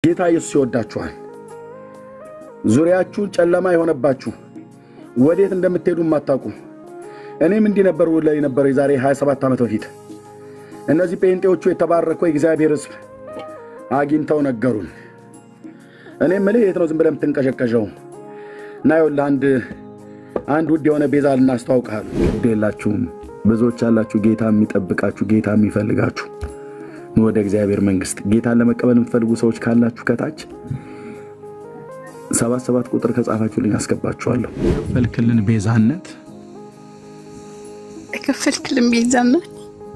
ጌታ ኢየሱስ ይወዳችኋል። ዙሪያችሁ ጨለማ የሆነባችሁ ወዴት እንደምትሄዱ ማታውቁ እኔም እንዲህ ነበር ወላይ ነበር የዛሬ 27 ዓመት በፊት እነዚህ ጴንጤዎቹ የተባረከው የእግዚአብሔር ሕዝብ አግኝተው ነገሩን። እኔም ማለት የት ነው ዝም ብለም ተንቀሸቀሸው ናዩ አንድ ውድ የሆነ ቤዛ ልናስተዋውቃል ደላችሁም ብዙዎች አላችሁ ጌታ የሚጠብቃችሁ ጌታ የሚፈልጋችሁ ወደ እግዚአብሔር መንግስት ጌታን ለመቀበል የምትፈልጉ ሰዎች ካላችሁ ከታች 77 ቁጥር ከጻፋችሁልኝ አስገባችኋለሁ። ፈልክልን ቤዛነት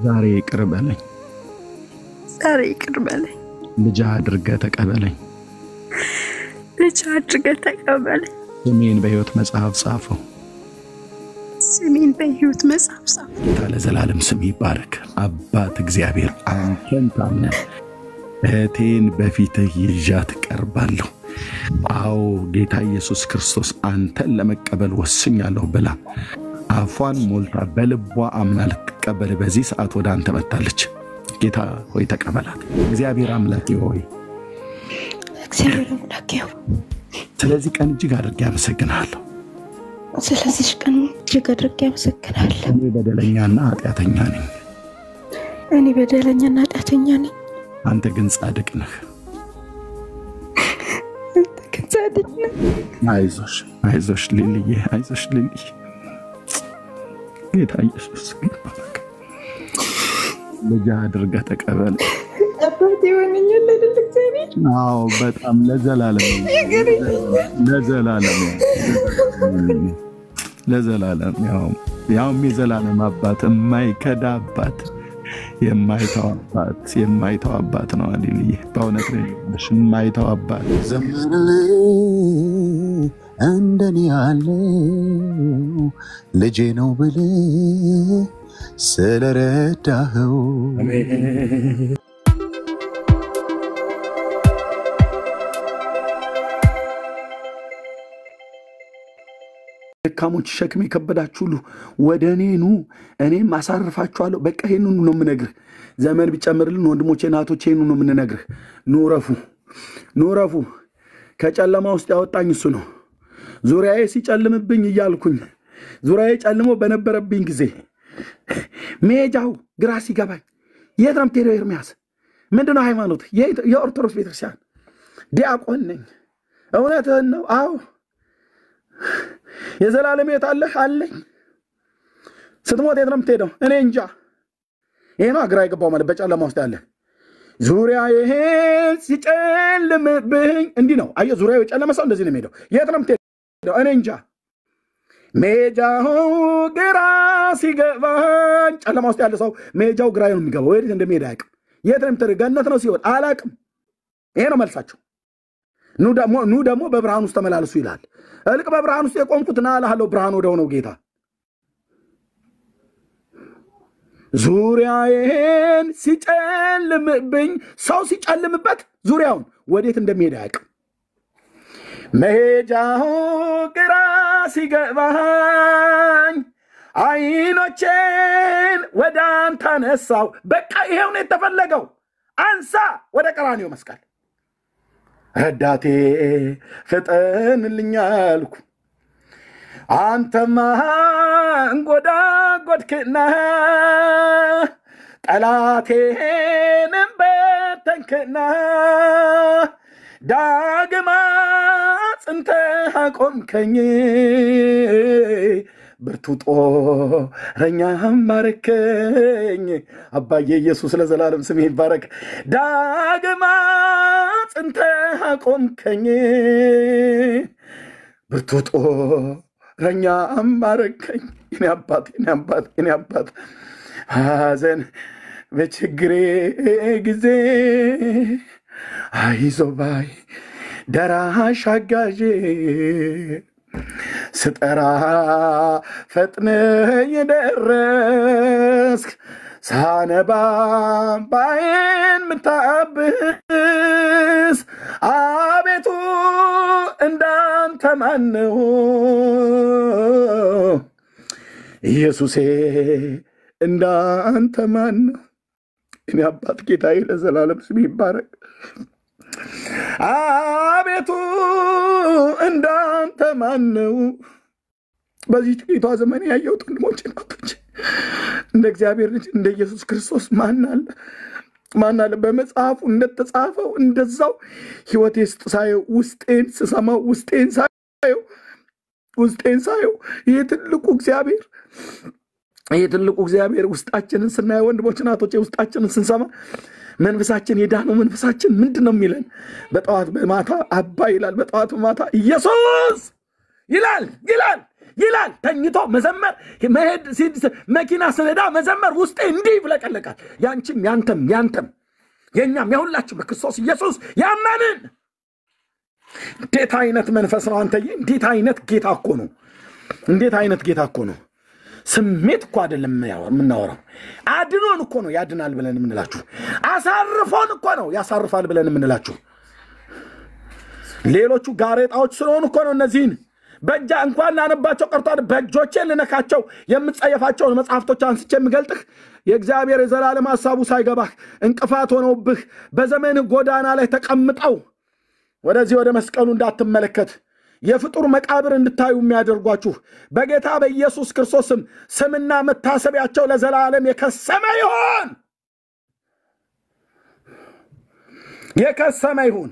ዛሬ ይቅር በለኝ ልጅ አድርገህ ተቀበለኝ ስሜን በሕይወት መጽሐፍ ጻፈው ጌታ ለዘላለም ስም ይባረክ። አባት እግዚአብሔር አንተን ታምነን እህቴን በፊትህ ይዣት ቀርባለሁ። አዎ ጌታ ኢየሱስ ክርስቶስ አንተን ለመቀበል ወስኛለሁ ብላ አፏን ሞልታ በልቧ አምና ልትቀበል በዚህ ሰዓት ወደ አንተ መጣለች። ጌታ ሆይ ተቀበላት። እግዚአብሔር አምላኬ ሆይ ስለዚህ ቀን እጅግ አድርጌ አመሰግናለሁ። እኔ በደለኛና ኃጢአተኛ ነኝ። አንተ ግን ጻድቅ ነህ። አይዞሽ ሊልዬ ጌታ ኢየሱስ ይባረክ። ልጅ አድርገህ ተቀበል። አዎ በጣም ለዘላለም ያው የዘላለም አባት የማይከዳባት የማይተው አባት ነው። አዲልዬ በእውነት ነው የማይተው አባት። ዘምርልኝ እንደኔ ያለው ልጄ ነው ብለህ ስለረዳኸው አሜን። ደካሞች ሸክም የከበዳችሁ ሁሉ ወደ እኔ ኑ እኔም አሳርፋችኋለሁ። በቃ ይሄንን ነው የምነግርህ። ዘመን ቢጨምርልን ወንድሞቼ እናቶቼ ይሄንን ነው የምንነግርህ። ኑረፉ ከጨለማ ውስጥ ያወጣኝ እሱ ነው። ዙሪያዬ ሲጨልምብኝ እያልኩኝ ዙሪያዬ ጨልሞ በነበረብኝ ጊዜ ሜጃው ግራ ሲገባኝ የት ነው የምትሄደው ኤርምያስ? ምንድነው ሃይማኖት? የኦርቶዶክስ ቤተክርስቲያን ዲያቆን ነኝ። እውነትህን ነው። አዎ የዘላለም ሕይወት አለኝ። ስትሞት የት ነው የምትሄደው? እኔ እንጃ። ይሄ ነው ግራ የገባው ማለት በጨለማ ውስጥ ያለ ዙሪያዬ ሲጨልምብኝ እንዲህ ነው። አየህ ዙሪያው የጨለመ ሰው እንደዚህ ነው የሚሄደው። የት ነው የምትሄደው? እኔ እንጃ። ሜጃው ግራ ሲገባኝ ጨለማ ውስጥ ያለ ሰው ሜጃው ግራ ነው የሚገባው። ወዴት እንደሚሄድ አያውቅም። የት ነው የምትሄደው? ገነት ነው ሲሆን አላውቅም። ይሄ ነው መልሳቸው። ኑ ደግሞ በብርሃን ውስጥ ተመላለሱ ይላል። እልቅ በብርሃን ውስጥ የቆምኩት ና እልሃለሁ ብርሃን ወደ ሆነው ጌታ። ዙሪያዬን ሲጨልምብኝ ሰው ሲጨልምበት ዙሪያውን ወዴት እንደሚሄድ አያውቅም። መሄጃው ግራ ሲገባኝ አይኖቼን ወደ አንተ አነሳው። በቃ ይሄው ነው የተፈለገው። አንሳ ወደ ቀራንዮ መስቀል። ረዳቴ ፍጠንልኝ አልኩ። አንተማ አንጎዳጎድክና ጠላቴንም በተንክና ዳግማ ጽንተህ አቆምከኝ። ብርቱ ጦረኛም ባረከኝ። አባዬ ኢየሱስ ለዘላለም ስም ይባረክ። ዳግማ ጽንተህ አቆምከኝ። ብርቱ ጦረኛም ባረከኝ። እኔ አባት ሐዘን በችግሬ ጊዜ አይዞህ ባይ ደራሽ አጋዤ ስጠራ ፈጥነህ የደረስክ ሳነባ ባይን ምታብስ አቤቱ እንዳንተ ማነው? ኢየሱሴ እንዳንተ ማነው? እኔ አባት ጌታዬ ለዘላለም ስም ይባረክ። አቤቱ እንዳንተ ማን ነው? በዚህ ጥቂቷ ዘመን ያየሁት ወንድሞቼ ናቶች እንደ እግዚአብሔር ልጅ እንደ ኢየሱስ ክርስቶስ ማን አለ? በመጽሐፉ እንደተጻፈው እንደዛው ሕይወቴ ሳየው ውስጤን ስሰማው ውስጤን ሳየው ይሄ ትልቁ እግዚአብሔር ውስጣችንን ስናየው ወንድሞቼ ናቶች ውስጣችንን ስንሰማ መንፈሳችን የዳነው መንፈሳችን ምንድነው የሚለን? በጠዋት በማታ አባ ይላል፣ በጠዋት በማታ ኢየሱስ ይላል። ተኝቶ መዘመር መሄድ መኪና ስለዳ መዘመር ውስጤ እንዲህ ይፍለቀለቃል። ያንቺም ያንተም የኛም የሁላችን በክርስቶስ ኢየሱስ ያመንን እንዴት አይነት መንፈስ ነው አንተዬ! እንዴት አይነት ጌታ እኮ ነው! ስሜት እኮ አይደለም የምናወራው። አድኖን እኮ ነው ያድናል ብለን የምንላችሁ። አሳርፎን እኮ ነው ያሳርፋል ብለን የምንላችሁ። ሌሎቹ ጋሬጣዎች ስለሆኑ እኮ ነው እነዚህን በእጃ እንኳን ላነባቸው ቀርቷል በእጆቼ ልነካቸው የምትጸየፋቸውን መጽሐፍቶች አንስቼ የምገልጥህ የእግዚአብሔር የዘላለም ሐሳቡ ሳይገባህ እንቅፋት ሆነውብህ በዘመንህ ጎዳና ላይ ተቀምጠው ወደዚህ ወደ መስቀሉ እንዳትመለከት የፍጡር መቃብር እንድታዩ የሚያደርጓችሁ በጌታ በኢየሱስ ክርስቶስ ስምና መታሰቢያቸው ለዘላለም የከሰመ ይሁን።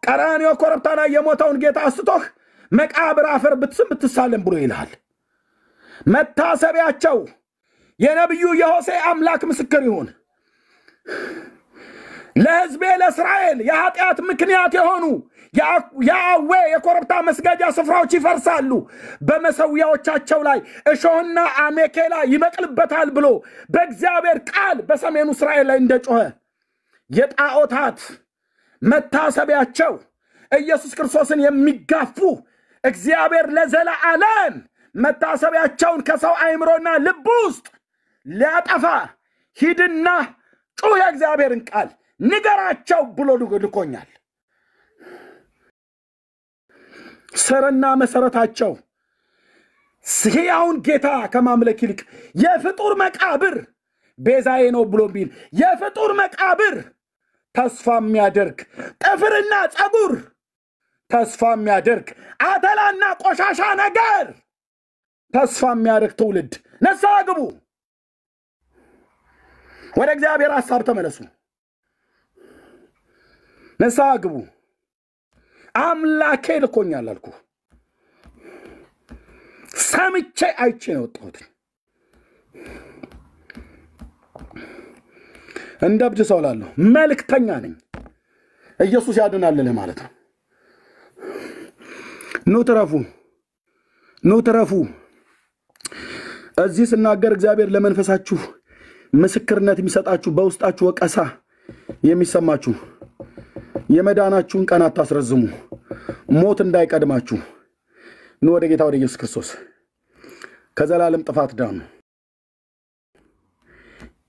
ቀራንዮ ኮረብታ ላይ የሞተውን ጌታ አስቶህ መቃብር አፈር ብትሳለም ብሎ ይልሃል። መታሰቢያቸው የነብዩ የሆሴዕ አምላክ ምስክር ይሁን። ለሕዝቤ ለእስራኤል የኃጢአት ምክንያት የሆኑ ያዌ የኮረብታ መስገጃ ስፍራዎች ይፈርሳሉ፣ በመሰዊያዎቻቸው ላይ እሾህና አሜኬላ ይበቅልበታል ብሎ በእግዚአብሔር ቃል በሰሜኑ እስራኤል ላይ እንደጮኸ የጣዖታት መታሰቢያቸው ኢየሱስ ክርስቶስን የሚጋፉ እግዚአብሔር ለዘላለም መታሰቢያቸውን ከሰው አይምሮና ልብ ውስጥ ሊያጠፋ ሂድና ጩህ የእግዚአብሔርን ቃል ንገራቸው ብሎ ልኮኛል። ስርና መሰረታቸው ሕያውን ጌታ ከማምለክ ይልቅ የፍጡር መቃብር ቤዛዬ ነው ብሎ ቢል የፍጡር መቃብር ተስፋ የሚያደርግ ጥፍርና ጸጉር ተስፋ የሚያደርግ አተላና ቆሻሻ ነገር ተስፋ የሚያደርግ ትውልድ ንስሐ ግቡ። ወደ እግዚአብሔር ሐሳብ ተመለሱ። ንስሐ ግቡ። አምላኬ ልኮኛል አልኩ። ሰምቼ አይቼ ነው ወጣሁት። እንደብድ ሰው ላለሁ መልእክተኛ ነኝ። ኢየሱስ ያድናል ማለት ነው። ኑ ትረፉ። እዚህ ስናገር እግዚአብሔር ለመንፈሳችሁ ምስክርነት የሚሰጣችሁ በውስጣችሁ ወቀሳ የሚሰማችሁ የመዳናችሁን ቀን አታስረዝሙ። ሞት እንዳይቀድማችሁ ኑ ወደ ጌታ ወደ ኢየሱስ ክርስቶስ ከዘላለም ጥፋት ዳኑ።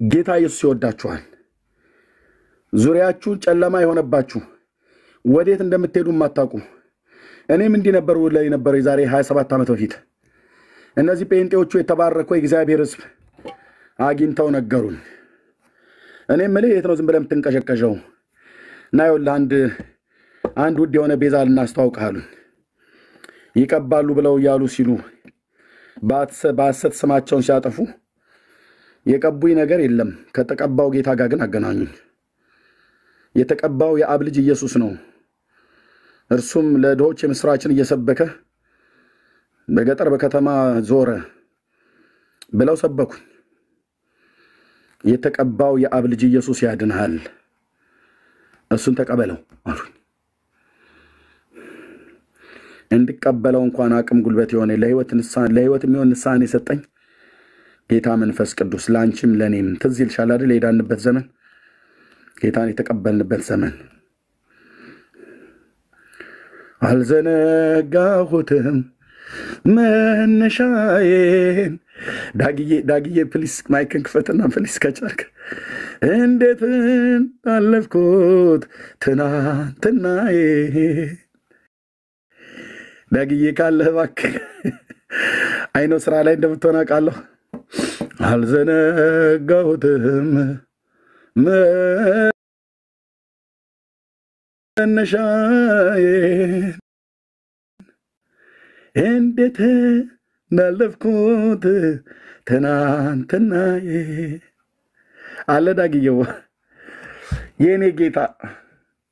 ጌታ ኢየሱስ ይወዳችኋል። ዙሪያችሁ ጨለማ የሆነባችሁ ወዴት እንደምትሄዱ ማታውቁ እኔም እንዲህ ነበር ላይ ነበር የዛሬ 27 ዓመት በፊት እነዚህ ጴንጤዎቹ የተባረኩ የእግዚአብሔር ሕዝብ አግኝተው ነገሩን። እኔም ምልህ የት ነው ዝም ብለህ የምትንቀሸቀሸው? ናይል አንድ ውድ የሆነ ቤዛ ልናስተዋውቅሃሉ ይቀባሉ ብለው ያሉ ሲሉ በሐሰት ስማቸውን ሲያጠፉ የቀቡኝ ነገር የለም። ከተቀባው ጌታ ጋር ግን አገናኙኝ። የተቀባው የአብ ልጅ ኢየሱስ ነው። እርሱም ለድሆች የምስራችን እየሰበከ በገጠር በከተማ ዞረ ብለው ሰበኩኝ። የተቀባው የአብ ልጅ ኢየሱስ ያድንሃል፣ እሱን ተቀበለው አሉኝ። እንድቀበለው እንኳን አቅም ጉልበት የሆነ ለህይወት የሚሆን ንስሐን የሰጠኝ ጌታ መንፈስ ቅዱስ ላንቺም ለኔም ትዝ ይልሻል አይደል? የዳንበት ዘመን ጌታን የተቀበልንበት ዘመን አልዘነጋሁትም መነሻዬን። ዳግዬ ፕሊስ ማይክን ክፈትና ፕሊስ ከቻልክ እንዴት አለፍኩት ትናንትናዬ። ዳግዬ ካለ እባክህ አይኖ ስራ ላይ እንደምትሆን አውቃለሁ። አልዘነጋሁትም መነሻዬ እንዴት እንዳለፍኩት ትናንትናዬ አለ ዳግየው የኔ ጌታ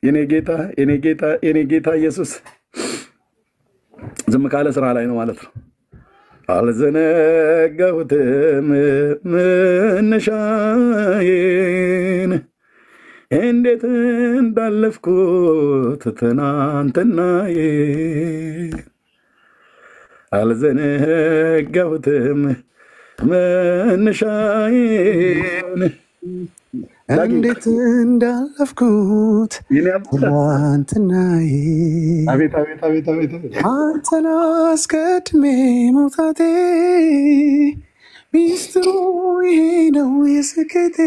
የኔ ጌታ የኔ ጌታ የኔ ጌታ ኢየሱስ ዝም ካለ ስራ ላይ ነው ማለት ነው። አልዘነጋሁትም መነሻዬን እንዴት እንዳለፍኩት ትናንትናዬ አልዘነጋሁትም መነሻዬን እንዴት እንዳለፍኩት ትናንትናዬ አቤት አቤት አቤት አቤት አንተን አስቀድሜ መውጣቴ ሚስጥሩ ይሄ ነው የስኬቴ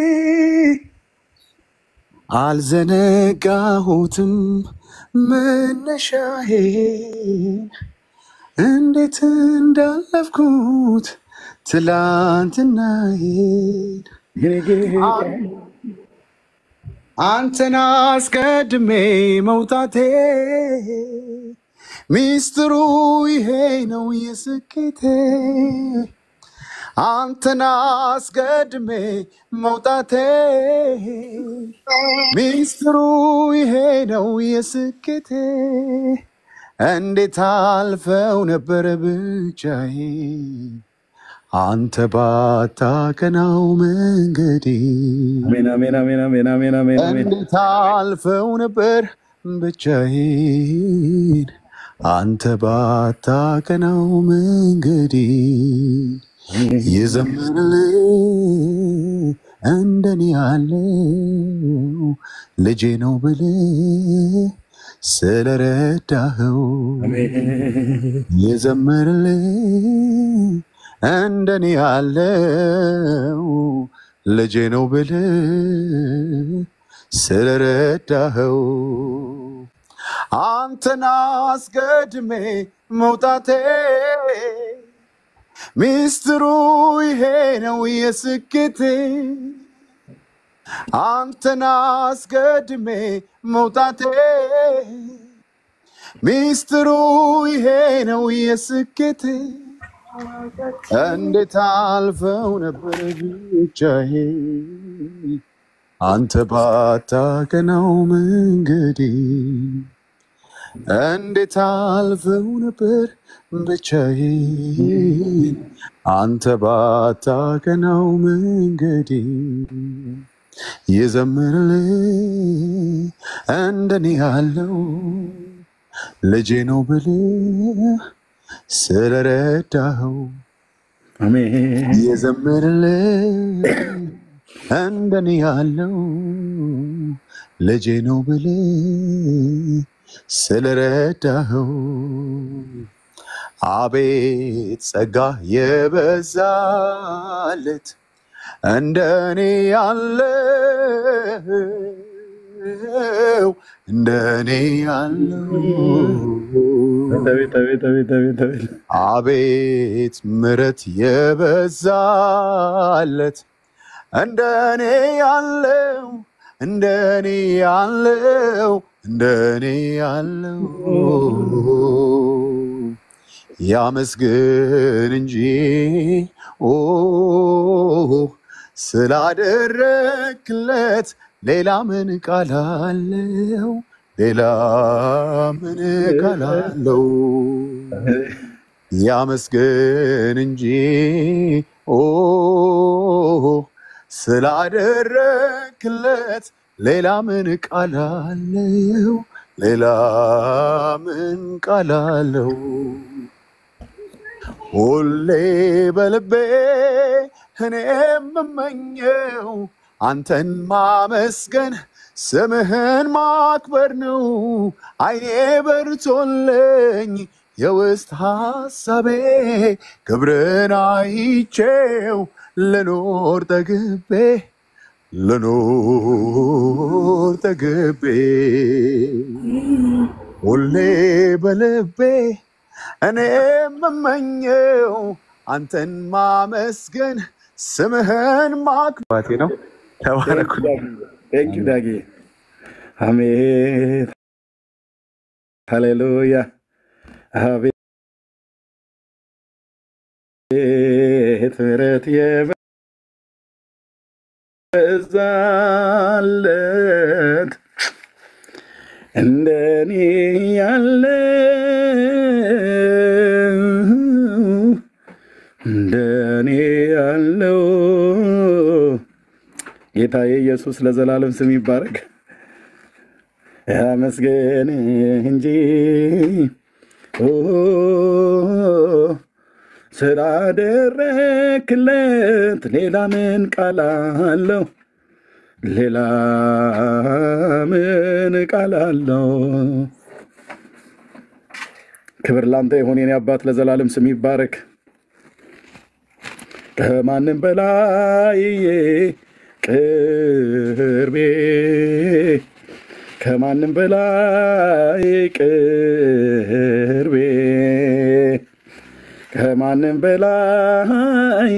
አልዘነጋሁትም መነሻዬን እንዴት እንዳለፍኩት ትላንትናዬን አንተን አስቀድሜ መውጣቴ ሚስጥሩ ይሄ ነው የስኬቴ አንተን አስቀድሜ መውጣቴ ሚስጥሩ ይሄ ነው የስኬቴ እንዴት አልፈው ነበር ብቻዬ አንተ ባታቀናው መንገዴ አሜን አሜን አሜን አሜን አሜን አሜን እንዴት አልፈው ነበር ብቻዬን አንተ ባታቀናው መንገዴ የዘመረልህ እንደኔ ያለው ልጄ ነው ብለህ ስለረዳኸው የዘመረልህ እንደኔ ያለው ልጄ ነው ብለህ ስለረዳኸው አንተን አስቀድሜ መውጣቴ ሚስጥሩ ይሄ ነው የስኬቴ አንተን አስቀድሜ መውጣቴ ሚስጥሩ ይሄ ነው የስኬቴ እንዴት አልፈው ነበር ብቻዬ አንተ ባታቀናው መንገዴ እንዴት አልፈው ነበር ብቻዬ አንተ ባታቀናው መንገዴ የዘመረልህ እንደኔ ያለው ልጄ ነው ብለህ ስለረዳኸው አሜን የዘመረልህ እንደኔ ያለው ልጄ ነው ብለህ ስለረዳኸው አቤት ጸጋ የበዛለት እንደኔ ያለው እንደኔ ያለው አቤት ምሕረት የበዛለት እንደኔ ያለው እንደኔ ያለው እንደኔ ያለው ያመስግን እንጂ ስላደረክለት ሌላ ምን ቃል አለው ሌላ ምን ቃል አለው ያመስግን እንጂ ስላደረክለት ሌላ ምን ቃል አለው ሌላ ምን ቃል አለው ሁሌ በልቤ እኔ የምመኘው አንተን ማመስገን ስምህን ማክበር ነው አይኔ በርቶልኝ የውስጥ ሐሳቤ ክብርን አይቼው ልኖር ተግቤ ሁሌ በልቤ እኔ የምመኘው አንተን ማመስገን ስምህን ማክበር ነው። ተባረኩ። ዳጊ አሜን ሃሌሉያ አቤት ምሕረት የበዛለት እንደኔ ያለ እንደኔ ያለው ጌታዬ ኢየሱስ ለዘላለም ስም ይባረክ። አመስገን እንጂ ስላደረክለት ሌላ ምን ቃል አለው? ሌላ ምን ቃል አለው? ክብር ላንተ ይሁን የኔ አባት ለዘላለም ስም ይባረክ። ከማንም በላይ ቅርቤ ከማንም በላይ ቅርቤ ከማንም በላይ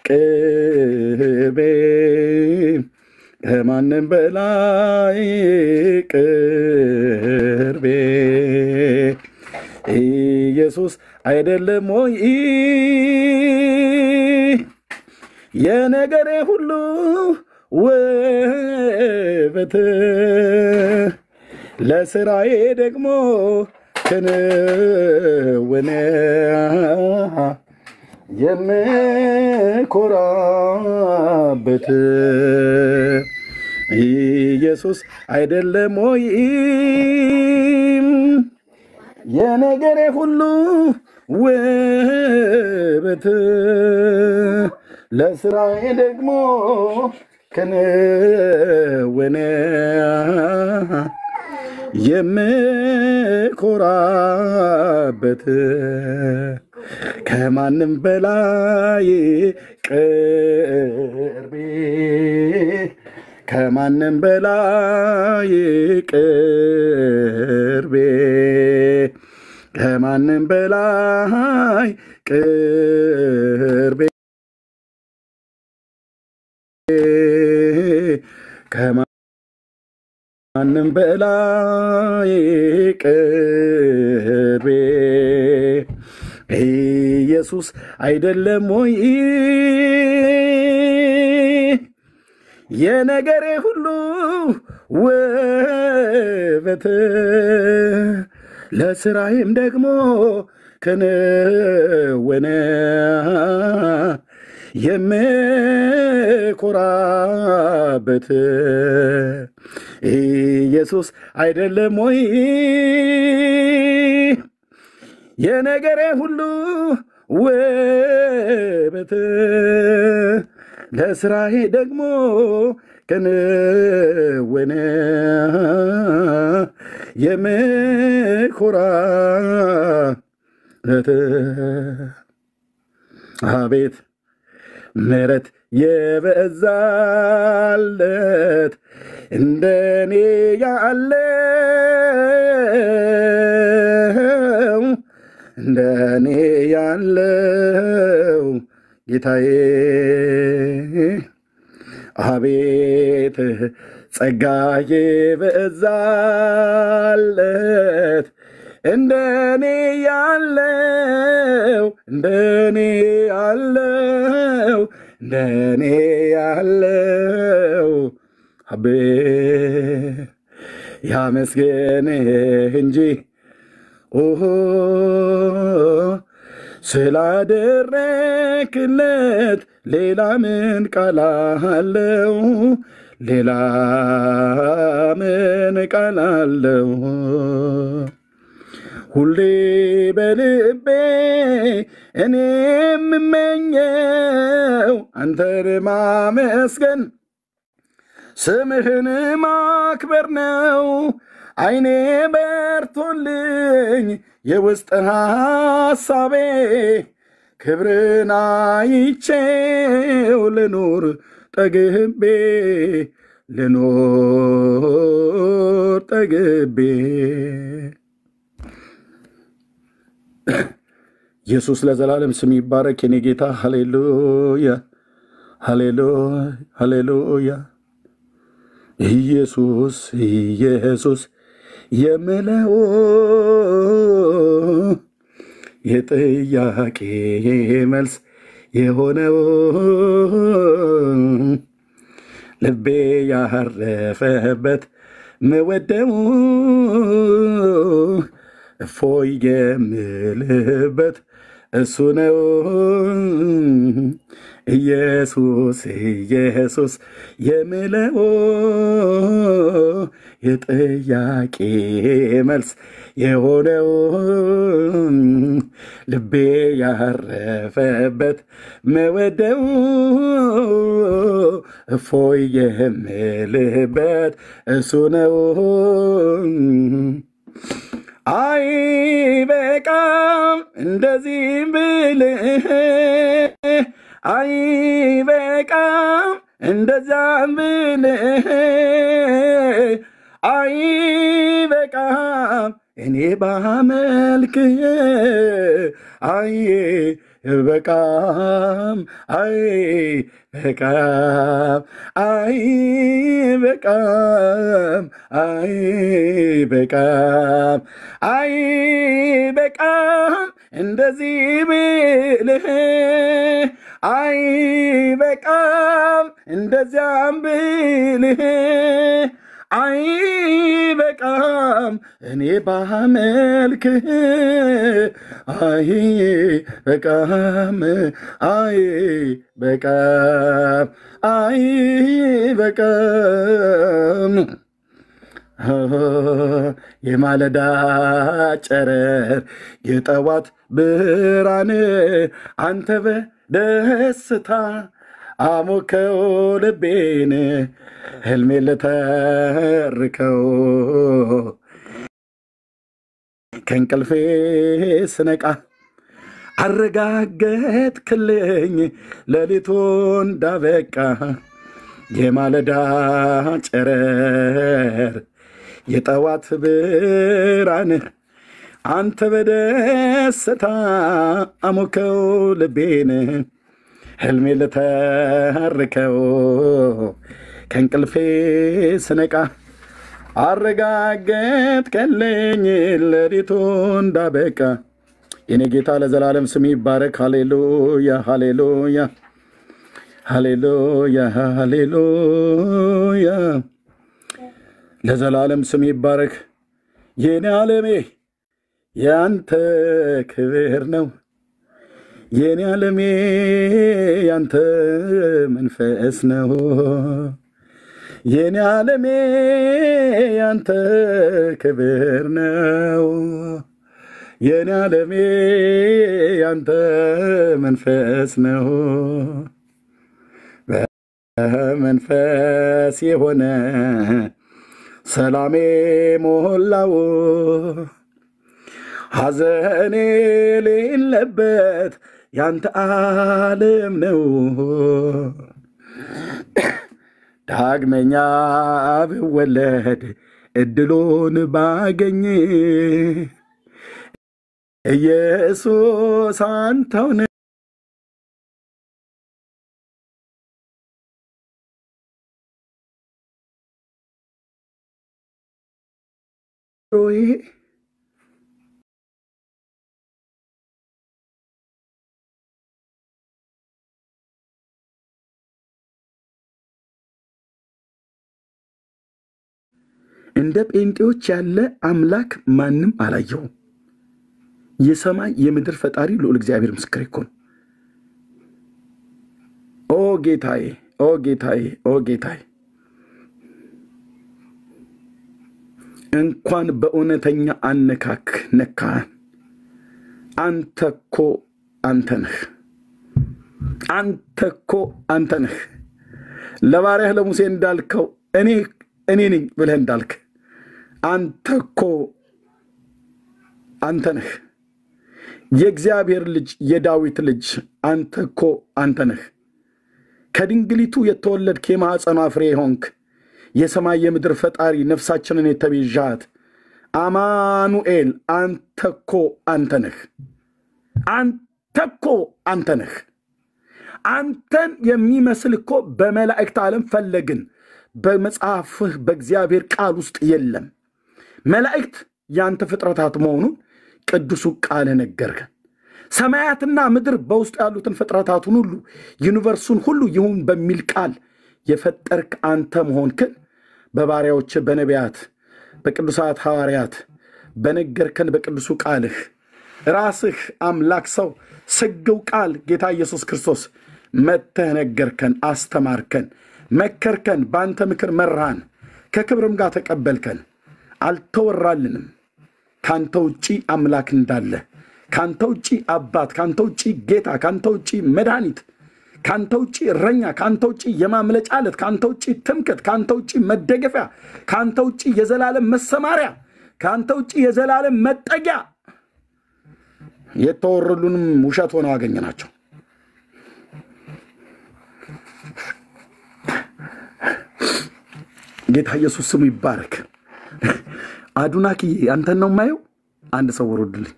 ቅርቤ ከማንም በላይ ቅርቤ ኢየሱስ አይደለም ወይ የነገሬ ሁሉ ውበት ለስራዬ ደግሞ ክንውን የምኮራበት ኢየሱስ አይደለም ወይ የነገሬ ሁሉ ውበት ለስራዬ ደግሞ ክንውን የምኮራበት ከማንም በላይ ቅርቤ ከማንም በላይ ቅርቤ ከማንም በላይ ቅርቤ ከማንም በላይ ቅርቤ ኢየሱስ አይደለም ወይ የነገሬ ሁሉ ውበት ለስራዬም ደግሞ ክንውን የምኮራበት ኢየሱስ አይደለም ወይ የነገሬ ሁሉ ውበት ለስራዬ ደግሞ ክንውን የምኮራበት አቤት ምሕረት የበዛለት እንደኔ ያለው እንደኔ ያለው ጌታዬ አቤት ጸጋ የበዛለት እንደኔ ያለው እንደኔ ያለው እንደኔ ያለው አቤ ያመስገንህ እንጂ ስላደረክለት ሌላ ምን ቃል አለው? ሌላ ምን ቃል አለው? ሁሌ በልቤ እኔ የምመኘው አንተን ማመስገን ስምህን ማክበር ነው። አይኔ በርቶልኝ የውስጥ ሐሳቤ ክብርን አይቼው ልኖር ጠግቤ ልኖር ጠግቤ ኢየሱስ ለዘላለም ስም ይባረክ የኔ ጌታ። ሃሌሉያ ሃሌሉያ ሃሌሉያ ኢየሱስ ኢየሱስ የምለው የጥያቄ መልስ የሆነው ልቤ ያረፈበት መወደው እፎይ የምልበት እሱ ነው ኢየሱስ ኢየሱስ የምለው የጥያቄ መልስ የሆነው ልቤ ያረፈበት መወደው እፎይ የምልበት እሱ ነው አይ በቃም እንደዚህ ብልህ አይ በቃም እንደዛም ብልህ አይ በቃም እኔ ባመልክህ አይ በቃም አይ በቃም አይ በቃም አይ በቃም አይ በቃም እንደዚህ ብልህ አይ በቃም እንደዚያም ብልህ አይ በቃም እኔ ባመልክህ አይ በቃም አይ በቃም አይ በቃም የማለዳ ጨረር የጠዋት ብርሃን አንተ በደስታ አሞከው ልቤን ህልሜ ልተርከው ከእንቅልፌ ስነቃ አረጋገጥክልኝ ሌሊቱ እንዳበቃ የማለዳ ጨረር የጠዋት ብርሃን አንተ በደስታ አሞከው ልቤን ህልሜ ልተርከው ከእንቅልፌ ስነቃ አረጋገጥክልኝ ሌሊቱ እንዳበቃ የኔ ጌታ ለዘላለም ስም ይባረክ ሃሌሉያ ሃሌሉያ ሃሌሉያ ሃሌሉያ ለዘላለም ስም ይባረክ የኔ ዓለሜ ያንተ ክብር ነው የኔ ዓለሜ ያንተ መንፈስ ነው የኔ ዓለሜ ያንተ ክብር ነው የኔ ዓለሜ ያንተ መንፈስ ነው በመንፈስ የሆነ ሰላሜ ሞላው ሐዘኔ ሌለበት ያንተ ዓለም ነው ዳግመኛ ብወለድ እድሉን ባገኝ ኢየሱስ አንተው ነህ እንደ ጴንጤዎች ያለ አምላክ ማንም አላየው የሰማይ የምድር ፈጣሪ ልዑል እግዚአብሔር ምስክር ይኮን ኦ ጌታዬ ኦ ጌታዬ ኦ ጌታዬ እንኳን በእውነተኛ አነካክ ነካን አንተኮ አንተነህ ለባሪያህ ለሙሴ እንዳልከው እኔ ነኝ ብለህ እንዳልክ አንተኮ አንተነህ የእግዚአብሔር ልጅ የዳዊት ልጅ አንተኮ አንተነህ ከድንግሊቱ የተወለድክ የማኅፀኗ ፍሬ ሆንክ የሰማይ የምድር ፈጣሪ ነፍሳችንን የተቤዣት አማኑኤል አንተኮ አንተነህ አንተን የሚመስል እኮ በመላእክት ዓለም ፈለግን በመጽሐፍህ በእግዚአብሔር ቃል ውስጥ የለም መላእክት ያንተ ፍጥረታት መሆኑን ቅዱሱ ቃል ነገርከን። ሰማያትና ምድር በውስጥ ያሉትን ፍጥረታቱን ሁሉ ዩኒቨርሱን ሁሉ ይሁን በሚል ቃል የፈጠርክ አንተ መሆንክን በባሪያዎች በነቢያት በቅዱሳት ሐዋርያት በነገርከን በቅዱሱ ቃልህ ራስህ አምላክ ሰው ስግው ቃል ጌታ ኢየሱስ ክርስቶስ መተህ ነገርከን፣ አስተማርከን፣ መከርከን፣ በአንተ ምክር መራን፣ ከክብርም ጋር ተቀበልከን። አልተወራልንም ካንተ ውጪ አምላክ እንዳለ፣ ካንተ ውጪ አባት፣ ካንተ ውጪ ጌታ፣ ካንተ ውጪ መድኃኒት፣ ካንተ ውጪ እረኛ፣ ካንተ ውጪ የማምለጫ ዓለት፣ ካንተ ውጪ ትምክህት፣ ካንተ ውጪ መደገፊያ፣ ካንተ ውጪ የዘላለም መሰማሪያ፣ ካንተ ውጪ የዘላለም መጠጊያ የተወረሉንም ውሸት ሆነው አገኘናቸው። ጌታ ኢየሱስ ስሙ ይባረክ። አዱናኪ አንተን ነው የማየው። አንድ ሰው ወረዱልኝ፣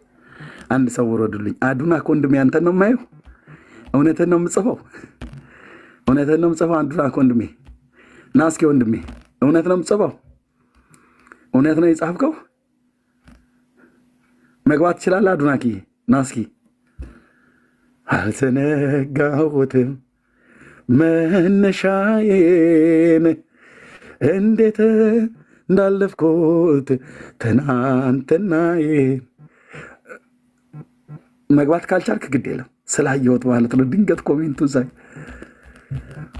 አንድ ሰው ወረዱልኝ። አዱናክ ወንድሜ አንተን ነው የማየው። እውነትን ነው የምጽፈው፣ እውነትን ነው የምጽፈው። አዱናክ ወንድሜ ና እስኪ ወንድሜ፣ እውነት ነው የምጽፈው፣ እውነት ነው የጻፍከው። መግባት ትችላለህ አዱናኪ፣ ና እስኪ። አልዘነጋሁትም መነሻዬን እንዴት እንዳለፍኩት ትናንትናዬ። መግባት ካልቻልክ ግድ የለም ስላየሁት ማለት ነው። ድንገት ኮሜንቱ ሳይ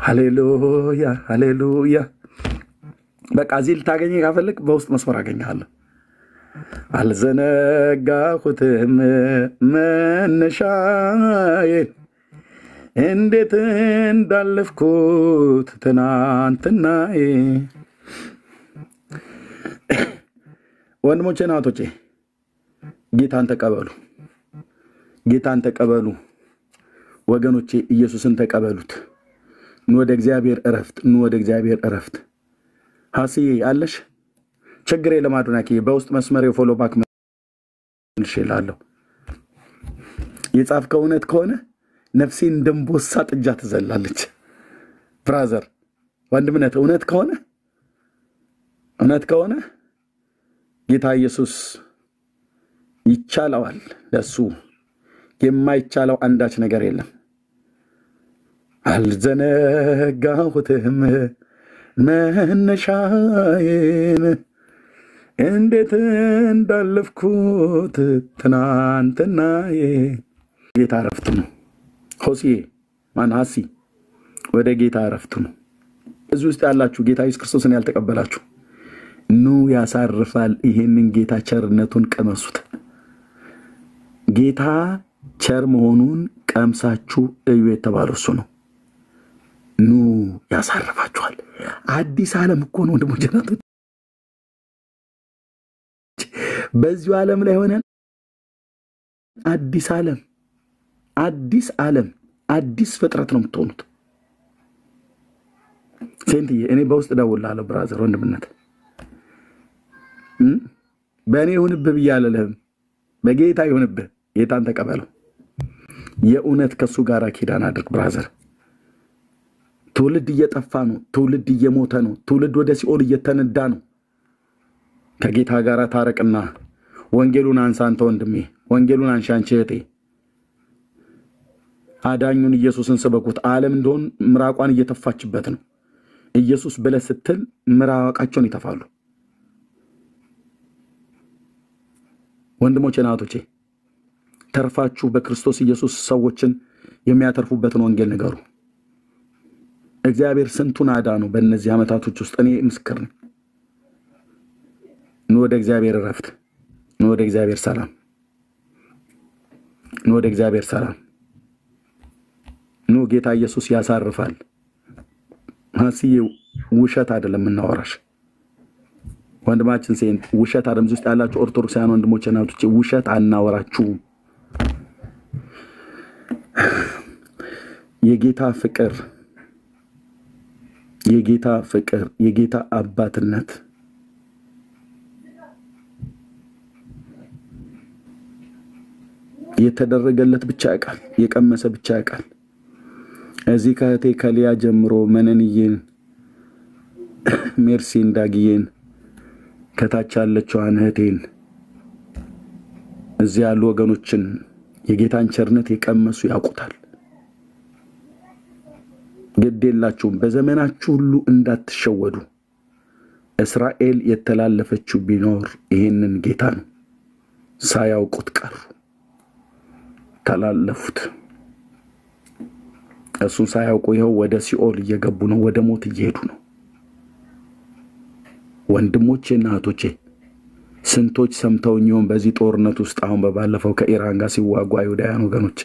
ሃሌሉያ ሃሌሉያ። በቃ እዚህ ልታገኘ ካፈልክ በውስጥ መስመር አገኘሃለሁ። አልዘነጋሁትም መነሻዬን እንዴት እንዳለፍኩት ትናንትናዬ። ወንድሞቼ እናቶቼ ጌታን ተቀበሉ፣ ጌታን ተቀበሉ ወገኖቼ። ኢየሱስን ተቀበሉት። ኑ ወደ እግዚአብሔር እረፍት፣ ኑ ወደ እግዚአብሔር እረፍት። ሐስዬ አለሽ? ችግር የለም አዱናኪ፣ በውስጥ መስመር የፎሎ ባክ መልሼልሃለሁ። የጻፍከው እውነት ከሆነ ነፍሴን እንደምቦሳ ጥጃ ትዘላለች። ብራዘር ወንድምነት እውነት ከሆነ ጌታ ኢየሱስ ይቻለዋል። ለሱ የማይቻለው አንዳች ነገር የለም። አልዘነጋሁትም መነሻዬን እንዴት እንዳለፍኩት ትናንትናዬ። ጌታ እረፍት ነው። ሆሲዬ ማን ሐሲ ወደ ጌታ እረፍት ነው። እዚህ ውስጥ ያላችሁ ጌታ ኢየሱስ ክርስቶስን ያልተቀበላችሁ ኑ ያሳርፋል። ይሄንን ጌታ ቸርነቱን ቀመሱት። ጌታ ቸር መሆኑን ቀምሳችሁ እዩ የተባለው እሱ ነው። ኑ ያሳርፋችኋል። አዲስ ዓለም እኮ ነው ወንድሞቼ እናቶች። በዚሁ ዓለም ላይ ሆነን አዲስ ዓለም አዲስ ፍጥረት ነው የምትሆኑት። ሴንትዬ እኔ በውስጥ ደውላለሁ ብራዘር ወንድምነት በእኔ ይሁንብህ ብያለልህም፣ በጌታ ይሁንብህ። ጌታን ተቀበለው። የእውነት ከሱ ጋር ኪዳን አድርግ ብራዘር። ትውልድ እየጠፋ ነው፣ ትውልድ እየሞተ ነው፣ ትውልድ ወደ ሲኦል እየተነዳ ነው። ከጌታ ጋር ታረቅና ወንጌሉን አንሳ አንተ ወንድሜ፣ ወንጌሉን አንሺ አንቺ እህቴ። አዳኙን ኢየሱስን ስበኩት። ዓለም እንደሆን ምራቋን እየተፋችበት ነው። ኢየሱስ ብለህ ስትል ምራቃቸውን ይተፋሉ። ወንድሞቼ እናቶቼ ተርፋችሁ በክርስቶስ ኢየሱስ ሰዎችን የሚያተርፉበትን ወንጌል ንገሩ። እግዚአብሔር ስንቱን አዳኑ በእነዚህ ዓመታቶች ውስጥ። እኔ ምስክር ነኝ። ኑ ወደ እግዚአብሔር እረፍት፣ ኑ ወደ እግዚአብሔር ሰላም፣ ኑ ወደ እግዚአብሔር ሰላም። ኑ ጌታ ኢየሱስ ያሳርፋል። ሐስዬ ውሸት አይደለም እናወራሽ ወንድማችን ሴንት፣ ውሸት አይደለም። እዚህ ውስጥ ያላችሁ ኦርቶዶክሳውያን ወንድሞቼ እናቶቼ ውሸት አናወራችሁ። የጌታ ፍቅር፣ የጌታ አባትነት የተደረገለት ብቻ ያውቃል፣ የቀመሰ ብቻ ያውቃል። እዚህ ከእህቴ ከሊያ ጀምሮ መነንዬን፣ ሜርሲን፣ ዳግዬን ከታች ያለችዋን እህቴን እዚህ ያሉ ወገኖችን የጌታን ቸርነት የቀመሱ ያውቁታል። ግዴላችሁም በዘመናችሁ ሁሉ እንዳትሸወዱ። እስራኤል የተላለፈችው ቢኖር ይሄንን ጌታ ነው። ሳያውቁት ቀሩ፣ ተላለፉት። እሱን ሳያውቁ ይኸው ወደ ሲኦል እየገቡ ነው፣ ወደ ሞት እየሄዱ ነው። ወንድሞቼና እህቶቼ ስንቶች ሰምተውኝ ይሆን በዚህ ጦርነት ውስጥ አሁን በባለፈው ከኢራን ጋር ሲዋጉ አይሁዳውያን ወገኖች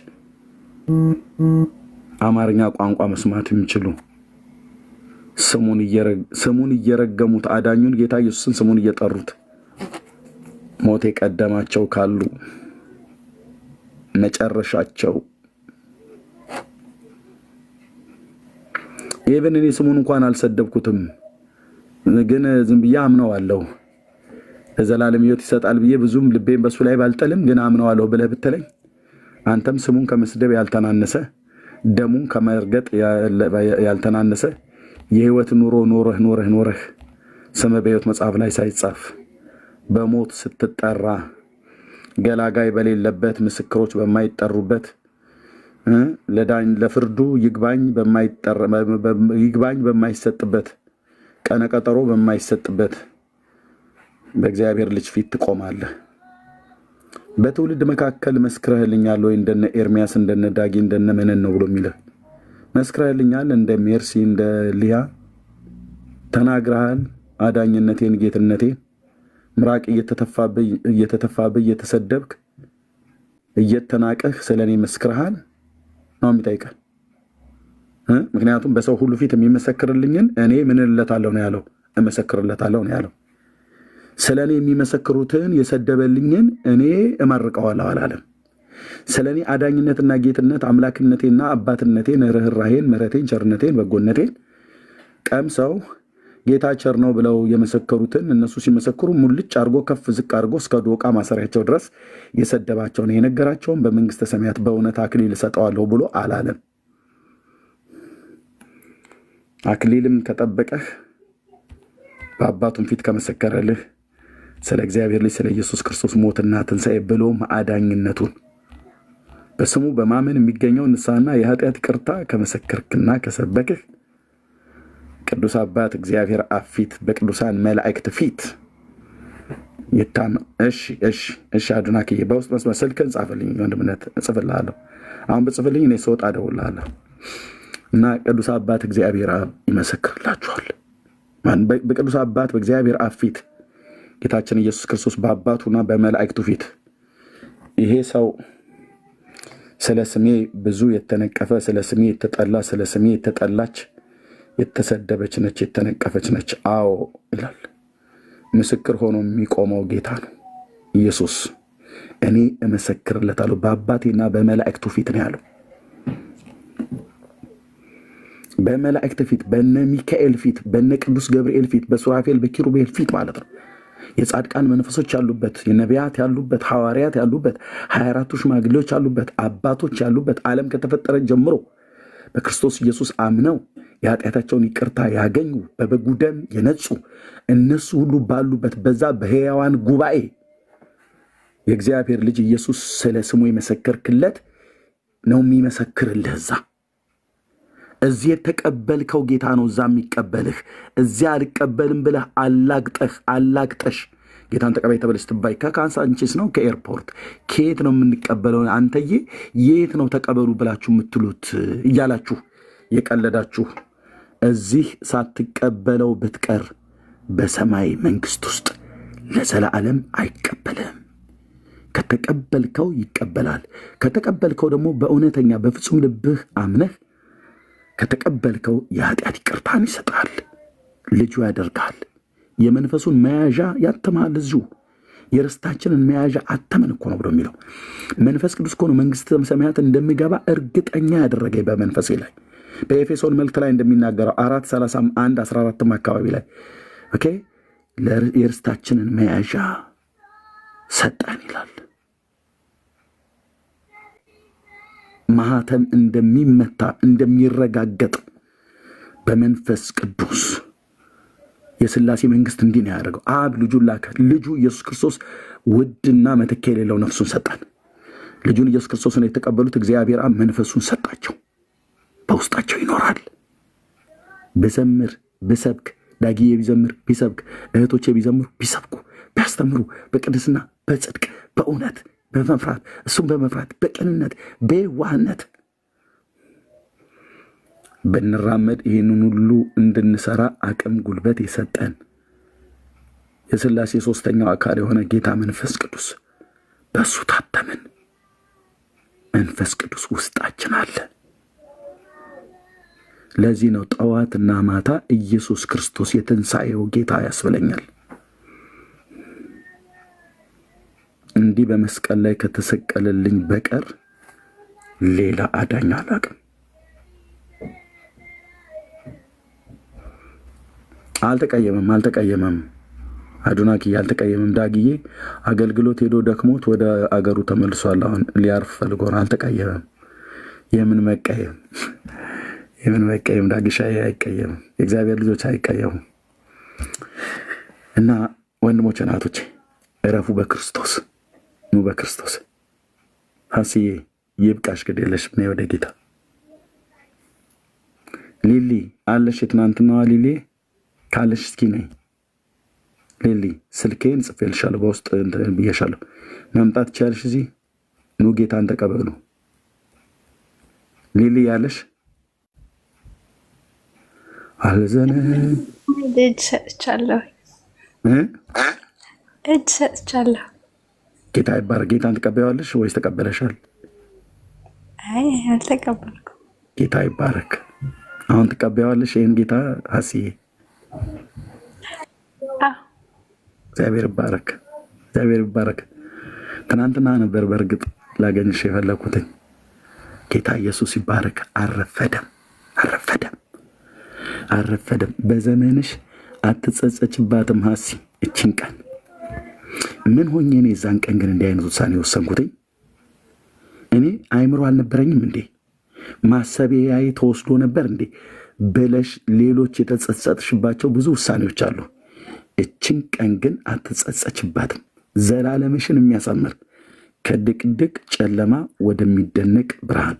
አማርኛ ቋንቋ መስማት የሚችሉ ስሙን እየረገሙት አዳኙን ጌታ ኢየሱስን ስሙን እየጠሩት ሞት የቀደማቸው ካሉ መጨረሻቸው ኢቭን እኔ ስሙን እንኳን አልሰደብኩትም፣ ግን ዝም ብዬ አምነዋለሁ። ለዘላለም ሕይወት ይሰጣል ብዬ ብዙም ልቤን በሱ ላይ ባልጠልም ግን አምነዋለሁ ብለህ ብትለኝ አንተም ስሙን ከመስደብ ያልተናነሰ ደሙን ከመርገጥ ያልተናነሰ የሕይወት ኑሮ ኖረህ ስም በሕይወት መጽሐፍ ላይ ሳይጻፍ በሞት ስትጠራ ገላጋይ በሌለበት ምስክሮች በማይጠሩበት ለፍርዱ ይግባኝ በማይሰጥበት ቀነቀጠሮ በማይሰጥበት በእግዚአብሔር ልጅ ፊት ትቆማለህ። በትውልድ መካከል መስክረህልኛል ወይ እንደነ ኤርሚያስ እንደነ ዳጊ እንደነ መነን ነው ብሎ የሚለው መስክረህልኛል። እንደ ሜርሲ እንደ ሊያ ተናግረሃል። አዳኝነቴን ጌትነቴን ምራቅ እየተተፋብህ እየተሰደብክ እየተናቀህ ስለኔ መስክረሃል ነው የሚጠይቀህ። ምክንያቱም በሰው ሁሉ ፊት የሚመሰክርልኝን እኔ ምን እለታለሁ ነው ያለው፣ እመሰክርለታለሁ ነው ያለው። ስለኔ የሚመሰክሩትን የሰደበልኝን እኔ እመርቀዋለሁ አላለም። ስለኔ አዳኝነትና ጌትነት አምላክነቴና አባትነቴን ርህራሄን ምሕረቴን ቸርነቴን በጎነቴን ቀምሰው ጌታ ቸር ነው ብለው የመሰከሩትን እነሱ ሲመሰክሩ ሙልጭ አርጎ ከፍ ዝቅ አርጎ እስከ ዶቃ ማሰሪያቸው ድረስ የሰደባቸውን የነገራቸውን በመንግስተ ሰማያት በእውነት አክሊል ሰጠዋለሁ ብሎ አላለም። አክሊልም ከጠበቀህ በአባቱም ፊት ከመሰከረልህ ስለ እግዚአብሔር ልጅ ስለ ኢየሱስ ክርስቶስ ሞትና ትንሣኤ ብሎም አዳኝነቱን በስሙ በማመን የሚገኘው ንስሐና የኃጢአት ይቅርታ ከመሰከርክና ከሰበክህ ቅዱስ አባት እግዚአብሔር አብ ፊት በቅዱሳን መላእክት ፊት እሺ አዱናክዬ በውስጥ መስመር ስልክህን ጻፍልኝ፣ ወንድምነት እጽፍልሃለሁ። አሁን በጽፍልኝ እኔ ስወጣ እደውልልሃለሁ እና ቅዱስ አባት እግዚአብሔር አብ ይመሰክርላችኋል። በቅዱስ አባት በእግዚአብሔር አብ ፊት ጌታችን ኢየሱስ ክርስቶስ በአባቱና በመላእክቱ ፊት ይሄ ሰው ስለ ስሜ ብዙ የተነቀፈ፣ ስለ ስሜ የተጠላ፣ ስለ ስሜ የተጠላች የተሰደበች ነች፣ የተነቀፈች ነች አዎ ይላል። ምስክር ሆኖ የሚቆመው ጌታ ነው ኢየሱስ። እኔ እመሰክርለታለሁ በአባቴና በመላእክቱ ፊት ነው ያለው። በመላእክት ፊት፣ በነ ሚካኤል ፊት፣ በነ ቅዱስ ገብርኤል ፊት፣ በሱራፌል በኪሩቤል ፊት ማለት ነው። የጻድቃን መንፈሶች ያሉበት፣ የነቢያት ያሉበት፣ ሐዋርያት ያሉበት፣ 24ቱ ሽማግሌዎች ያሉበት፣ አባቶች ያሉበት ዓለም ከተፈጠረ ጀምሮ በክርስቶስ ኢየሱስ አምነው የኃጢአታቸውን ይቅርታ ያገኙ በበጉ ደም የነጹ እነሱ ሁሉ ባሉበት በዛ በሕያዋን ጉባኤ የእግዚአብሔር ልጅ ኢየሱስ ስለ ስሙ የመሰከርክለት ነው የሚመሰክርልህ። እዚህ የተቀበልከው ጌታ ነው እዛ የሚቀበልህ። እዚያ አልቀበልም ብለህ አላግጠሽ ጌታን ተቀበይ ተብለህ ስትባይ ከካሳንቺስ ነው ከኤርፖርት ከየት ነው የምንቀበለው? አንተዬ የት ነው ተቀበሉ ብላችሁ የምትሉት እያላችሁ የቀለዳችሁ እዚህ ሳትቀበለው ብትቀር በሰማይ መንግስት ውስጥ ለዘላለም አይቀበልም። ከተቀበልከው ይቀበላል። ከተቀበልከው ደግሞ በእውነተኛ በፍጹም ልብህ አምነህ ከተቀበልከው የኃጢአት ይቅርታን ይሰጣል፣ ልጁ ያደርጋል። የመንፈሱን መያዣ ያተማል። እዚሁ የርስታችንን መያዣ አተመን እኮ ነው ብሎ የሚለው መንፈስ ቅዱስ እኮ ነው መንግስተ ሰማያት እንደሚገባ እርግጠኛ ያደረገኝ በመንፈሴ ላይ በኤፌሶን መልእክት ላይ እንደሚናገረው 4:31 14 አካባቢ ላይ ኦኬ የርስታችንን መያዣ ሰጠን ይላል። ማህተም እንደሚመታ እንደሚረጋገጥ በመንፈስ ቅዱስ የሥላሴ መንግስት እንዲህ ነው ያደረገው። አብ ልጁን ላከ። ልጁ ኢየሱስ ክርስቶስ ውድና መተኪያ የሌለው ነፍሱን ሰጣን። ልጁን ኢየሱስ ክርስቶስን የተቀበሉት እግዚአብሔር አብ መንፈሱን ሰጣቸው፣ በውስጣቸው ይኖራል። ብዘምር ብሰብክ፣ ዳጊዬ ቢዘምር ቢሰብክ፣ እህቶቼ ቢዘምሩ ቢሰብኩ፣ ቢያስተምሩ በቅድስና በጽድቅ በእውነት በመፍራት እሱም በመፍራት በቅንነት በዋህነት ብንራመድ ይህንን ሁሉ እንድንሰራ አቅም ጉልበት የሰጠን የሥላሴ ሶስተኛው አካል የሆነ ጌታ መንፈስ ቅዱስ በሱ ታተምን። መንፈስ ቅዱስ ውስጣችን አለ። ለዚህ ነው ጠዋትና ማታ ኢየሱስ ክርስቶስ የትንሣኤው ጌታ ያስብለኛል። እንዲህ በመስቀል ላይ ከተሰቀለልኝ በቀር ሌላ አዳኝ አላውቅም። አልተቀየመም። አዱናኪ ያልተቀየመም። ዳጊዬ አገልግሎት ሄዶ ደክሞት ወደ አገሩ ተመልሷል። አሁን ሊያርፍ ፈልጎ ነው። አልተቀየመም። የምን መቀየም ዳጊሻ አይቀየምም። የእግዚአብሔር ልጆች አይቀየሙም። እና ወንድሞቼ እናቶቼ እረፉ በክርስቶስ ኑ በክርስቶስ። ሀስዬ ይብቃሽ፣ ግድ የለሽም ነይ ወደ ጌታ። ሊሊ አለሽ? የትናንትናዋ ሊሊ ካለሽ እስኪ ነይ። ሊሊ ስልኬን ጽፌልሻለሁ፣ በውስጥ ብዬሻለሁ። መምጣት ትችያለሽ። እዚህ ኑ ጌታን ተቀበሉ። ሊሊ ያለሽ? አልዘነም። እጅ ሰጥቻለሁ። ጌታ ይባረክ። ጌታን ተቀበያለሽ ወይስ ተቀበለሻል? አይ አልተቀበልኩም። ጌታ ይባረክ። አሁን ተቀበያለሽ ይሄን ጌታ ሀስዬ? እግዚአብሔር ይባረክ። እግዚአብሔር ይባረክ። ትናንትና ነበር በእርግጥ ላገኝሽ የፈለኩት። ጌታ ኢየሱስ ይባረክ። አረፈደም። በዘመንሽ አትጸጸችባትም ሀሲ። እቺን ቀን ምን ሆኜ ነው የዛን ቀን ግን እንዲህ አይነት ውሳኔ ወሰንኩትኝ? እኔ አይምሮ አልነበረኝም እንዴ? ማሰቢያዬ ተወስዶ ነበር እንዴ ብለሽ ሌሎች የተጸጸትሽባቸው ብዙ ውሳኔዎች አሉ። እቺን ቀን ግን አትጸጸችባትም። ዘላለምሽን የሚያሳምር ከድቅድቅ ጨለማ ወደሚደነቅ ብርሃን፣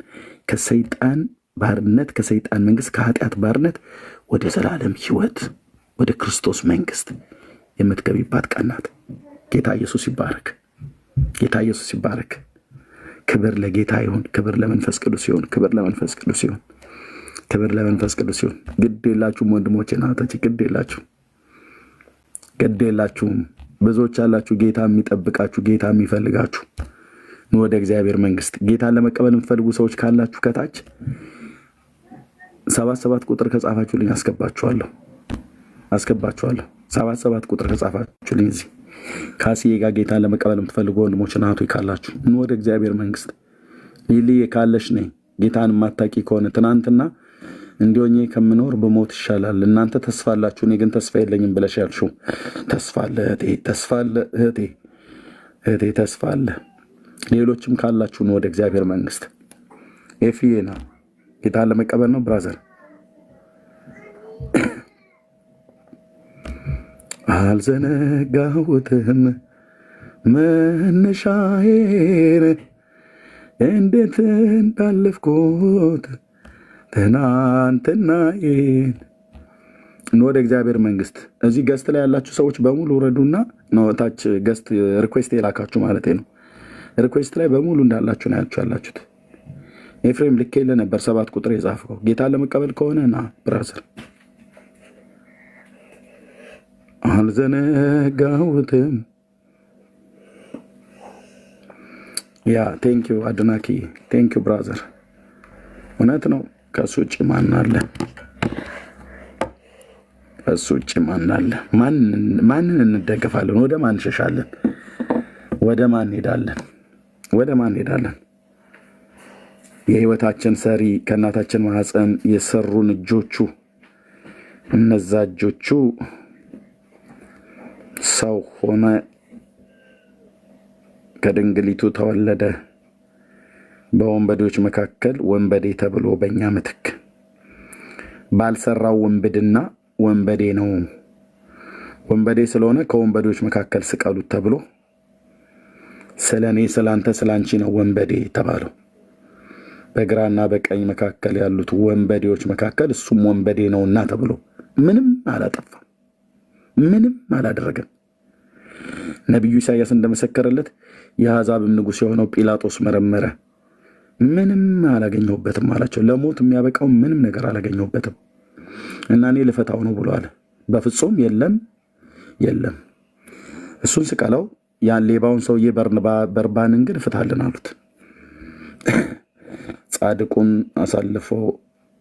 ከሰይጣን ባርነት፣ ከሰይጣን መንግስት፣ ከኃጢአት ባርነት ወደ ዘላለም ህይወት፣ ወደ ክርስቶስ መንግስት የምትገቢባት ቀን ናት። ጌታ ኢየሱስ ይባረክ። ጌታ ኢየሱስ ይባረክ። ክብር ለጌታ ይሁን። ክብር ለመንፈስ ቅዱስ ይሁን። ክብር ለመንፈስ ቅዱስ ይሁን። ክብር ለመንፈስ ቅዱስ ይሁን። ግድ የላችሁም ወንድሞቼ እናቶቼ፣ ግድ የላችሁም። ብዙዎች አላችሁ ጌታ የሚጠብቃችሁ፣ ጌታ የሚፈልጋችሁ። ኑ ወደ እግዚአብሔር መንግስት። ጌታን ለመቀበል የምትፈልጉ ሰዎች ካላችሁ ከታች 77 ቁጥር ከጻፋችሁልኝ አስገባችኋለሁ። 77 ቁጥር ከጻፋችሁልኝ እዚህ ካሲዬ ጋር ጌታን ለመቀበል የምትፈልጉ ወንድሞች እናቶች ካላችሁ ኑ ወደ እግዚአብሔር መንግስት። ሊሊዬ ካለሽ ነኝ። ጌታን የማታውቂ ከሆነ ትናንትና እንዲሆኜ ከምኖር በሞት ይሻላል፣ እናንተ ተስፋ አላችሁ እኔ ግን ተስፋ የለኝም ብለሽ ያልሽው ተስፋ አለ እህቴ፣ ተስፋ አለ እህቴ፣ ተስፋ አለ። ሌሎችም ካላችሁ ነው ወደ እግዚአብሔር መንግስት። ኤፍዬና ጌታን ለመቀበል ነው ብራዘር። አልዘነጋሁትም መነሻዬን እንዴት እንዳለፍኩት ትናንትናዬን። ወደ እግዚአብሔር መንግስት። እዚህ ገስት ላይ ያላችሁ ሰዎች በሙሉ ረዱና ነው ታች ገስት ሪኩዌስት የላካችሁ ማለት ነው። ሪኩዌስት ላይ በሙሉ እንዳላችሁ ነው ያላችሁት። ኤፍሬም ልኬልህ ነበር 7 ቁጥር የጻፈው። ጌታን ለመቀበል ከሆነ ና ብራዘር። አልዘነጋሁትም። ያ ቴንኪው አድናኪ፣ ቴንኪው ብራዘር። እውነት ነው። ከሱ ውጭ ማን አለ? ከሱ ውጭ ማን አለ? ማንን እንደገፋለን? ወደ ማን እንሸሻለን? ወደ ማን እንሄዳለን? የህይወታችን ሰሪ ከእናታችን ማህፀን የሰሩን እጆቹ፣ እነዛ እጆቹ ሰው ሆነ፣ ከድንግሊቱ ተወለደ፣ በወንበዴዎች መካከል ወንበዴ ተብሎ በእኛ ምትክ ባልሰራው ወንብድና ወንበዴ ነው ወንበዴ ስለሆነ ከወንበዴዎች መካከል ስቀሉት ተብሎ ስለኔ ስላንተ ስላንቺ ነው ወንበዴ ተባለው። በግራና በቀኝ መካከል ያሉት ወንበዴዎች መካከል እሱም ወንበዴ ነውና ተብሎ ምንም አላጠፋም፣ ምንም አላደረገም። ነብዩ ኢሳይያስ እንደመሰከረለት የአሕዛብም ንጉሥ የሆነው ጲላጦስ መረመረ፣ ምንም አላገኘሁበትም አላቸው። ለሞት የሚያበቃው ምንም ነገር አላገኘሁበትም እና እኔ ልፈታው ነው ብሎ አለ። በፍጹም የለም የለም፣ እሱን ስቀለው ያን ሌባውን ሰውዬ በርባንን ግን ፍታልን አሉት። ጻድቁን አሳልፎ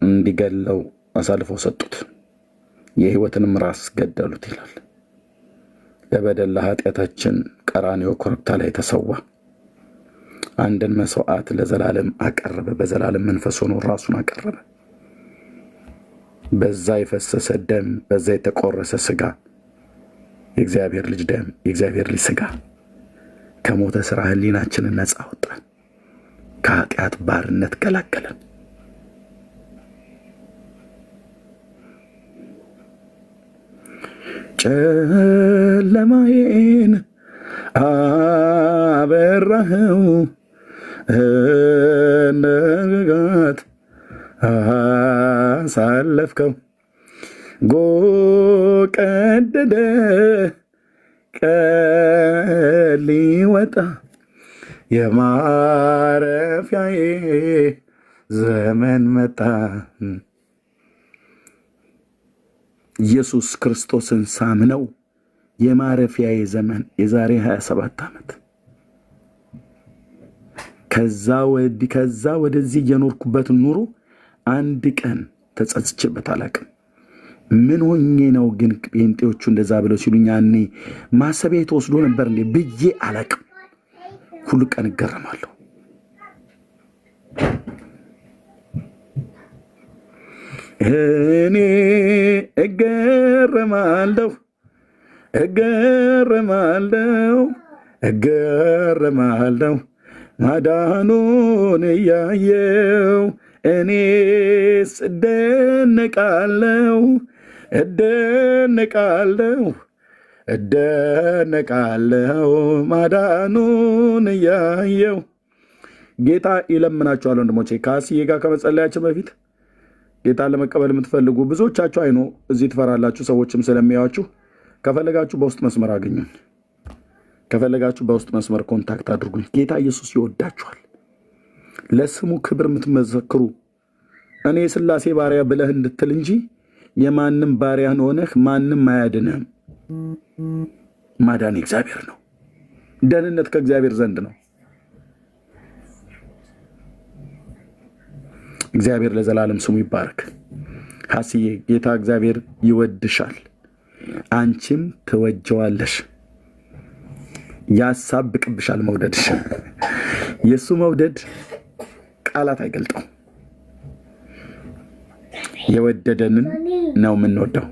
እንዲገለው አሳልፈው ሰጡት፣ የሕይወትንም ራስ ገደሉት ይላል። ለበደል ለኃጢአታችን ቀራንዮ ኮረብታ ላይ ተሰዋ፣ አንድን መስዋዕት ለዘላለም አቀረበ፣ በዘላለም መንፈስ ሆኖ ራሱን አቀረበ። በዛ የፈሰሰ ደም፣ በዛ የተቆረሰ ስጋ፣ የእግዚአብሔር ልጅ ደም፣ የእግዚአብሔር ልጅ ስጋ ከሞተ ሥራ ህሊናችንን ነፃ አወጣን፣ ከኃጢአት ባርነት ገላገለን። ጨለማዬን አበራኸው ንጋት አሳለፍከው፣ ጎቀደደ ቀን ሊወጣ የማረፊያዬ ዘመን መጣ። ኢየሱስ ክርስቶስን ሳምነው የማረፊያዬ ዘመን የዛሬ 27 ዓመት ከዛ ወደዚህ የኖርኩበት ኑሮ አንድ ቀን ተጸጽቼበት አላውቅም። ምን ሆኜ ነው ግን ጴንጤዎቹ እንደዛ ብለው ሲሉኝ ያኔ ማሰቢያ ተወስዶ ነበር እንዴ ብዬ አላውቅም። ሁሉ ቀን እገረማለሁ። እኔ እገረማለሁ ማዳኑን እያየው፣ እኔስ እደነቃለሁ ማዳኑን እያየው። ጌታ ይለምናችኋል ወንድሞቼ። ከአስዬ ጋር ከመጸለያችን በፊት ጌታን ለመቀበል የምትፈልጉ ብዙዎቻችሁ አይኖ እዚህ ትፈራላችሁ፣ ሰዎችም ስለሚያዩአችሁ ከፈለጋችሁ በውስጥ መስመር አገኙኝ፣ ከፈለጋችሁ በውስጥ መስመር ኮንታክት አድርጉኝ። ጌታ ኢየሱስ ይወዳችኋል። ለስሙ ክብር የምትመሰክሩ እኔ ስላሴ ባሪያ ብለህ እንድትል እንጂ የማንም ባሪያ ሆነህ ማንም አያድንህም። ማዳን እግዚአብሔር ነው። ደህንነት ከእግዚአብሔር ዘንድ ነው። እግዚአብሔር ለዘላለም ስሙ ይባረክ። ሐስዬ ጌታ እግዚአብሔር ይወድሻል፣ አንቺም ትወጀዋለሽ። ያሳብቅብሻል መውደድሽ። የሱ መውደድ ቃላት አይገልጠው። የወደደንን ነው የምንወደው፣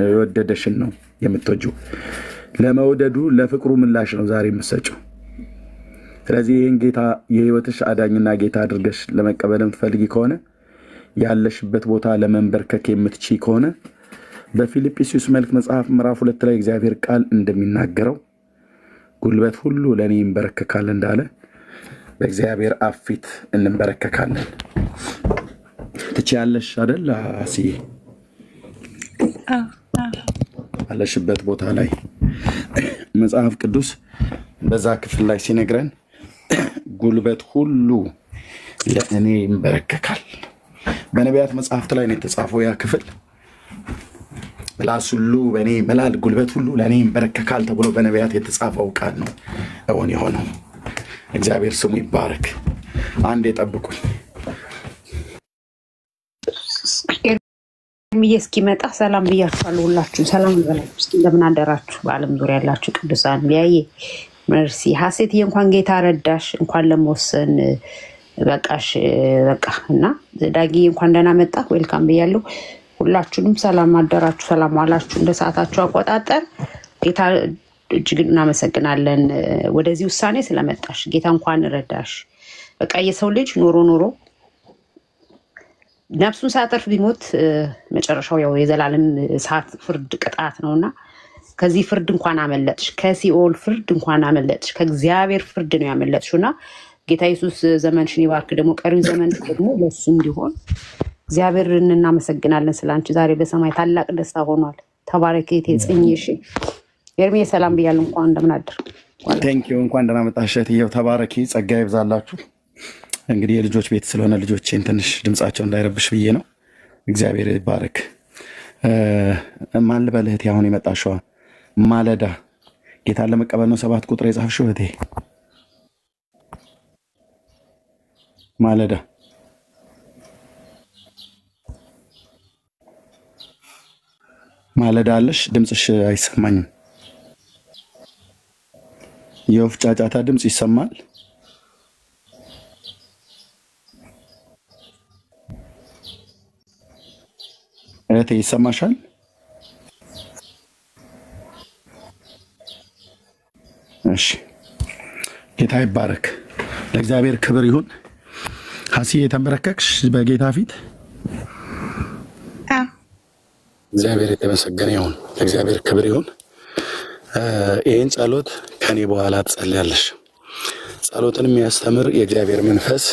የወደደሽን ነው የምትወጂው። ለመውደዱ ለፍቅሩ ምላሽ ነው ዛሬ የምትሰጪው። ስለዚህ ይህን ጌታ የህይወትሽ አዳኝና ጌታ አድርገሽ ለመቀበል የምትፈልጊ ከሆነ ያለሽበት ቦታ ለመንበርከክ የምትችይ ከሆነ በፊልጵስዩስ መልእክት መጽሐፍ ምዕራፍ 2 ላይ እግዚአብሔር ቃል እንደሚናገረው ጉልበት ሁሉ ለኔ ይንበረከካል እንዳለ በእግዚአብሔር አፍ ፊት እንበረከካለን። ትችያለሽ አይደል አስዬ? አለሽበት ቦታ ላይ መጽሐፍ ቅዱስ በዛ ክፍል ላይ ሲነግረን ጉልበት ሁሉ ለእኔ ይንበረከካል። በነቢያት መጽሐፍት ላይ ነው የተጻፈው ያ ክፍል። ምላስ ሁሉ በእኔ ይምላል፣ ጉልበት ሁሉ ለእኔ ይንበረከካል ተብሎ በነቢያት የተጻፈው ቃል ነው እውን የሆነው። እግዚአብሔር ስሙ ይባረክ። አንዴ ጠብቁኝ። እስኪመጣ ሰላም ብያችኋለሁ ሁላችሁ። ሰላም ይበላችሁ። እስኪ እንደምን አደራችሁ? በዓለም ዙሪያ ያላችሁ ቅዱሳን ቢያዬ መርሲ ሐሴትዬ እንኳን ጌታ ረዳሽ፣ እንኳን ለመወሰን በቃሽ። በቃ እና ዳጊ እንኳን ደህና መጣ፣ ዌልካም ብያለሁ። ሁላችሁንም ሰላም አደራችሁ፣ ሰላም ዋላችሁ እንደ ሰዓታችሁ አቆጣጠር። ጌታ እጅግ እናመሰግናለን ወደዚህ ውሳኔ ስለመጣሽ። ጌታ እንኳን ረዳሽ። በቃ የሰው ልጅ ኖሮ ነፍሱን ሳያተርፍ ቢሞት መጨረሻው ያው የዘላለም ሰዓት ፍርድ ቅጣት ነውና ከዚህ ፍርድ እንኳን አመለጥሽ ከሲኦል ፍርድ እንኳን አመለጥሽ ከእግዚአብሔር ፍርድ ነው ያመለጥሽውና ጌታ ኢየሱስ ዘመንሽን ይባርክ ደግሞ ቀሪው ዘመን ደግሞ ለሱ እንዲሆን እግዚአብሔርን እናመሰግናለን ስላንቺ ዛሬ በሰማይ ታላቅ ደስታ ሆኗል ተባረከቴ ጽኝሽ ኤርሚ ሰላም ብያለሁ እንኳን እንደምን አደር ቴንክ ዩ እንኳን ደህና መጣሽ እህትዬው ተባረኪ ጸጋ ይብዛላችሁ እንግዲህ የልጆች ቤት ስለሆነ ልጆቼን ትንሽ ድምጻቸው እንዳይረብሽ ብዬ ነው እግዚአብሔር ይባረክ ማን ልበልህ አሁን የመጣሽው ማለዳ ጌታን ለመቀበል ነው 7 ቁጥር የጻፍሽው እህቴ ማለዳ ማለዳ አለሽ ድምጽሽ አይሰማኝም የወፍ ጫጫታ ድምጽ ይሰማል እህቴ ይሰማሻል እሺ ጌታ ይባረክ ለእግዚአብሔር ክብር ይሁን ሐሲ የተመረከክሽ በጌታ ፊት እግዚአብሔር የተመሰገነ ይሁን ለእግዚአብሔር ክብር ይሁን ይሄን ጸሎት ከኔ በኋላ ትጸልያለሽ ጸሎትን የሚያስተምር የእግዚአብሔር መንፈስ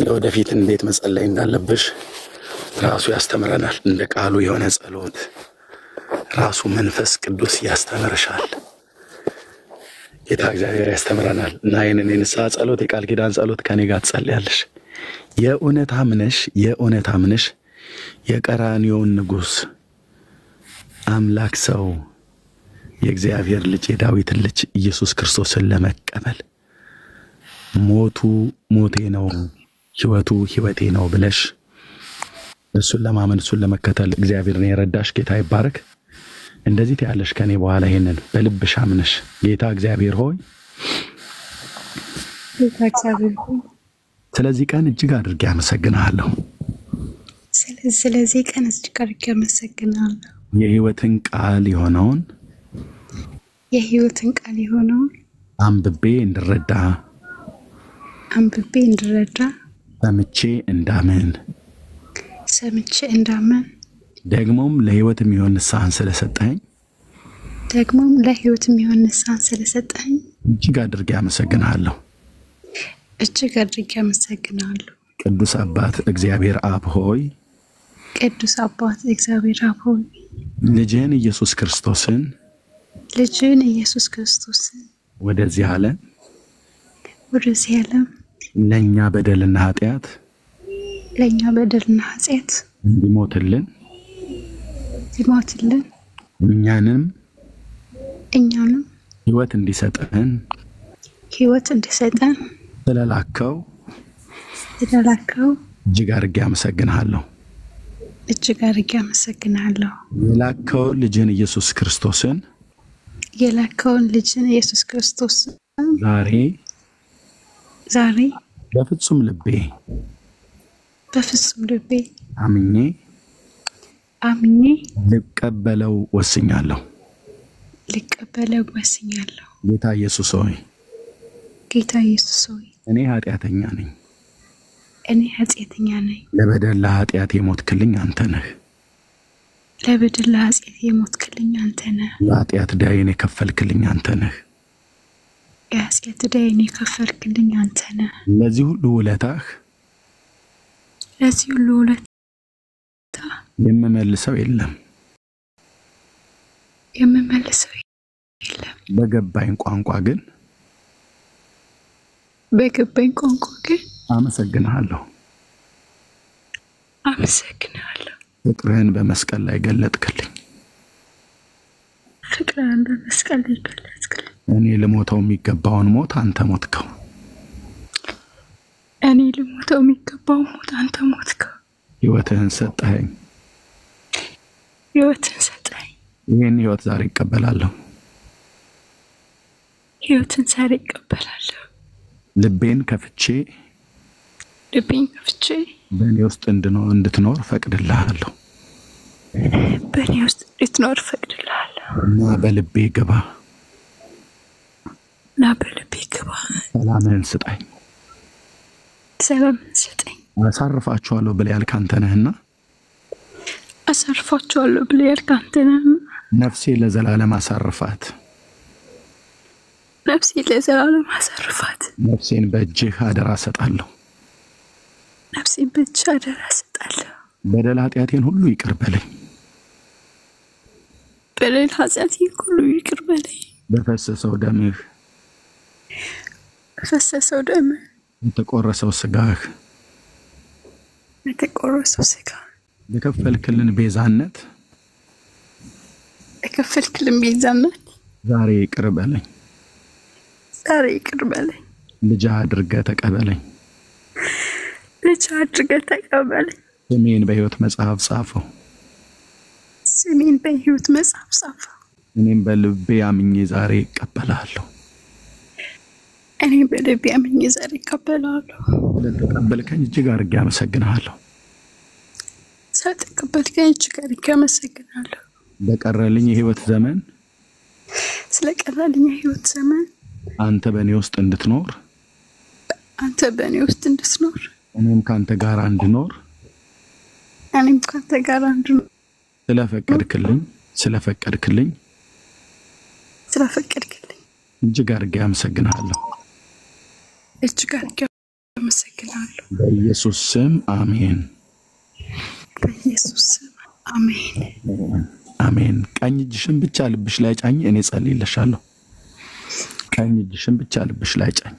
ለወደፊት እንዴት መጸለይ እንዳለብሽ ራሱ ያስተምረናል እንደ ቃሉ የሆነ ጸሎት ራሱ መንፈስ ቅዱስ ያስተምርሻል ጌታ እግዚአብሔር ያስተምረናል እና ይሄንን የንስሐ ጸሎት የቃል ኪዳን ጸሎት ከኔ ጋር ትጸልያለሽ የእውነት አምነሽ የቀራንዮውን ንጉስ አምላክ ሰው የእግዚአብሔር ልጅ የዳዊት ልጅ ኢየሱስ ክርስቶስን ለመቀበል ሞቱ ሞቴ ነው ሕይወቱ ሕይወቴ ነው ብለሽ እሱን ለማመን እሱን ለመከተል እግዚአብሔርን የረዳሽ ጌታ ይባረክ እንደዚህ ያለሽ ከኔ በኋላ ይሄንን በልብሽ አምነሽ ጌታ እግዚአብሔር ሆይ ስለዚህ ቀን እጅግ አድርጌ አመሰግናለሁ ስለዚህ ቀን እጅግ አድርጌ አመሰግናለሁ የሕይወትን ቃል የሆነውን አንብቤ እንድረዳ ሰምቼ እንዳምን ደግሞም ለሕይወት የሚሆን ንስሐን ስለሰጠኝ እጅግ አድርጌ አመሰግናለሁ ቅዱስ አባት እግዚአብሔር አብ ሆይ ልጅህን ኢየሱስ ክርስቶስን ወደዚህ ዓለም ለኛ በደልና ኃጢአት እንዲሞትልን እኛንም ሕይወት እንዲሰጠን ስለላከው እጅግ አድርጌ አመሰግናለሁ የላከው ልጅን ኢየሱስ ክርስቶስን ዛሬ በፍጹም ልቤ አምኜ ልቀበለው ወስኛለሁ ጌታ ኢየሱስ ሆይ እኔ ኃጢአተኛ ነኝ ለበደል ለኃጢአት የሞትክልኝ አንተ ነህ ለኃጢአት ዳይን የከፈልክልኝ አንተ ነህ ለዚህ ሁሉ ውለታህ የምመልሰው የለም በገባኝ ቋንቋ ግን አመሰግናለሁ ፍቅርህን በመስቀል ላይ ገለጥክልኝ እኔ ልሞተው የሚገባውን ሞት አንተ ሞትከው ሕይወትህን ሰጠኸኝ ይህን ሕይወት ዛሬ እቀበላለሁ ልቤን ከፍቼ በእኔ ውስጥ እንድትኖር ፈቅድልሃለሁ እና በልቤ ግባ ሰላምህን ስጠኝ አሳርፋችኋለሁ ብለህ ያልክ አንተ ነህና ነፍሴ ለዘላለም አሳርፋት ነፍሴ ለዘላለም አሳርፋት ነፍሴን በእጅህ አደራ ሰጣለሁ ነፍሴን በእጅህ አደራ ሰጣለሁ በደል ኃጢአቴን ሁሉ ይቅር በለኝ በደል ኃጢአቴን ሁሉ ይቅር በለኝ በፈሰሰው ደምህ የተቆረሰው ሥጋህ የከፈልክልን ቤዛነት ዛሬ ይቅር በለኝ ልጅ አድርገህ ተቀበለኝ ስሜን በሕይወት መጽሐፍ ጻፈው እኔም በልቤ አምኜ ዛሬ እቀበላለሁ ስለተቀበልከኝ እጅግ አድርጌ አመሰግንሃለሁ በቀረልኝ የሕይወት ዘመን አንተ በእኔ ውስጥ እንድትኖር እኔም ካንተ ጋር እንድኖር ስለፈቀድክልኝ እጅግ አድርጌ አመሰግንሃለሁ በኢየሱስ ስም አሜን አሜን ቀኝ እጅሽን ብቻ ልብሽ ላይ ጫኝ እኔ ጸልይልሻለሁ ቀኝ እጅሽን ብቻ ልብሽ ላይ ጫኝ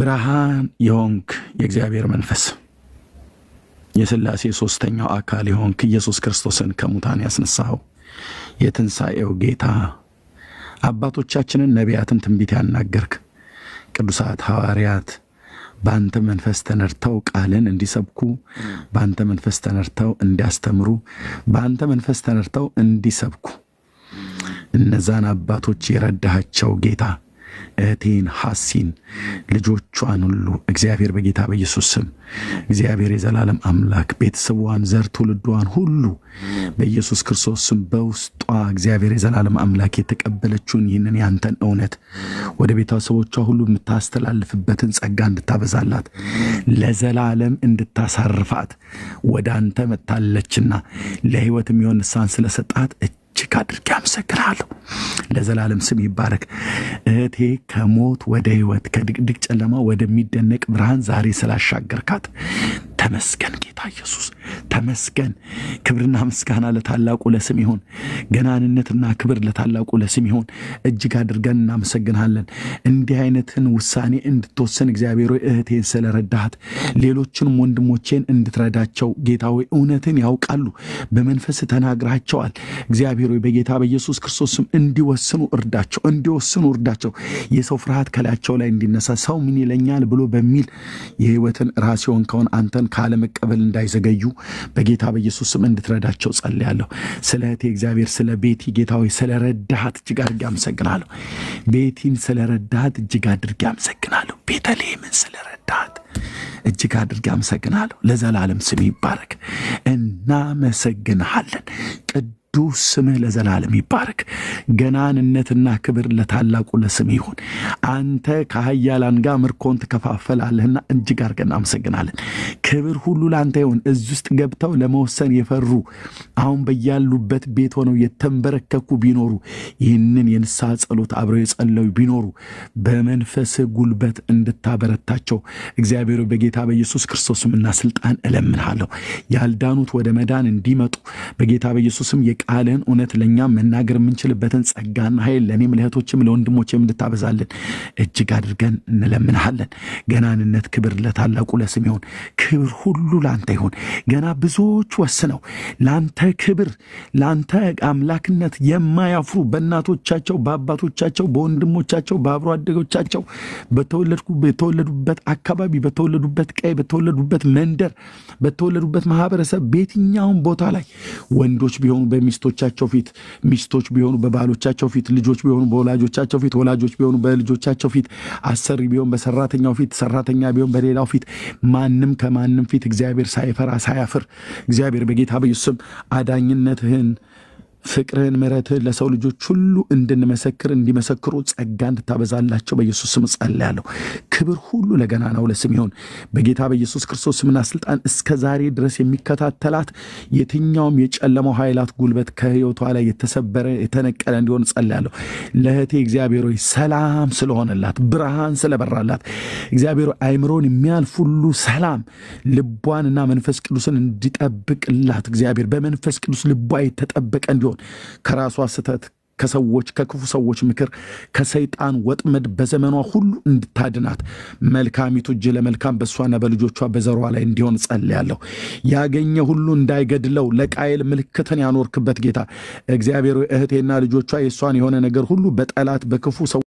ብርሃን የሆንክ የእግዚአብሔር መንፈስ የሥላሴ ሶስተኛው አካል የሆንክ ኢየሱስ ክርስቶስን ከሙታን ያስነሳው የትንሣኤው ጌታ አባቶቻችንን ነቢያትን ትንቢት ያናገርክ ቅዱሳት ሐዋርያት በአንተ መንፈስ ተነርተው ቃልን እንዲሰብኩ በአንተ መንፈስ ተነርተው እንዲያስተምሩ በአንተ መንፈስ ተነርተው እንዲሰብኩ እነዛን አባቶች የረዳሃቸው ጌታ እህቴን ሐሲን ልጆቿን ሁሉ እግዚአብሔር በጌታ በኢየሱስ ስም እግዚአብሔር የዘላለም አምላክ ቤተሰቧን ዘር ትውልዷን ሁሉ በኢየሱስ ክርስቶስ ስም በውስጧ እግዚአብሔር የዘላለም አምላክ የተቀበለችውን ይህንን ያንተን እውነት ወደ ቤተሰቦቿ ሁሉ የምታስተላልፍበትን ጸጋ እንድታበዛላት ለዘላለም እንድታሳርፋት ወደ አንተ መጣለችና ለሕይወት የሚሆን ንስሐን ስለሰጣት እጅግ አድርጌ አመሰግናለሁ ለዘላለም ስም ይባረክ እህቴ ከሞት ወደ ሕይወት ከድቅድቅ ጨለማ ወደሚደነቅ ብርሃን ዛሬ ስላሻገርካት ተመስገን ጌታ ኢየሱስ ተመስገን ክብርና ምስጋና ለታላቁ ለስም ይሁን ገናንነትና ክብር ለታላቁ ለስም ይሁን እጅግ አድርገን እናመሰግናለን እንዲህ አይነትን ውሳኔ እንድትወስን እግዚአብሔር ሆይ እህቴን ስለረዳሃት ሌሎችንም ወንድሞቼን እንድትረዳቸው ጌታ ሆይ እውነትን ያውቃሉ በመንፈስ ተናግራቸዋል እግዚአብሔር ሆይ በጌታ በኢየሱስ ክርስቶስ ስም እንዲወስኑ እርዳቸው የሰው ፍርሃት ከላያቸው ላይ እንዲነሳ ሰው ምን ይለኛል ብሎ በሚል የሕይወትን ራስ የሆንከውን አንተን ካለ መቀበል እንዳይዘገዩ በጌታ በኢየሱስ ስም እንድትረዳቸው ጸልያለሁ ስለቴ እግዚአብሔር ስለ ቤቲ ጌታ ሆይ ስለረዳሃት እጅግ አድርጌ አመሰግናለሁ ቤቲን ስለረዳሃት እጅግ አድርጌ አመሰግናለሁ ቤተልሔምን ስለረዳሃት እጅግ አድርጌ አመሰግናለሁ ለዘላለም ስም ይባረክ እናመሰግናለን ቅዱስ ስምህ ለዘላለም ይባረክ ገናንነትና ክብር ለታላቁ ለስም ይሁን አንተ ከኃያላን ጋር ምርኮን ተከፋፈላለህና እጅግ አድርገን እናመሰግናለን ክብር ሁሉ ላንተ ይሁን እዚህ ውስጥ ገብተው ለመወሰን የፈሩ አሁን በያሉበት ቤት ሆነው የተንበረከኩ ቢኖሩ ይህንን የንስሐ ጸሎት አብረው የጸለዩ ቢኖሩ በመንፈስ ጉልበት እንድታበረታቸው እግዚአብሔር በጌታ በኢየሱስ ክርስቶስምና ስልጣን እለምንሃለሁ ያልዳኑት ወደ መዳን እንዲመጡ በጌታ በኢየሱስም ቃልን እውነት ለኛ መናገር የምንችልበትን ጸጋና ኃይል ለኔም ለእህቶችም ለወንድሞችም እንድታበዛልን እጅግ አድርገን እንለምንሃለን ገናንነት ክብር ለታላቁ ለስም ይሁን ክብር ሁሉ ላንተ ይሁን ገና ብዙዎች ወስነው ላንተ ክብር ላንተ አምላክነት የማያፍሩ በእናቶቻቸው በአባቶቻቸው በወንድሞቻቸው በአብሮ አደጎቻቸው በተወለዱበት አካባቢ በተወለዱበት ቀይ በተወለዱበት መንደር በተወለዱበት ማህበረሰብ በየትኛውም ቦታ ላይ ወንዶች ቢሆኑ በሚስቶቻቸው ፊት ሚስቶች ቢሆኑ በባሎቻቸው ፊት ልጆች ቢሆኑ በወላጆቻቸው ፊት ወላጆች ቢሆኑ በልጆቻቸው ፊት አሰሪ ቢሆን በሰራተኛው ፊት ሰራተኛ ቢሆን በሌላው ፊት ማንም ከማንም ፊት እግዚአብሔር ሳይፈራ ሳያፍር እግዚአብሔር በጌታ በኢየሱስ ስም አዳኝነትህን ፍቅርህን ምሕረትህን ለሰው ልጆች ሁሉ እንድንመሰክር እንዲመሰክሩ ጸጋ እንድታበዛላቸው በኢየሱስ ስም ጸልያለሁ ክብር ሁሉ ለገናናው ለስም ይሁን በጌታ በኢየሱስ ክርስቶስ ስምና ስልጣን እስከ ዛሬ ድረስ የሚከታተላት የትኛውም የጨለማው ኃይላት ጉልበት ከህይወቷ ላይ የተሰበረ የተነቀለ እንዲሆን ጸልያለሁ። ለእህቴ እግዚአብሔር ሆይ ሰላም ስለሆነላት ብርሃን ስለበራላት እግዚአብሔር አይምሮን የሚያልፍ ሁሉ ሰላም ልቧንና መንፈስ ቅዱስን እንዲጠብቅላት እግዚአብሔር በመንፈስ ቅዱስ ልቧ የተጠበቀ እንዲሆን ከራሷ ስተት ከሰዎች ከክፉ ሰዎች ምክር ከሰይጣን ወጥመድ በዘመኗ ሁሉ እንድታድናት መልካሚቱ እጅ ለመልካም በሷና በልጆቿ በዘሯ ላይ እንዲሆን ጸልያለሁ። ያገኘ ሁሉ እንዳይገድለው ለቃየል ምልክትን ያኖርክበት ጌታ እግዚአብሔር እህቴና ልጆቿ የሷን የሆነ ነገር ሁሉ በጠላት በክፉ ሰዎች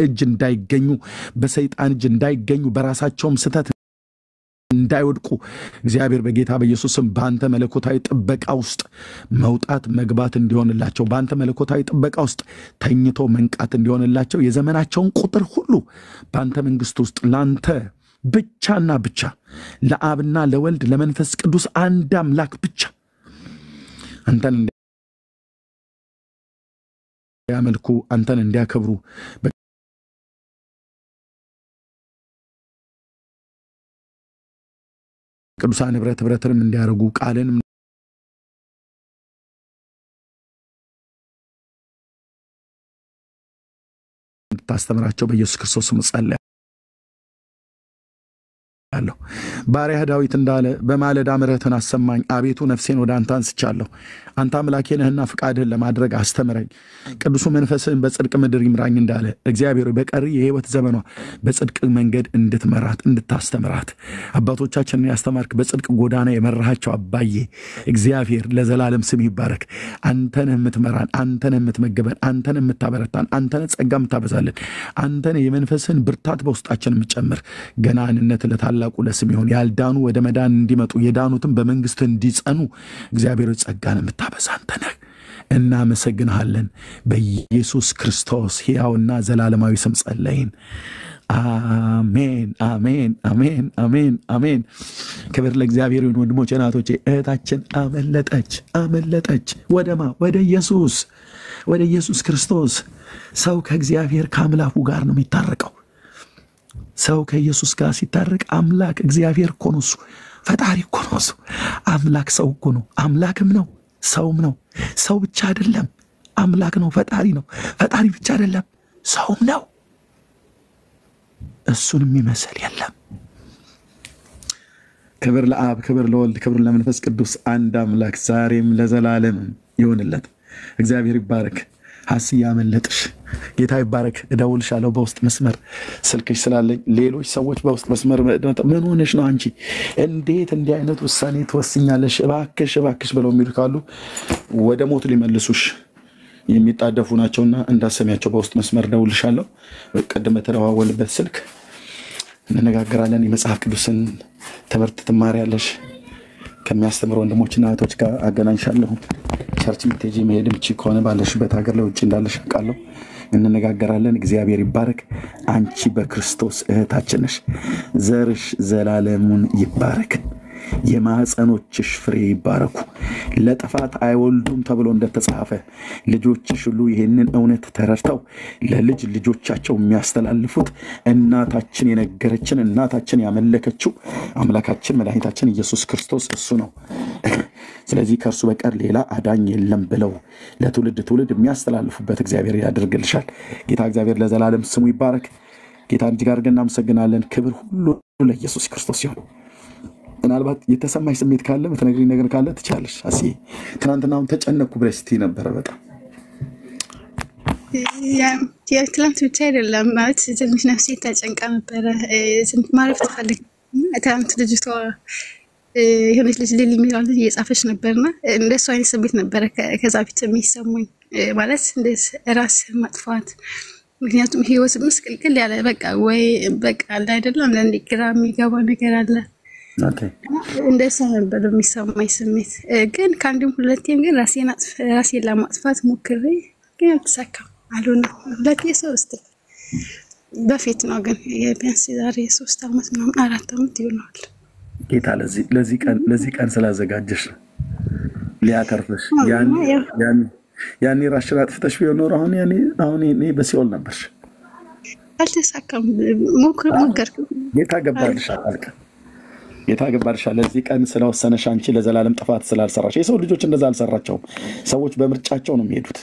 እጅ እንዳይገኙ በሰይጣን እጅ እንዳይገኙ በራሳቸውም ስተት እንዳይወድቁ እግዚአብሔር በጌታ በኢየሱስ ስም ባንተ መለኮታዊ ጥበቃ ውስጥ መውጣት መግባት እንዲሆንላቸው ባንተ መለኮታዊ ጥበቃ ውስጥ ተኝቶ መንቃት እንዲሆንላቸው የዘመናቸውን ቁጥር ሁሉ ባንተ መንግስት ውስጥ ላንተ ብቻና ብቻ ለአብና ለወልድ ለመንፈስ ቅዱስ አንድ አምላክ ብቻ አንተን እንዲያመልኩ አንተን እንዲያከብሩ ቅዱሳን ህብረትንም እንዲያረጉ ቃልንም እንድታስተምራቸው በኢየሱስ ክርስቶስ ስም ጸልያለሁ። ባሪያህ ዳዊት እንዳለ በማለዳ ምሕረትን አሰማኝ አቤቱ ነፍሴን ወደ አንተ አንስቻለሁ። አንተ አምላኬ ነህና ፍቃድህን ለማድረግ አስተምረኝ ቅዱሱ መንፈስህን በጽድቅ ምድር ይምራኝ እንዳለ እግዚአብሔር በቀሪ የህይወት ዘመኗ በጽድቅ መንገድ እንድትመራት እንድታስተምራት አባቶቻችንን ያስተማርክ በጽድቅ ጎዳና የመራሃቸው አባዬ እግዚአብሔር ለዘላለም ስም ይባረክ። አንተን የምትመራን አንተን የምትመግበን አንተን የምታበረታን አንተን ጸጋ የምታበዛልን አንተን የመንፈስህን ብርታት በውስጣችን የምትጨምር ገናንነት ለታላቁ ለስም ይሁን ያልዳኑ ወደ መዳን እንዲመጡ የዳኑትን በመንግስት እንዲጸኑ እግዚአብሔር ጸጋን የምታበዛ አንተ ነህ። እናመሰግንሃለን በኢየሱስ ክርስቶስ ሕያውና ዘላለማዊ ስም ጸለይን። አሜን አሜን አሜን አሜን አሜን። ክብር ለእግዚአብሔር ይሁን። ወንድሞቼ እናቶቼ እህታችን አመለጠች ወደማ ወደ ኢየሱስ ክርስቶስ። ሰው ከእግዚአብሔር ከአምላኩ ጋር ነው የሚታረቀው። ሰው ከኢየሱስ ጋር ሲታረቅ አምላክ እግዚአብሔር እኮ ነው እሱ ፈጣሪ እኮ ነው እሱ አምላክ ሰው እኮ ነው አምላክም ነው ሰውም ነው። ሰው ብቻ አይደለም አምላክ ነው ፈጣሪ ነው ፈጣሪ ብቻ አይደለም ሰውም ነው። እሱን የሚመስል የለም። ክብር ለአብ ክብር ለወልድ ክብር ለመንፈስ ቅዱስ አንድ አምላክ ዛሬም ለዘላለም ይሁንለት። እግዚአብሔር ይባረክ። ሐስያ መለጥሽ ጌታ ይባረክ። እደውልሻለሁ በውስጥ መስመር ስልክሽ ስላለኝ ሌሎች ሰዎች በውስጥ መስመር ምን ሆነሽ ነው አንቺ እንዴት እንዲህ አይነት ውሳኔ ትወስኛለሽ እባክሽ ብለው የሚሉ ካሉ ወደ ሞት ሊመልሱሽ የሚጣደፉ ናቸውና እንዳሰሚያቸው በውስጥ መስመር እደውልሻለሁ። ቀደም ተደዋወልበት ስልክ እንነጋገራለን። የመጽሐፍ ቅዱስን ትምህርት ትማሪያለሽ ከሚያስተምሩ ወንድሞችና እህቶች ጋር አገናኝሻለሁ። ቸርች ምትጂ መሄድም እቺ ከሆነ ባለሽበት ሀገር ለውጭ እንዳለሽ አውቃለሁ። እንነጋገራለን። እግዚአብሔር ይባረክ። አንቺ በክርስቶስ እህታችን ነሽ። ዘርሽ ዘላለሙን ይባረክ። የማህፀኖችሽ ፍሬ ይባረኩ። ለጥፋት አይወልዱም ተብሎ እንደተጻፈ ልጆችሽ ሁሉ ይሄንን እውነት ተረድተው ለልጅ ልጆቻቸው የሚያስተላልፉት እናታችን የነገረችን እናታችን ያመለከችው አምላካችን መድኃኒታችን ኢየሱስ ክርስቶስ እሱ ነው። ስለዚህ ከእርሱ በቀር ሌላ አዳኝ የለም ብለው ለትውልድ ትውልድ የሚያስተላልፉበት እግዚአብሔር ያድርግልሻል። ጌታ እግዚአብሔር ለዘላለም ስሙ ይባረክ። ጌታ እጅግ አድርገን እናመሰግናለን። ክብር ሁሉ ለኢየሱስ ክርስቶስ ይሁን። ምናልባት የተሰማሽ ስሜት ካለ ምትነግሪኝ ነገር ካለ ትቻለሽ። አሲ ትናንትናውን ተጨነኩ ብለሽ ስትይ ነበር። በጣም ያ ትላንት ብቻ አይደለም ማለት ትንሽ ነፍሴ ተጨንቃ ነበረ። ማረፍ ትፈልግ ትናንት ልጅቷ የሆነች ልጅ ሊሊ የሚባል እየጻፈች ነበርና እንደሱ አይነት ስሜት ነበረ ከዛ ፊት የሚሰማኝ ማለት እንደስ ራስ ማጥፋት። ምክንያቱም ህይወት ምስቅልቅል ያለ በቃ ወይ በቃ አይደለም አንዳንዴ ግራ የሚገባ ነገር አለ። እንደሱ ነበር የሚሰማኝ ስሜት። ግን ከአንድም ሁለቴም ግን ራሴን ለማጥፋት ሞክሬ ግን አልተሳካም። አሉና ሁለቴ ሶስት በፊት ነው ግን ቢያንስ ዛሬ 3 ዓመት ምናምን 4 ዓመት ይሆናል። ጌታ ለዚህ ቀን ስላዘጋጀሽ ሊያተርፍሽ ያኔ ራስሽን አጥፍተሽ ቢሆን ኖሮ አሁን እኔ በሲኦል ነበርሽ። አልተሳካም። ሞከርኩ። ጌታ ገባልሻል አልከ። ጌታ ገባልሻል። ለዚህ ቀን ስለወሰነሽ አንቺ ለዘላለም ጥፋት ስላልሰራሽ። የሰው ልጆች እንደዛ አልሰራቸውም። ሰዎች በምርጫቸው ነው የሚሄዱት።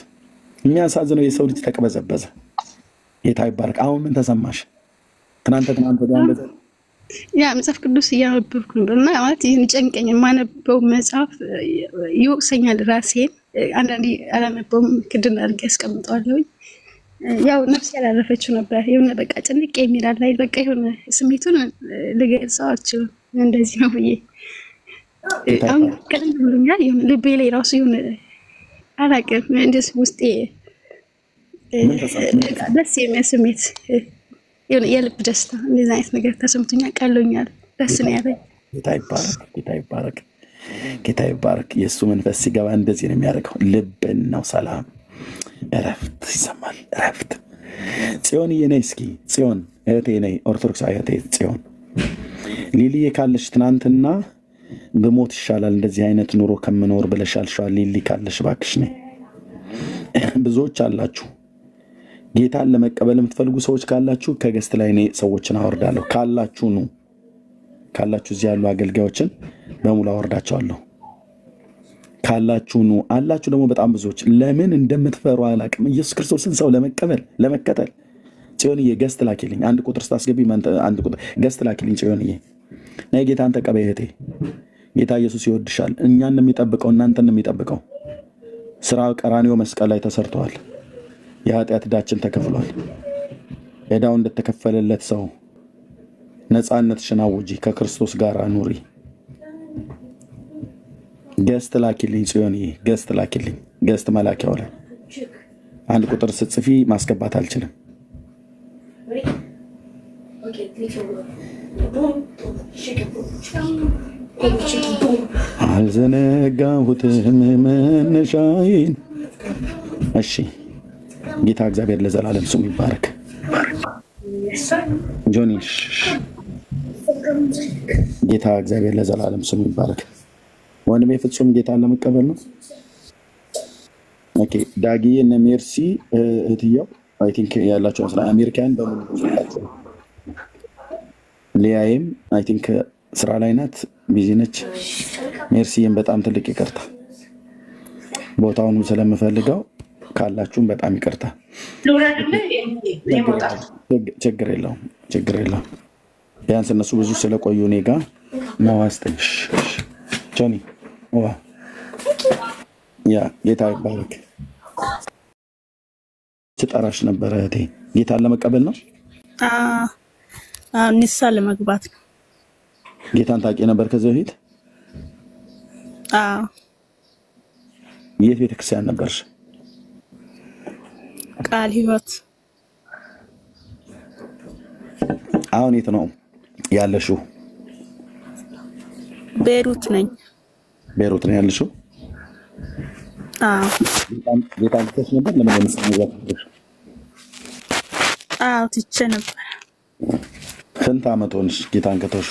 የሚያሳዝነው የሰው ልጅ ተቀበዘበዘ። ጌታ ይባረክ። አሁን ምን ተሰማሽ? ትናንት እንደዛ ያ መጽሐፍ ቅዱስ እያነበብኩ ነውና ማለት ይሄን ጨንቀኝ የማነበው መጽሐፍ ይወቅሰኛል ራሴን። አንዳንዴ አላነበውም ክድና አድርጌ ያስቀምጠዋለሁ። ያው ነፍስ ያላረፈችው ነበር። የሆነ በቃ ጭንቅ የሚላል ላይ በቃ የሆነ ስሜቱን ልገልጸው አልችልም። እንደዚህ ነው ብዬ አሁን ቀደም ብሎኛል። የሆነ ልቤ ላይ ራሱ የሆነ አላውቅም እንደዚህ ውስጤ ደስ የሚል ስሜት የሆነ የልብ ደስታ እንደዚህ አይነት ነገር ተሰምቶኛል። ቀሎኛል። ደስ ነው ያለኝ። ጌታ ይባረክ። ጌታ ይባረክ። ጌታ ይባረክ። የእሱ መንፈስ ሲገባ እንደዚህ ነው የሚያደርገው። ልብን ነው ሰላም፣ እረፍት ይሰማል። እረፍት። ጽዮንዬ ነይ እስኪ። ጽዮን እህቴ ነይ። ኦርቶዶክስ እህቴ ጽዮን ሊሊዬ ካለሽ ትናንትና ብሞት ይሻላል እንደዚህ አይነት ኑሮ ከምኖር ብለሻልሻል። ሊሊ ካለሽ እባክሽ ነይ። ብዙዎች አላችሁ ጌታን ለመቀበል የምትፈልጉ ሰዎች ካላችሁ ከገስት ላይ እኔ ሰዎችን አወርዳለሁ። ካላችሁ ኑ። ካላችሁ እዚህ ያሉ አገልጋዮችን በሙሉ አወርዳቸዋለሁ። ካላችሁ ኑ። አላችሁ ደግሞ በጣም ብዙዎች ለምን እንደምትፈሩ አላውቅም። ኢየሱስ ክርስቶስን ሰው ለመቀበል ለመከተል። ጽዮንዬ ገስት ላኪልኝ። አንድ ቁጥር ስታስገቢ አንድ ቁጥር ገስት ላኪልኝ። ጽዮንዬ ነይ። ጌታን ተቀበይ እህቴ። ጌታ ኢየሱስ ይወድሻል። እኛን ነው የሚጠብቀው፣ እናንተን ነው የሚጠብቀው። ስራው ቀራንዮ መስቀል ላይ ተሰርቷል። የኃጢአት ዕዳችን ተከፍሏል። ዕዳው እንደተከፈለለት ሰው ነፃነትሽን አውጂ። ከክርስቶስ ጋር ኑሪ። ገስት ላኪልኝ ጽዮንዬ፣ ገስት ላኪልኝ። ገስት መላኪያው ላይ አንድ ቁጥር ስትጽፊ ማስገባት አልችልም። አልዘነጋሁትም መነሻዬን። እሺ ጌታ እግዚአብሔር ለዘላለም ስሙ ይባረክ። ጆኒ ጌታ እግዚአብሔር ለዘላለም ስሙ ይባረክ። ወንድሜ ፍጹም ጌታን ለመቀበል ነው። ኦኬ ዳጊዬ እና ሜርሲ እህትየው አይ ቲንክ ያላችሁ ስራ አሜሪካን በሙሉ ሊያይም አይ ቲንክ ስራ ላይ ናት፣ ቢዚ ነች። ሜርሲም በጣም ትልቅ ይቅርታ፣ ቦታውንም ስለምፈልገው ካላችሁም በጣም ይቅርታ። ችግር የለውም። ቢያንስ እነሱ ብዙ ስለቆዩ እኔ ጋር መዋስጠሽ ጆኒ ያ ጌታ ይባረክ። ትጠራሽ ነበረ እህቴ። ጌታን ለመቀበል ነው? ንሳ ለመግባት ነው። ጌታን ታውቂ ነበር ከዚህ በፊት? የት ቤተክርስቲያን ነበርሽ? ቃል ሕይወት። አሁን የት ነው ያለሽው? ቤሩት ነኝ። ቤሩት ነው ያለሽው? ጌታን ትተሽ ነበር? ለምን ለምሳሌ ትቼ ነበር። ስንት ዓመት ሆነሽ ጌታን ከተውሽ?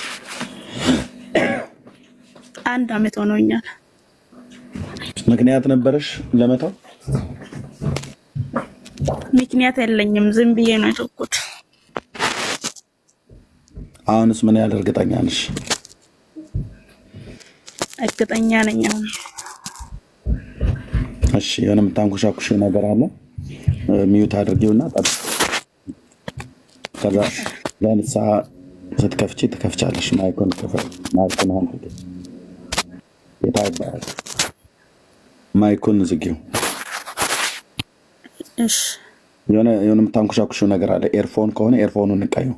1 ዓመት ሆኖኛል። ምክንያት ነበረሽ ለመተው? ምክንያት የለኝም፣ ዝም ብዬ ነው የተውኩት። አሁንስ ምን ያህል እርግጠኛ ነሽ? እርግጠኛ ነኝ አሁን። እሺ የሆነ የምታንኩሻኩሽ ነገር አለ፣ ሚዩት አድርጊውና ጠብቂ። ከዛ ለንስሐ ስትከፍቺ ትከፍቻለሽ። ማይኮን አንተ ጌታ ይባረክ። ማይኮን ዝጊው። እሺ የሆነ የምታንኩሻኩሽ ነገር አለ። ኤርፎን ከሆነ ኤርፎኑን ንቀዩ።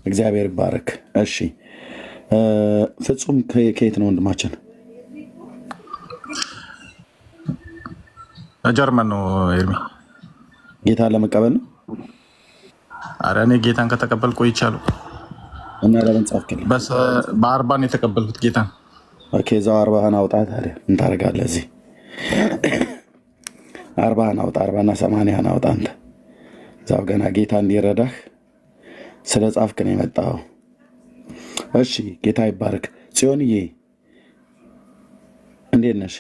እግዚአብሔር ይባረክ። እሺ ፍጹም ከየት ነው ወንድማችን? ጀርመን ነው ኤርሚ። ጌታን ለመቀበል ነው? ኧረ እኔ ጌታን ከተቀበል ቆይቻለሁ። እና ለምን ጻፍክልኝ? በ40 ነው የተቀበልኩት ጌታን። ኦኬ እዛው 40 አውጣ። ታዲያ ምን ታደርጋለህ እዚህ? 40 አውጣ፣ 40 እና 80 አውጣ። አንተ እዛው ገና ጌታ እንዲረዳህ ስለ ጻፍክ ነው የመጣው። እሺ ጌታ ይባረክ። ጽዮንዬ እንዴት ነሽ?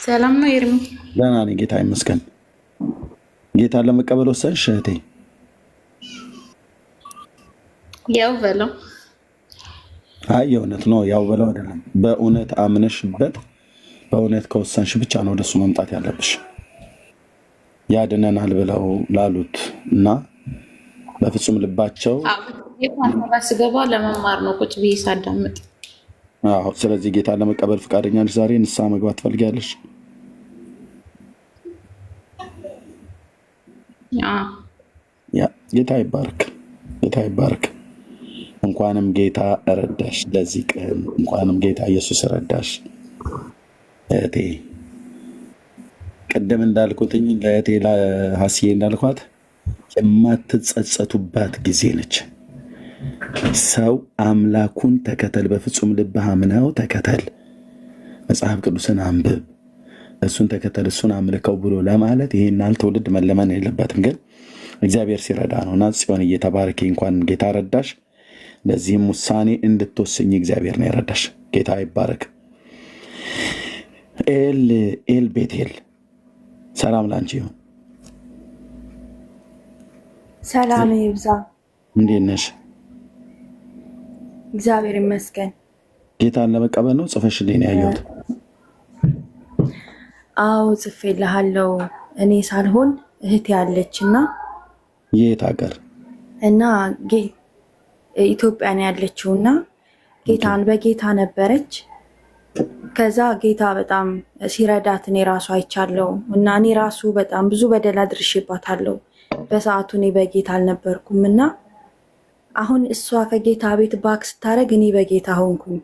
ሰላም ነው ኤርሚ? ደህና ነኝ ጌታ ይመስገን። ጌታን ለመቀበል ወሰንሽ እህቴ? ያው በለው። አይ የእውነት ነው ያው በለው አይደለም። በእውነት አምነሽበት በእውነት ከወሰንሽ ብቻ ነው ወደሱ መምጣት ያለብሽ። ያድነናል ብለው ላሉት እና በፍጹም ልባቸው ስገባ ለመማር ነው ቁጭ ብዬ ሳዳምጥ። ስለዚህ ጌታን ለመቀበል ፈቃደኛ ነሽ? ዛሬ ንስሐ መግባት ትፈልጊያለሽ? ያ ጌታ ይባርክ፣ ጌታ ይባርክ። እንኳንም ጌታ ረዳሽ ለዚህ ቀን፣ እንኳንም ጌታ ኢየሱስ ረዳሽ እህቴ። ቅድም እንዳልኩትኝ ለእህቴ ለሐስዬ እንዳልኳት የማትጸጸቱባት ጊዜ ነች። ሰው አምላኩን ተከተል፣ በፍጹም ልብህ አምነው ተከተል፣ መጽሐፍ ቅዱስን አንብብ፣ እሱን ተከተል፣ እሱን አምልከው ብሎ ለማለት ይሄናል ትውልድ መለመን የለበትም። ግን እግዚአብሔር ሲረዳ ነውና ጽዮን እየተባረኪ እንኳን ጌታ ረዳሽ። ለዚህም ውሳኔ እንድትወስኝ እግዚአብሔር ነው የረዳሽ። ጌታ ይባረክ። ኤል ቤቴል ሰላም ላንቺ ይሁን። ሰላም ይብዛ። እንዴት ነሽ? እግዚአብሔር ይመስገን። ጌታን ለመቀበል ነው ጽፈሽልኝ ነው ያየሁት። አዎ ጽፌልሃለሁ። እኔ ሳልሆን እህቴ ያለችና የት ሀገር? እና ኢትዮጵያ ነው ያለችውና ጌታን በጌታ ነበረች። ከዛ ጌታ በጣም ሲረዳት እኔ ራሱ አይቻለሁ እና እኔ ራሱ በጣም ብዙ በደል አድርሼባታለሁ። በሰዓቱ እኔ በጌታ አልነበርኩምና አሁን እሷ ከጌታ ቤት ባክ ስታረግ እኔ በጌታ ሆንኩኝ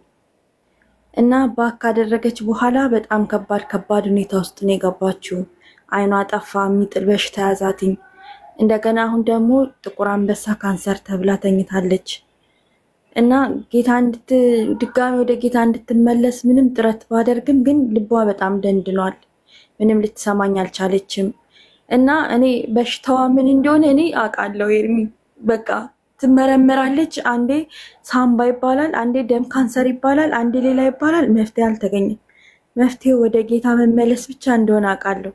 እና ባክ ካደረገች በኋላ በጣም ከባድ ሁኔታ ውስጥ ነው የገባችው። አይኗ ጠፋ፣ የሚጥል በሽታ ያዛትኝ። እንደገና አሁን ደግሞ ጥቁር አንበሳ ካንሰር ተብላ ተኝታለች እና ጌታ ድጋሚ ወደ ጌታ እንድትመለስ ምንም ጥረት ባደርግም ግን ልቧ በጣም ደንድኗል። ምንም ልትሰማኝ አልቻለችም እና እኔ በሽታዋ ምን እንደሆነ እኔ አውቃለሁ ኤርሚ። በቃ ትመረመራለች። አንዴ ሳምባ ይባላል፣ አንዴ ደም ካንሰር ይባላል፣ አንዴ ሌላ ይባላል። መፍትሄ አልተገኘም። መፍትሄ ወደ ጌታ መመለስ ብቻ እንደሆነ አውቃለሁ።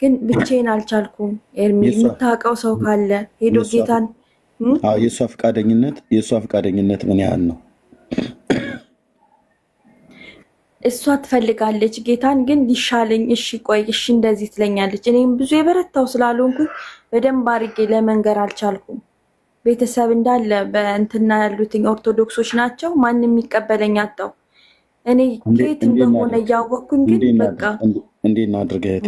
ግን ብቻዬን አልቻልኩም ኤርሚ። የምታውቀው ሰው ካለ ሄዶ ጌታን የእሷ ፈቃደኝነት ምን ያህል ነው? እሷ ትፈልጋለች ጌታን፣ ግን ይሻለኝ፣ እሺ ቆይ፣ እሺ እንደዚህ ትለኛለች። እኔም ብዙ የበረታው ስላልሆንኩኝ በደንብ አድርጌ ለመንገር አልቻልኩም። ቤተሰብ እንዳለ በእንትና ያሉትኝ ኦርቶዶክሶች ናቸው። ማንም የሚቀበለኝ አጣው። እኔ ከየት እንደሆነ እያወቅኩኝ ግን በቃ እንዴት እናድርግ እህቴ?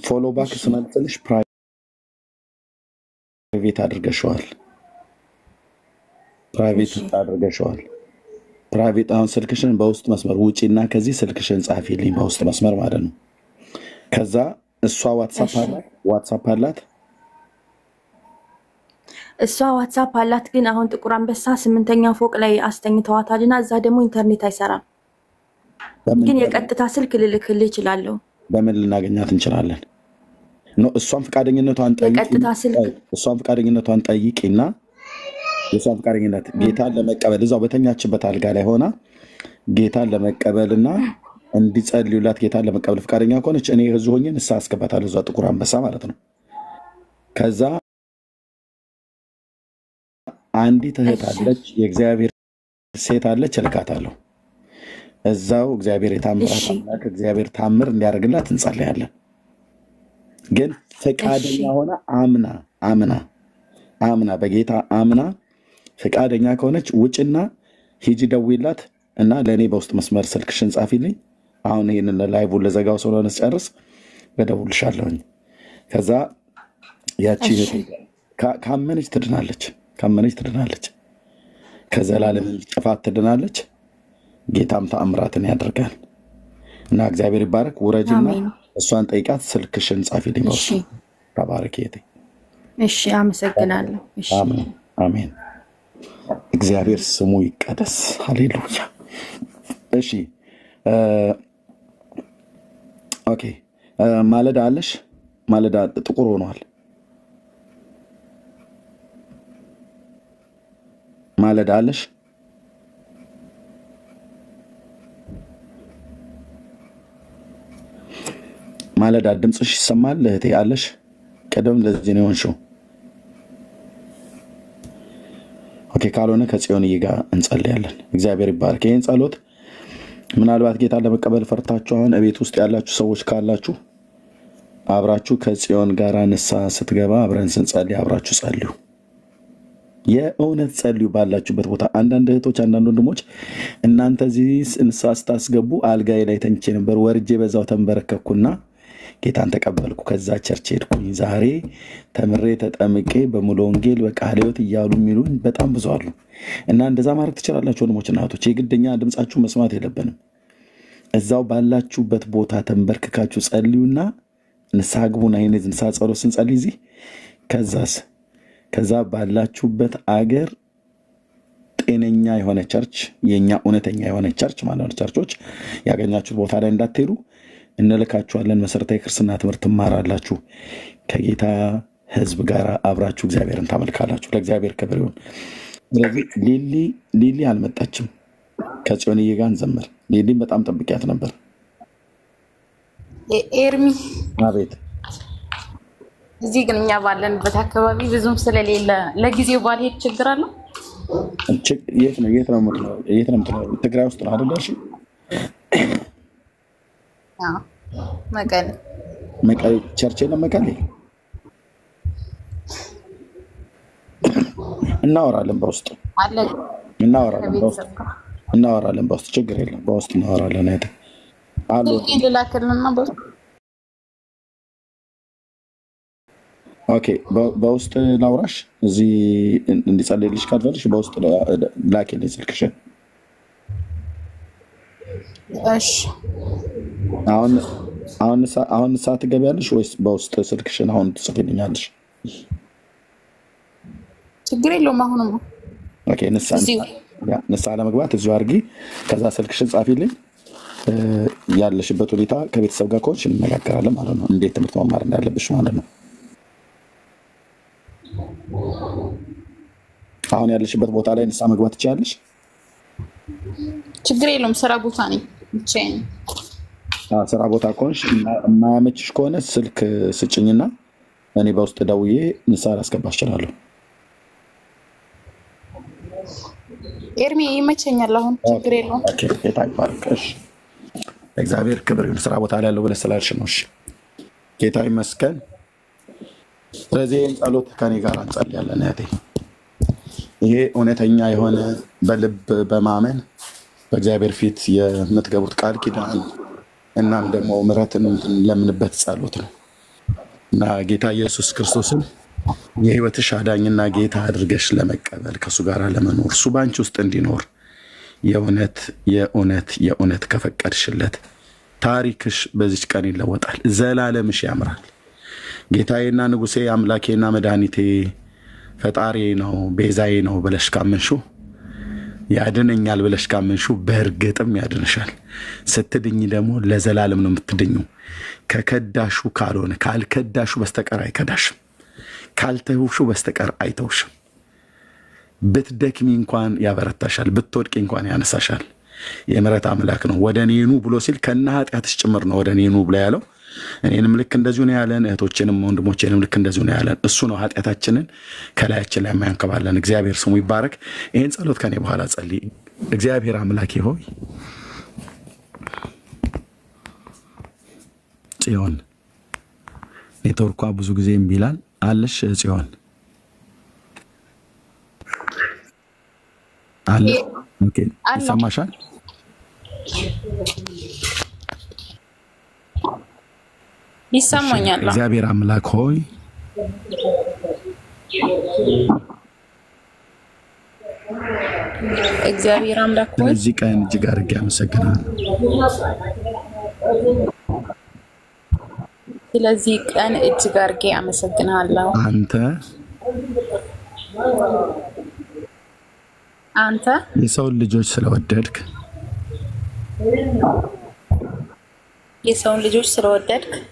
ፎሎ ባክ ስመልስልሽ ፕራይቬት አድርገሽዋል። ፕራይቬት አሁን ስልክሽን በውስጥ መስመር ውጪና ከዚህ ስልክሽን ጻፊልኝ በውስጥ መስመር ማለት ነው። ከዛ እሷ ዋትሳፕ አላት። እሷ ዋትሳፕ አላት፣ ግን አሁን ጥቁር አንበሳ 8ኛ ፎቅ ላይ አስተኝተዋታልና እዛ ደግሞ ኢንተርኔት አይሰራም። ግን የቀጥታ ስልክ ልልክልህ እችላለሁ። በምን ልናገኛት እንችላለን? እሷን ፈቃደኝነቷን ጠይቂና የሷን ፈቃደኝነት ጌታን ለመቀበል እዛው በተኛችበት አልጋ ላይ ሆና ጌታን ለመቀበልና እንዲጸልዩላት ጌታን ለመቀበል ፈቃደኛ ከሆነች እኔ ህዝብ ሆኜ ንስሐ አስገባታለሁ። እዛ ጥቁር አንበሳ ማለት ነው። ከዛ አንዲት እህት አለች፣ የእግዚአብሔር ሴት አለች፣ እልካታለሁ። እዛው እግዚአብሔር የታምራት አምላክ እግዚአብሔር ታምር እንዲያደርግላት እንጸልያለን። ግን ፈቃደኛ ሆና አምና በጌታ አምና ፈቃደኛ ከሆነች ውጭና ሂጂ ደውይላት እና ለእኔ በውስጥ መስመር ስልክሽን ጻፊልኝ። አሁን ይህንን ላይቡን ለዘጋው ስለሆነ ስጨርስ እደውልልሻለሁኝ። ከዛ ያቺ ካመነች ትድናለች፣ ከዘላለም ጥፋት ትድናለች። ጌታም ተአምራትን ያደርጋል እና እግዚአብሔር ይባረክ። ውረጅና እሷን ጠይቃት፣ ስልክሽን ጻፊልኝ በውስጥ። ተባረክ እህቴ። እሺ አመሰግናለሁ። እሺ አሜን። እግዚአብሔር ስሙ ይቀደስ። ሃሌሉያ። እሺ ኦኬ። ማለዳ አለሽ? ማለዳ ጥቁር ሆኗል። ማለዳ አለሽ? ማለዳ ድምጽሽ ይሰማል እህቴ አለሽ ቀደም ለዚህ ነው እንሾ ኦኬ ካልሆነ ከጽዮንዬ ጋር እንጸልያለን እግዚአብሔር ይባርክ ይሄን ጸሎት ምናልባት ጌታ ለመቀበል ፈርታችሁ አሁን እቤት ውስጥ ያላችሁ ሰዎች ካላችሁ አብራችሁ ከጽዮን ጋር ንስሐ ስትገባ አብረን ስንጸልይ አብራችሁ ጸልዩ የእውነት ጸልዩ ባላችሁበት ቦታ አንዳንድ እህቶች አንዳንድ ወንድሞች እናንተ እዚህ ንስሐ ስታስገቡ አልጋዬ ላይ ተኝቼ ነበር ወርጄ በዛው ተንበረከኩና ጌታን ተቀበልኩ ከዛ ቸርች ሄድኩኝ ዛሬ ተምሬ ተጠምቄ በሙሉ ወንጌል በቃለ ሕይወት እያሉ የሚሉን በጣም ብዙ አሉ እና እንደዛ ማድረግ ትችላላችሁ ወንድሞችና እህቶች የግድኛ ድምጻችሁ መስማት የለብንም እዛው ባላችሁበት ቦታ ተንበርክካችሁ ጸልዩና ንስሐ ግቡና ይሄን ንስሐ ጸሎት ስንጸልይ እዚህ ከዛ ባላችሁበት አገር ጤነኛ የሆነ ቸርች የኛ እውነተኛ የሆነ ቸርች ማለት ነው ቸርቾች ያገኛችሁት ቦታ ላይ እንዳትሄዱ እንልካችኋለን መሰረታዊ ክርስትና ትምህርት ትማራላችሁ ከጌታ ህዝብ ጋር አብራችሁ እግዚአብሔርን ታመልካላችሁ ለእግዚአብሔር ክብር ይሁን ስለዚህ ሊሊ አልመጣችም ከጽዮንዬ ጋር እንዘምር ሊሊን በጣም ጠብቂያት ነበር ኤርሚ አቤት እዚህ ግን እኛ ባለንበት አካባቢ ብዙም ስለሌለ ለጊዜው ባልሄድ ችግር አለ የት ነው የምትኖረው ትግራይ ውስጥ ነው አይደል እሺ መቀሌ ቸርች ለመቀሌ እናወራለን በውስጥ አለ እናወራለን በውስጥ ችግር የለም በውስጥ እናወራለን አይደል አሉ ይላከልና በውስጥ ኦኬ በውስጥ ላውራሽ እዚህ እንዲጸልይልሽ ካልፈልሽ በውስጥ ላኪልኝ ስልክሽን እሺ አሁን ሰዓት ገበያለሽ ወይስ በውስጥ ስልክሽን አሁን ትጽፊልኛለሽ ችግር የለውም አሁንም ኦኬ ንስሐ ለመግባት እዚሁ አድርጊ ከዛ ስልክሽን ጻፊልኝ ያለሽበት ሁኔታ ከቤተሰብ ጋር ኮች እንነጋገራለን ማለት ነው እንዴት ትምህርት መማር እንዳለብሽ ማለት ነው አሁን ያለሽበት ቦታ ላይ ንስሐ መግባት ትችያለሽ ችግር የለውም ስራ ቦታ ነኝ ብቻዬን ስራ ቦታ ኮንሽ የማያመችሽ ከሆነ ስልክ ስጭኝና እኔ በውስጥ ደውዬ ንስሐ ላስገባሽ እችላለሁ ኤርሚ ይመቸኛል አሁን ችግር የለውም ኦኬ የታይባርከሽ እግዚአብሔር ክብር ይሁን ስራ ቦታ ላይ ያለው ለሰላልሽ ነው እሺ ጌታ ይመስገን ስለዚህ ጸሎት ከኔ ጋር እንጸልያለን እህቴ ይሄ እውነተኛ የሆነ በልብ በማመን በእግዚአብሔር ፊት የምትገቡት ቃል ኪዳን እናም ደግሞ ምሕረትን ለምንበት ጸሎት ነው እና ጌታ ኢየሱስ ክርስቶስን የህይወትሽ አዳኝና ጌታ አድርገሽ ለመቀበል ከሱ ጋር ለመኖር እሱ ባንቺ ውስጥ እንዲኖር የእውነት ከፈቀድሽለት ታሪክሽ በዚች ቀን ይለወጣል ዘላለምሽ ያምራል ጌታዬና ንጉሴ አምላኬና መድኃኒቴ ፈጣሪ ነው ቤዛዬ ነው ብለሽ ካመንሹ ያድነኛል ብለሽ ካመንሹ በእርግጥም ያድንሻል ስትድኝ ደግሞ ለዘላለም ነው የምትድኙ ከከዳሹ ካልከዳሹ በስተቀር አይከዳሽም ካልተውሹ በስተቀር አይተውሽም ብትደክሚ እንኳን ያበረታሻል ብትወድቂ እንኳን ያነሳሻል የምሕረት አምላክ ነው ወደኔ ኑ ብሎ ሲል ከነ ኃጢአትሽ ጭምር ነው ወደኔ ኑ ብለ ያለው እኔንም ልክ እንደዚሁ ነው ያለን እህቶቼንም ወንድሞቼንም ልክ እንደዚሁ ነው ያለን እሱ ነው ኃጢአታችንን ከላያችን ላይ ማያንከባለን እግዚአብሔር ስሙ ይባረክ ይሄን ጸሎት ከኔ በኋላ ጸልይ እግዚአብሔር አምላኬ ሆይ ጽዮን ኔትወርኳ ብዙ ጊዜ እምቢላል አለሽ ጽዮን አለ ኦኬ ይሰማሻል ይሰማኛል እግዚአብሔር አምላክ ሆይ እዚህ ቀን እጅግ አድርጌ አመሰግናለሁ ስለዚህ ቀን እጅግ አድርጌ አመሰግናለሁ አንተ የሰው ልጆች ስለወደድክ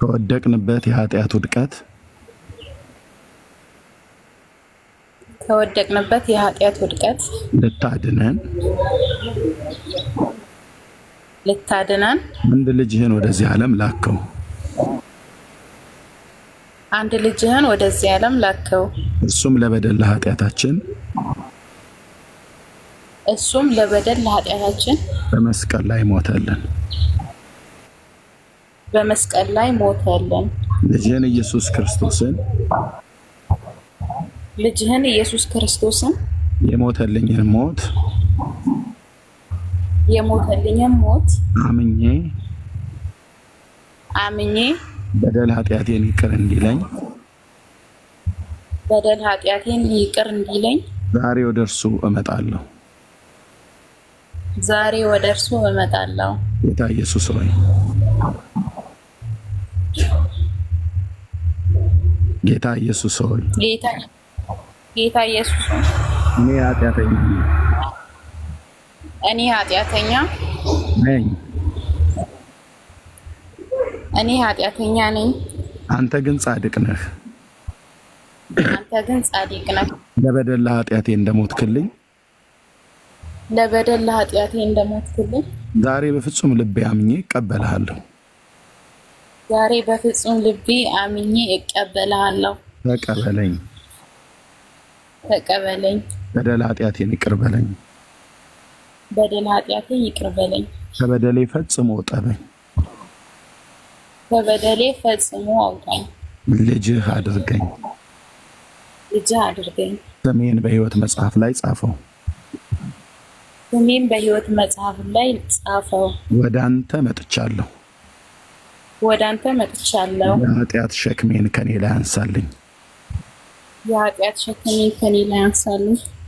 ከወደቅንበት የኃጢአት ውድቀት ልታድነን አንድ ልጅህን ወደዚህ ዓለም ላከው አንድ ልጅህን ወደዚህ ዓለም ላከው እሱም ለበደል ለኃጢአታችን በመስቀል ላይ ሞተልን ልጅህን ኢየሱስ ክርስቶስን የሞተልኝን ሞት አምኜ በደል ኃጢአቴን ይቅር እንዲለኝ ዛሬ ወደ እርሱ እመጣለሁ ጌታ ኢየሱስ ሆይ ጌታ ኢየሱስ ሆይ እኔ ኃጢአተኛ ነኝ አንተ ግን ጻድቅ ነህ ለበደል ለኃጢአቴ እንደሞትክልኝ ዛሬ በፍጹም ልቤ አምኜ እቀበልሃለሁ ተቀበለኝ በደል ኃጢአቴን ይቅር በለኝ ከበደሌ ፈጽሞ አውጣኝ ልጅህ አድርገኝ ስሜን በሕይወት መጽሐፍ ላይ ጻፈው ወደ አንተ መጥቻለሁ የኃጢአት ሸክሜን ከኔ ላይ አንሳልኝ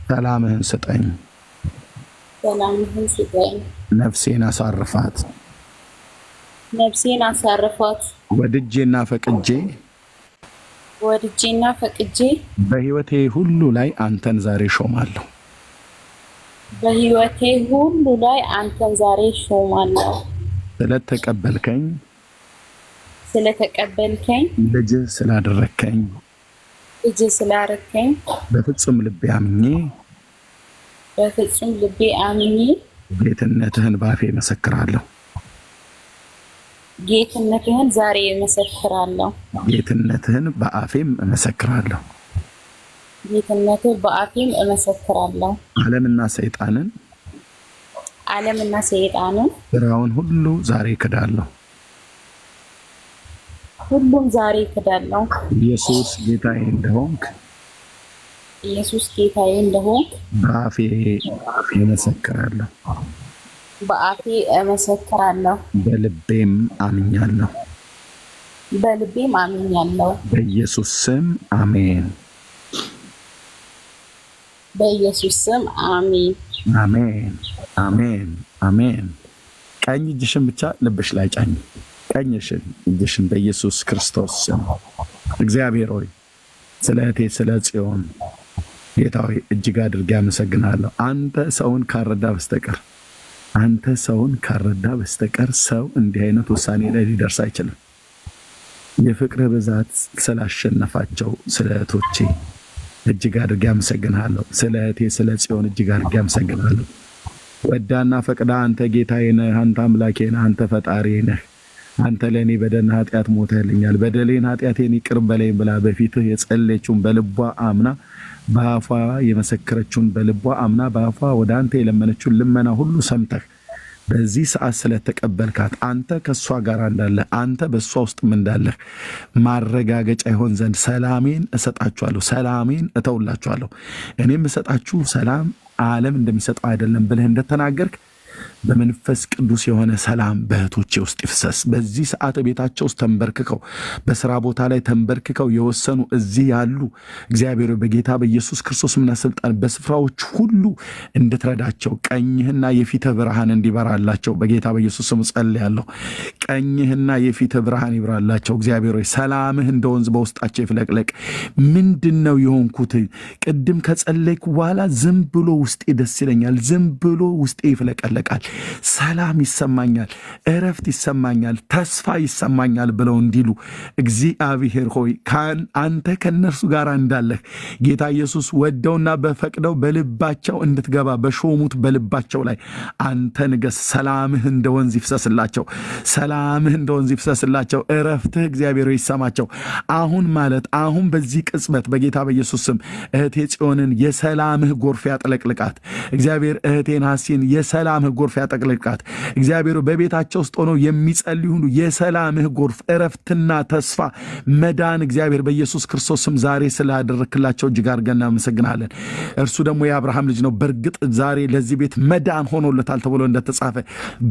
ሰላምህን ስጠኝ ነፍሴን አሳርፋት ወድጄና ፈቅጄ በሕይወቴ ሁሉ ላይ አንተን ዛሬ ሾማለሁ ስለተቀበልከኝ ልጅህ ስላደረከኝ በፍጹም ልቤ አምኜ ጌትነትህን በአፌ መሰክራለሁ ዛሬ መሰክራለሁ ጌትነትህን በአፌም እመሰክራለሁ ዓለምና ሰይጣንን ስራውን ሁሉ ዛሬ ክዳለሁ ኢየሱስ ጌታዬ እንደሆንክ በአፌ እመሰክራለሁ በልቤም አምኛለሁ በኢየሱስ ስም አሜን አሜን ቀኝ እጅሽን ብቻ ልብሽ ላይ ጫኝ ቀኝሽን እጅሽን በኢየሱስ ክርስቶስ ስም እግዚአብሔር ሆይ ስለ እህቴ ስለ ጽዮን ጌታ ሆይ እጅግ አድርጌ አመሰግናለሁ አንተ ሰውን ካረዳ በስተቀር ሰው እንዲህ አይነት ውሳኔ ላይ ሊደርስ አይችልም የፍቅር ብዛት ስላሸነፋቸው ስለ እህቶቼ እጅግ አድርጌ አመሰግናለሁ ስለ እህቴ ስለ ጽዮን እጅግ አድርጌ አመሰግናለሁ ወዳና ፈቅዳ አንተ ጌታዬ ነህ አንተ አምላኬ ነህ አንተ ፈጣሪ ነህ አንተ ለኔ በደልና ኃጢአት ሞተልኛል በደሌን ኃጢአቴን ይቅር በለኝ ብላ በፊትህ የጸለየችውን በልቧ አምና በአፏ የመሰከረችውን በልቧ አምና በአፏ ወደ አንተ የለመነችውን ልመና ሁሉ ሰምተህ በዚህ ሰዓት ስለተቀበልካት አንተ ከሷ ጋር እንዳለ አንተ በሷ ውስጥም እንዳለ ማረጋገጫ ይሆን ዘንድ ሰላሜን እሰጣችኋለሁ ሰላሜን እተውላችኋለሁ እኔም እሰጣችሁ ሰላም ዓለም እንደሚሰጠው አይደለም ብለህ እንደተናገርክ በመንፈስ ቅዱስ የሆነ ሰላም በእህቶቼ ውስጥ ይፍሰስ በዚህ ሰዓት ቤታቸው ውስጥ ተንበርክከው በስራ ቦታ ላይ ተንበርክከው የወሰኑ እዚህ ያሉ እግዚአብሔር በጌታ በኢየሱስ ክርስቶስና ስልጣን በስፍራዎች ሁሉ እንድትረዳቸው ቀኝህና የፊትህ ብርሃን እንዲበራላቸው በጌታ በኢየሱስ ስም ጸልያለሁ ቀኝህና የፊትህ ብርሃን ይብራላቸው እግዚአብሔር ሆይ ሰላምህ እንደ ወንዝ በውስጣቸው ይፍለቅለቅ ምንድነው የሆንኩት ቅድም ከጸለይኩ በኋላ ዝም ብሎ ውስጤ ደስ ይለኛል ዝም ብሎ ውስጤ ይፍለቀለቃል ሰላም ይሰማኛል፣ እረፍት ይሰማኛል፣ ተስፋ ይሰማኛል ብለው እንዲሉ እግዚአብሔር ሆይ አንተ ከነርሱ ጋር እንዳለህ ጌታ ኢየሱስ ወደውና በፈቅደው በልባቸው እንድትገባ በሾሙት በልባቸው ላይ አንተ ንገስ። ሰላምህ እንደ ወንዝ ይፍሰስላቸው፣ ሰላምህ እንደ ወንዝ ይፍሰስላቸው። እረፍትህ እግዚአብሔር ይሰማቸው። አሁን ማለት አሁን በዚህ ቅጽበት በጌታ በኢየሱስ ስም እህቴ ጽዮንን የሰላምህ ጎርፍ ያጥለቅልቃት። እግዚአብሔር እህቴን ሐሲን የሰላምህ ጎርፍ ያጥለቅልቃት። እግዚአብሔር በቤታቸው ውስጥ ሆነው የሚጸልዩ ሁሉ የሰላምህ ጎርፍ እረፍትና ተስፋ መዳን እግዚአብሔር በኢየሱስ ክርስቶስ ስም ዛሬ ስላደረክላቸው እጅግ አድርገን እናመሰግናለን። እርሱ ደግሞ የአብርሃም ልጅ ነው። በእርግጥ ዛሬ ለዚህ ቤት መዳን ሆኖለታል ተብሎ እንደተጻፈ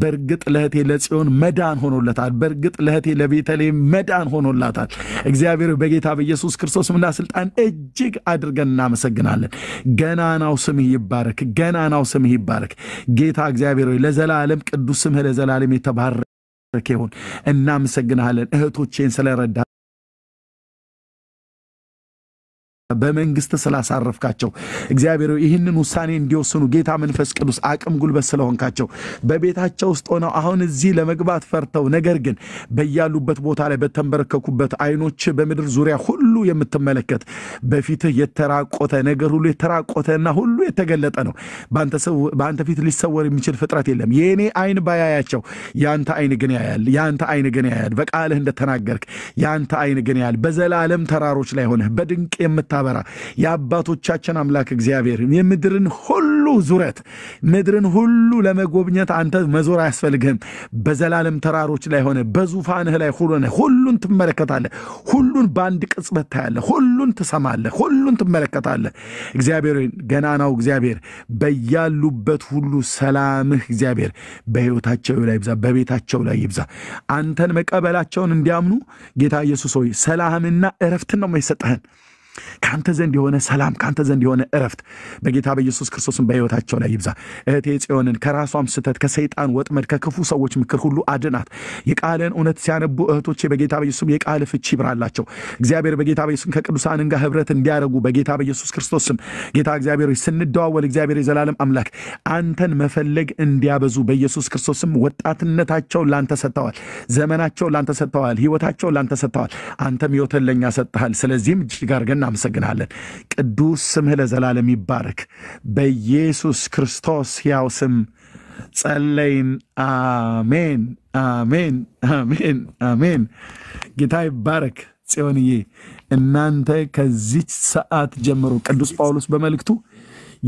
በእርግጥ ለእህቴ ለጽዮን መዳን ሆኖለታል። በእርግጥ ለእህቴ ለቤተልሔም መዳን ሆኖላታል። እግዚአብሔር በጌታ በኢየሱስ ክርስቶስ ስምና ስልጣን እጅግ አድርገን እናመሰግናለን። ገናናው ስምህ ይባረክ፣ ገናናው ስምህ ይባረክ። ጌታ እግዚአብሔር ሆይ ለዘላለም ቅዱስ ስምህ ለዘላለም የተባረከ ይሁን። እናመሰግናለን እህቶቼን ስለረዳ በመንግስት ስላሳረፍካቸው እግዚአብሔር ይህንን ውሳኔ እንዲወስኑ ጌታ መንፈስ ቅዱስ አቅም ጉልበት ስለሆንካቸው በቤታቸው ውስጥ ሆነው አሁን እዚህ ለመግባት ፈርተው ነገር ግን በያሉበት ቦታ ላይ በተንበረከኩበት አይኖች በምድር ዙሪያ ሁሉ የምትመለከት በፊትህ የተራቆተ ነገር ሁሉ የተራቆተና ሁሉ የተገለጠ ነው። በአንተ ፊት ሊሰወር የሚችል ፍጥረት የለም። የኔ አይን ባያያቸው ያንተ አይን ግን ያያል፣ ያንተ አይን ግን ያያል። በቃልህ እንደተናገርክ ያንተ አይን ግን ያያል። በዘላለም ተራሮች ላይ ሆነህ በድንቅ የምታበራ የአባቶቻችን አምላክ እግዚአብሔር የምድርን ሁሉ ዙረት ምድርን ሁሉ ለመጎብኘት አንተ መዞር አያስፈልግህም። በዘላለም ተራሮች ላይ ሆነ በዙፋንህ ላይ ሁሉን ትመለከታለህ። ሁሉን በአንድ ቅጽበት ታያለህ። ሁሉን ትሰማለህ። ሁሉን ትመለከታለህ። እግዚአብሔር ገናናው እግዚአብሔር በያሉበት ሁሉ ሰላምህ እግዚአብሔር በሕይወታቸው ላይ ይብዛ፣ በቤታቸው ላይ ይብዛ። አንተን መቀበላቸውን እንዲያምኑ ጌታ ኢየሱስ ሆይ ሰላምና እረፍትን ነው የሰጠህን። ካንተ ዘንድ የሆነ ሰላም ካንተ ዘንድ የሆነ እረፍት በጌታ በኢየሱስ ክርስቶስም በሕይወታቸው ላይ ይብዛ። እህቴ ጽዮንን ከራሷም ስተት ከሰይጣን ወጥመድ ከክፉ ሰዎች ምክር ሁሉ አድናት። የቃልን እውነት ሲያነቡ እህቶቼ በጌታ በኢየሱስም የቃል ፍቺ ይብራላቸው። እግዚአብሔር በጌታ በኢየሱስም ከቅዱሳን ጋር ህብረት እንዲያደርጉ በጌታ በኢየሱስ ክርስቶስም ጌታ እግዚአብሔር ስንደዋወል እግዚአብሔር የዘላለም አምላክ አንተን መፈለግ እንዲያበዙ በኢየሱስ ክርስቶስም ወጣትነታቸውን ላንተ ሰጥተዋል። ዘመናቸውን ላንተ ሰጥተዋል። ሕይወታቸውን ላንተ ሰጥተዋል። አንተም ሕይወትን ለኛ ሰጥተሃል። ስለዚህም እጅግ አድርገን እናመሰግናለን። ቅዱስ ስምህ ለዘላለም ይባረክ። በኢየሱስ ክርስቶስ ሕያው ስም ጸለይን። አሜን፣ አሜን፣ አሜን፣ አሜን። ጌታ ይባረክ። ጽዮንዬ እናንተ ከዚች ሰዓት ጀምሮ ቅዱስ ጳውሎስ በመልእክቱ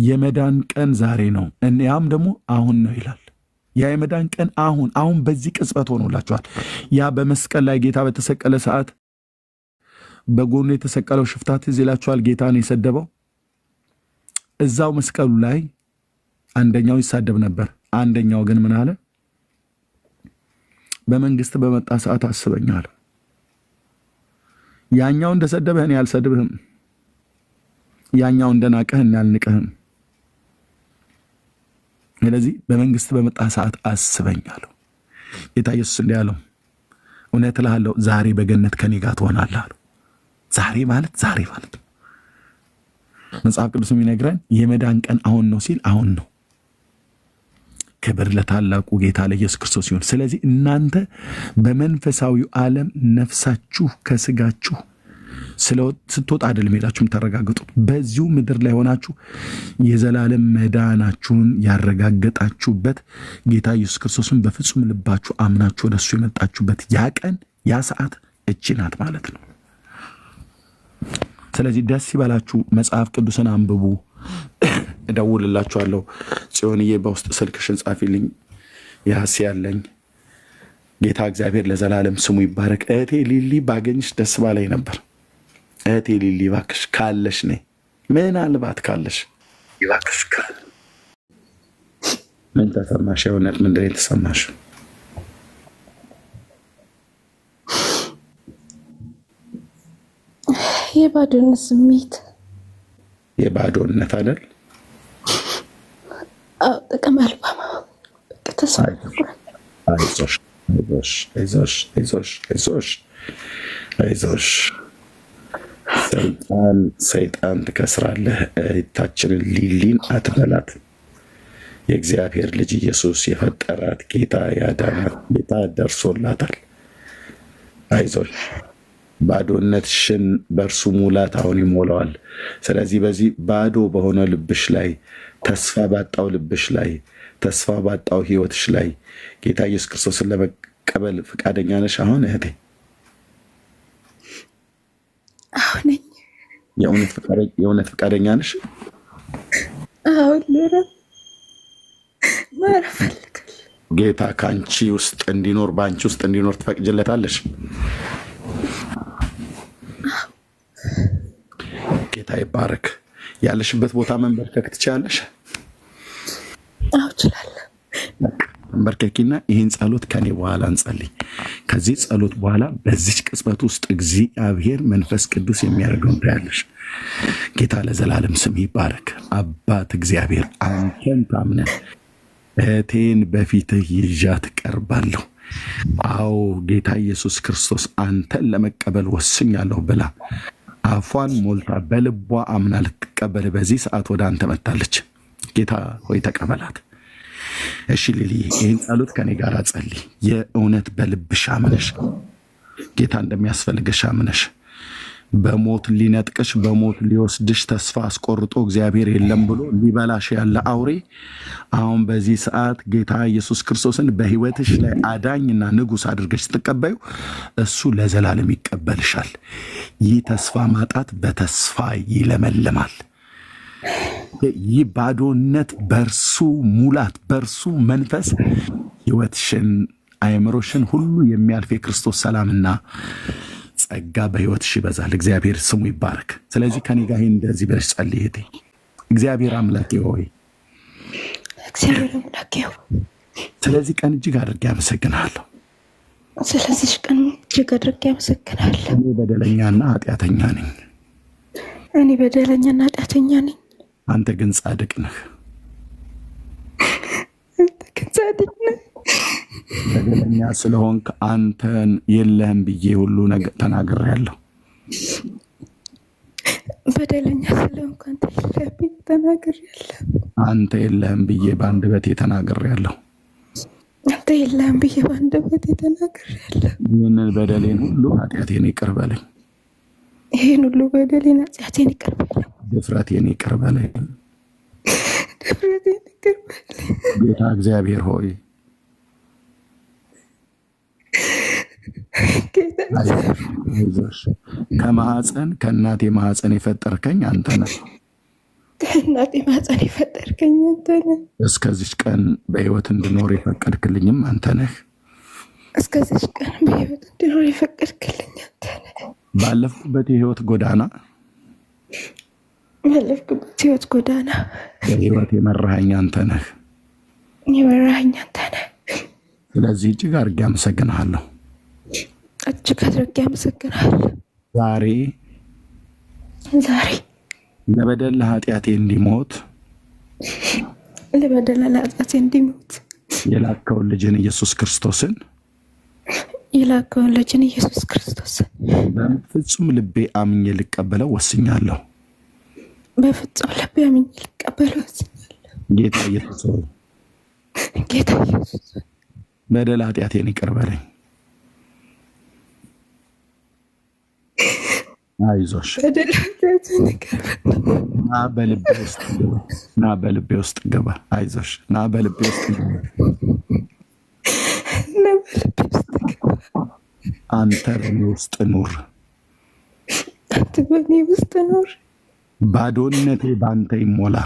የመዳን ቀን ዛሬ ነው፣ ያም ደግሞ አሁን ነው ይላል። ያ የመዳን ቀን አሁን በዚህ ቅጽበት ሆኖላችኋል። ያ በመስቀል ላይ ጌታ በተሰቀለ ሰዓት በጎኑ የተሰቀለው ሽፍታ ትዝ ይላችኋል። ጌታን የሰደበው እዛው መስቀሉ ላይ አንደኛው ይሳደብ ነበር። አንደኛው ግን ምን አለ? በመንግስት በመጣ ሰዓት አስበኛል። ያኛው እንደሰደበህ እኔ አልሰድብህም፣ ያኛው እንደናቀህ እኔ አልንቅህም። ስለዚህ በመንግስት በመጣ ሰዓት አስበኛለሁ። ጌታ ኢየሱስ እንዲህ አለው፣ እውነት እልሃለሁ ዛሬ በገነት ከኔ ጋር ትሆናለህ አለው። ዛሬ ማለት መጽሐፍ ቅዱስ የሚነግረን የመዳን ቀን አሁን ነው ሲል አሁን ነው። ክብር ለታላቁ ጌታ ለኢየሱስ ክርስቶስ ይሁን። ስለዚህ እናንተ በመንፈሳዊው ዓለም ነፍሳችሁ ከስጋችሁ ስትወጣ አይደለም ሄዳችሁም ተረጋግጡት። በዚሁ ምድር ላይ ሆናችሁ የዘላለም መዳናችሁን ያረጋገጣችሁበት ጌታ ኢየሱስ ክርስቶስን በፍጹም ልባችሁ አምናችሁ ወደሱ የመጣችሁበት ያ ቀን ያ ሰዓት እቺ ናት ማለት ነው። ስለዚህ ደስ ይበላችሁ። መጽሐፍ ቅዱስን አንብቡ። እደውልላችኋለሁ። ጽዮንዬ በውስጥ ስልክሽን ጻፊልኝ። ያስ ያለኝ ጌታ እግዚአብሔር ለዘላለም ስሙ ይባረክ። እህቴ ሊሊ ባገኝሽ ደስ ባላይ ነበር። እህቴ ሊሊ ባክሽ ካለሽ ነይ፣ ምናልባት ካለሽ ይባክሽ ካለ ምን ተሰማሽ? የእውነት ምንድን የተሰማሽ? የባዶነት ስሜት። የባዶነት አይደል? አዎ፣ ጥቅም አልባ ተስፋ። አይዞሽ። ሰይጣን ትከስራለህ። እህታችንን ሊሊን አትበላት። የእግዚአብሔር ልጅ ኢየሱስ የፈጠራት ጌታ ያዳናት ጌታ ደርሶላታል። አይዞሽ፣ ባዶነትሽን በእርሱ ሙላት አሁን ይሞላዋል። ስለዚህ በዚህ ባዶ በሆነ ልብሽ ላይ፣ ተስፋ ባጣው ልብሽ ላይ፣ ተስፋ ባጣው ህይወትሽ ላይ ጌታ ኢየሱስ ክርስቶስን ለመቀበል ፈቃደኛ ነሽ? አሁን እህቴ አሁን የእውነት ፈቃደኛ ነሽ? አሁን ማረፍ ፈልጋለሁ። ጌታ ከአንቺ ውስጥ እንዲኖር በአንቺ ውስጥ እንዲኖር ትፈቅጅለታለሽ? ጌታ ይባረክ። ያለሽበት ቦታ መንበርከክ ትችላለሽ? አዎ እችላለሁ። መንበርከኪና ይህን ጸሎት ከኔ በኋላ እንጸልይ። ከዚህ ጸሎት በኋላ በዚች ቅጽበት ውስጥ እግዚአብሔር መንፈስ ቅዱስ የሚያደርገውን ታያለሽ። ጌታ ለዘላለም ስም ይባረክ። አባት እግዚአብሔር አንተን ታምነን እህቴን በፊትህ ይዣት ቀርባለሁ። አዎ ጌታ ኢየሱስ ክርስቶስ አንተን ለመቀበል ወስኛለሁ ብላ አፏን ሞልታ በልቧ አምና ልትቀበል በዚህ ሰዓት ወደ አንተ መጣለች። ጌታ ሆይ ተቀበላት። እሺ ሊሊ፣ ይህን ጸሎት ከኔ ጋር ጸልይ። የእውነት በልብሽ አምነሽ ጌታ እንደሚያስፈልግሽ አምነሽ በሞት ሊነጥቅሽ በሞት ሊወስድሽ ተስፋ አስቆርጦ እግዚአብሔር የለም ብሎ ሊበላሽ ያለ አውሬ አሁን በዚህ ሰዓት ጌታ ኢየሱስ ክርስቶስን በህይወትሽ ላይ አዳኝና ንጉስ አድርገሽ ተቀበዩ። እሱ ለዘላለም ይቀበልሻል። ይህ ተስፋ ማጣት በተስፋ ይለመልማል። ይህ ባዶነት በርሱ ሙላት በርሱ መንፈስ ህይወትሽን አእምሮሽን ሁሉ የሚያልፍ የክርስቶስ ሰላምና ጸጋ በህይወትሽ ይበዛል። እግዚአብሔር ስሙ ይባረክ። ስለዚህ ከኔ ጋር እንደዚህ ብለሽ ጸልይ እህቴ። እግዚአብሔር አምላኬ ሆይ ስለዚህ ቀን እጅግ አድርጌ አመሰግናለሁ። ስለዚህ ቀን እጅግ አድርጌ አመሰግናለሁ። እኔ በደለኛና ኃጢአተኛ ነኝ። አንተ ግን ጻድቅ ነህ። በደለኛ ስለሆንክ አንተን የለህም ብዬ ሁሉ ነገር ተናግሬያለሁ። አንተ የለህም ብዬ በአንደበቴ ተናግሬያለሁ። ይህንን በደሌን ሁሉ ኃጢአቴን ይቅር በለኝ። ድፍረቴን ይቅር በለኝ። ጌታ እግዚአብሔር ሆይ ከማህፀን ከእናቴ ማህፀን የፈጠርከኝ አንተ ነህ። እስከዚች ቀን በህይወት እንድኖር የፈቀድክልኝም አንተ ነህ። ባለፍኩበት የህይወት ጎዳና በህይወት የመራኸኝ አንተ ነህ። ስለዚህ እጅግ አድርጌ አመሰግንሃለሁ። ዛሬ ለበደል ኃጢአቴ እንዲሞት የላከውን ልጅን ኢየሱስ ክርስቶስን በፍጹም ልቤ አምኜ ልቀበለው ወስኛለሁ። ጌታ ኢየሱስ በደል ኃጢአቴን ይቅር በለኝ። አይዞሽ፣ ና በልቤ ውስጥ ግባ። አይዞሽ፣ ና በልቤ ውስጥ ግባ። አንተ በእኔ ውስጥ ኑር። ባዶነቴ ባንተ ይሞላ።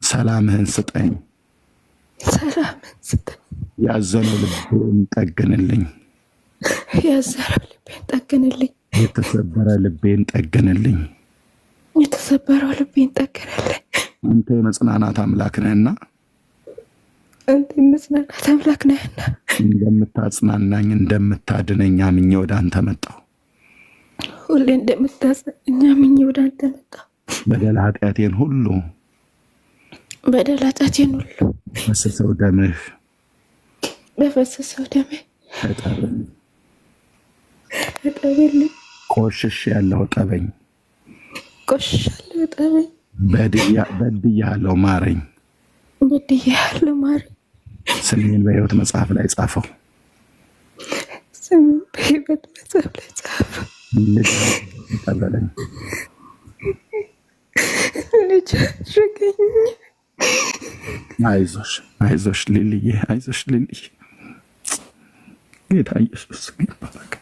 ሰላምህን ስጠኝ። ያዘነው ልቤን ጠግንልኝ። የተሰበረ ልቤን ጠግንልኝ። አንተ የመጽናናት አምላክ ነህና እንደምታጽናናኝ እንደምታድነኝ አምኜ ወደ አንተ መጣሁ። በደል ኃጢአቴን ሁሉ በፈሰሰው ደምህ እጠበኝ። ቆሽሽ ያለው እጠበኝ። በድያለሁ ማረኝ። በድያለሁ ማረኝ። ስሜን በሕይወት መጽሐፍ ላይ ጻፈው። ስሜን በሕይወት መጽሐፍ ላይ ጻፈው። ልጅ ተቀበለኝ። ልጅ አድርገኝ። አይዞሽ ሊልዬ፣ አይዞሽ ሊልዬ። ጌታ ኢየሱስ ይባረክ።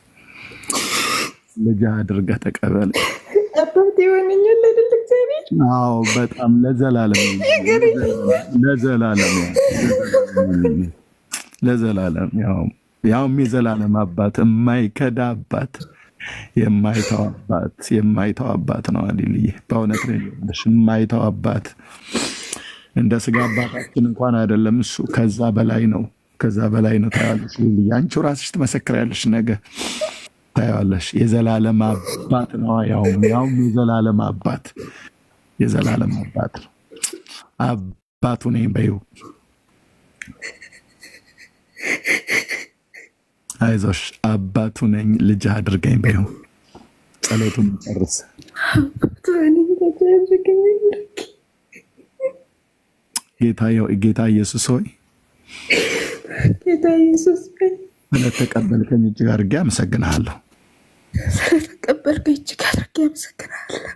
ልጅ አድርገህ ተቀበል። አባቴ ሆነኛል አይደል እግዚአብሔር? አዎ በጣም ለዘላለም ያውም የዘላለም አባት፣ የማይከዳ አባት፣ የማይተው አባት ነው ሊልዬ። በእውነት ነው የማይተው አባት። እንደ ስጋ አባታችን እንኳን አይደለም እሱ፣ ከዛ በላይ ነው። ታያለሽ ሊልዬ፣ አንቺው ራስሽ ትመሰክሪያለሽ። ነገ ታያለሽ። የዘላለም አባት ነው። ያውም የዘላለም አባት ነው። አባቱ ነኝ በይው። አይዞሽ አባቱ ነኝ፣ ልጅ አድርገኝ በይው። ጸሎቱን ጨርስ። ጌታ ኢየሱስ ሆይ ስለተቀበልከኝ እጅግ አድርጌ አመሰግንሃለሁ።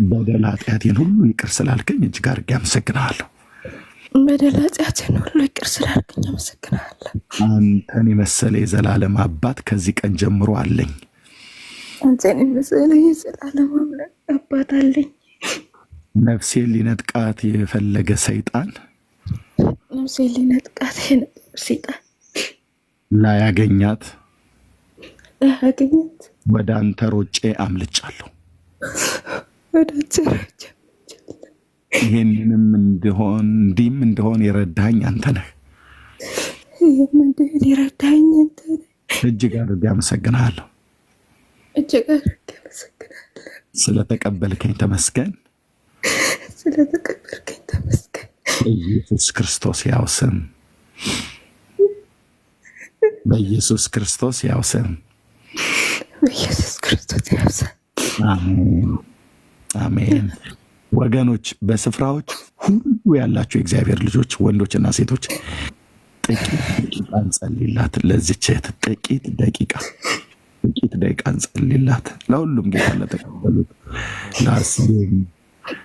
በደል ኃጢአቴን ሁሉ ይቅር ስላልከኝ እጅግ አድርጌ አመሰግንሃለሁ። አንተን የመሰለ የዘላለም አባት ከዚህ ቀን ጀምሮ አለኝ። ነፍሴን ሊነጥቃት የፈለገ ሰይጣን ላያገኛት ወደ አንተ ሮጬ አምልጫለሁ። ይህንንም እንዲህም እንደሆን የረዳኝ አንተ ነህ። እጅግ አድርጌ አመሰግንሃለሁ። ስለተቀበልከኝ ተመስገን። በኢየሱስ ክርስቶስ ያው ስም፣ በኢየሱስ ክርስቶስ ያው ስም፣ አሜን። ወገኖች በስፍራዎች ሁሉ ያላችሁ የእግዚአብሔር ልጆች ወንዶችና ሴቶች ጥቂት ደቂቃ እንጸልይላት። ለዚች እህት ጥቂት ደቂቃ እንጸልይላት። ለሁሉም ጌታ ለተቀበሉት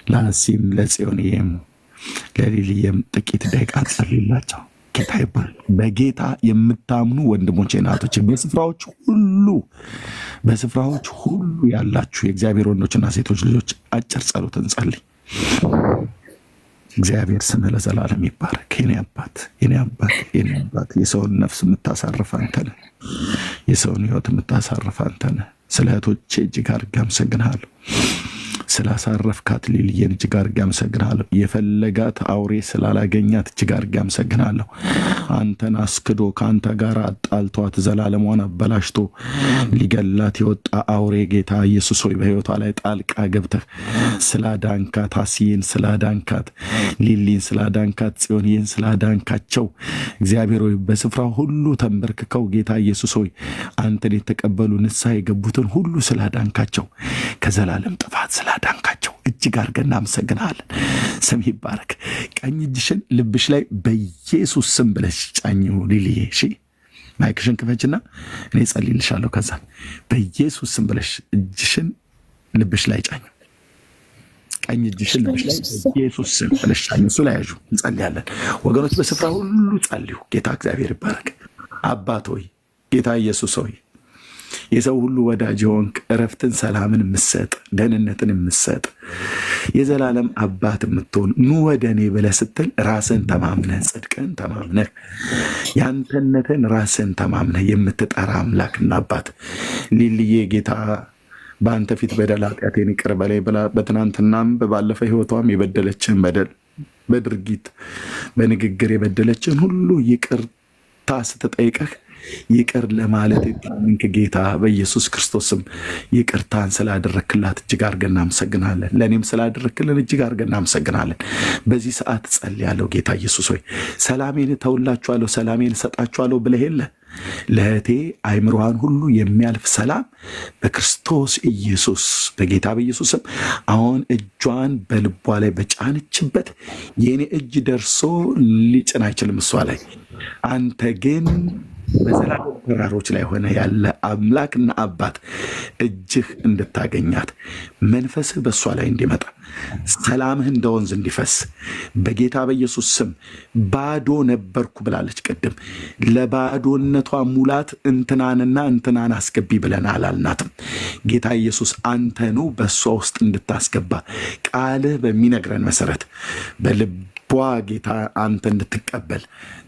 ለአሲም፣ ለጽዮንዬም፣ ለሊልዬም ጥቂት ደቂቃ እንጸልይላቸው። ጌታ ይባል። በጌታ የምታምኑ ወንድሞቼ እናቶቼ በስፍራዎች ሁሉ ያላችሁ የእግዚአብሔር ወንዶችና ሴቶች ልጆች አጭር ጸሎት እንጸልይ። እግዚአብሔር ስም ለዘላለም ይባረክ። የኔ አባት የሰውን ነፍስ የምታሳርፍ አንተ ነህ። የሰውን ሕይወት የምታሳርፍ አንተ ነህ። ስለ እህቶቼ እጅግ አድርጌ አመሰግንሃለሁ። ስላሳረፍካት ሊልዬን እጅግ አድርጌ አመሰግንሃለሁ። የፈለጋት አውሬ ስላላገኛት እጅግ አድርጌ አመሰግንሃለሁ። አንተን አስክዶ ከአንተ ጋር አጣልቷት ዘላለሟን አበላሽቶ ሊገላት የወጣ አውሬ ጌታ ኢየሱስ ሆይ በሕይወቷ ላይ ጣልቃ ገብተህ ስላዳንካት፣ አሲዬን ስላዳንካት፣ ሊሊን ስላዳንካት፣ ጽዮንዬን ስላዳንካቸው እግዚአብሔር ሆይ በስፍራው ሁሉ ተንበርክከው ጌታ ኢየሱስ ሆይ አንተን የተቀበሉ ንስሐ የገቡትን ሁሉ ስላዳንካቸው ከዘላለም ጥፋት ስላዳንካቸው እጅግ አድርገን እናመሰግናለን። ስም ይባረክ። ቀኝ እጅሽን ልብሽ ላይ በኢየሱስ ስም ብለሽ ጫኚው ሊልዬ። እሺ ማይክሽን ክፈችና እኔ ጸልይልሻለሁ። ከዛ በኢየሱስ ስም ብለሽ እጅሽን ልብሽ ላይ ጫኚው። ቀኝ እጅሽን ልብሽ ላይ በኢየሱስ ስም ብለሽ ጫኚው። እሱ ላይ ያዡ። እንጸልያለን ወገኖች፣ በስፍራ ሁሉ ጸልዩ። ጌታ እግዚአብሔር ይባረክ። አባት ሆይ ጌታ ኢየሱስ ሆይ የሰው ሁሉ ወዳጅ ሆንክ፣ እረፍትን፣ ሰላምን የምትሰጥ፣ ደህንነትን የምትሰጥ የዘላለም አባት የምትሆን ኑ ወደ እኔ ብለህ ስትል ራስን ተማምነህ ጽድቅን ተማምነህ ያንተነትን ራስን ተማምነህ የምትጠራ አምላክና አባት ሊልዬ ጌታ በአንተ ፊት በደል ኃጢአቴን ይቅር በለኝ ብላ በትናንትናም በባለፈ ሕይወቷም የበደለችን በደል በድርጊት በንግግር የበደለችን ሁሉ ይቅርታ ስትጠይቀህ ይቅር ለማለት የታመንክ ጌታ በኢየሱስ ክርስቶስም ይቅርታን ስላደረክላት እጅግ አድርገን እናመሰግናለን። ለእኔም ስላደረክልን እጅግ አድርገን እናመሰግናለን። በዚህ ሰዓት ጸልያለሁ ጌታ ኢየሱስ ሆይ ሰላሜን እተውላችኋለሁ፣ ሰላሜን እሰጣችኋለሁ ብለህ የለ ለእህቴ አይምሮዋን ሁሉ የሚያልፍ ሰላም በክርስቶስ ኢየሱስ በጌታ በኢየሱስም አሁን እጇን በልቧ ላይ በጫነችበት የኔ እጅ ደርሶ ሊጭን አይችልም እሷ ላይ። አንተ ግን በዘላለም ተራሮች ላይ ሆነ ያለ አምላክና አባት እጅህ እንድታገኛት መንፈስህ በእሷ ላይ እንዲመጣ ሰላምህ እንደ ወንዝ እንዲፈስ በጌታ በኢየሱስ ስም ባዶ ነበርኩ ብላለች ቅድም። ለባዶነቷ ሙላት እንትናንና እንትናን አስገቢ ብለን አላልናትም። ጌታ ኢየሱስ አንተኑ በእሷ ውስጥ እንድታስገባ ቃልህ በሚነግረን መሰረት በልቧ ጌታ አንተ እንድትቀበል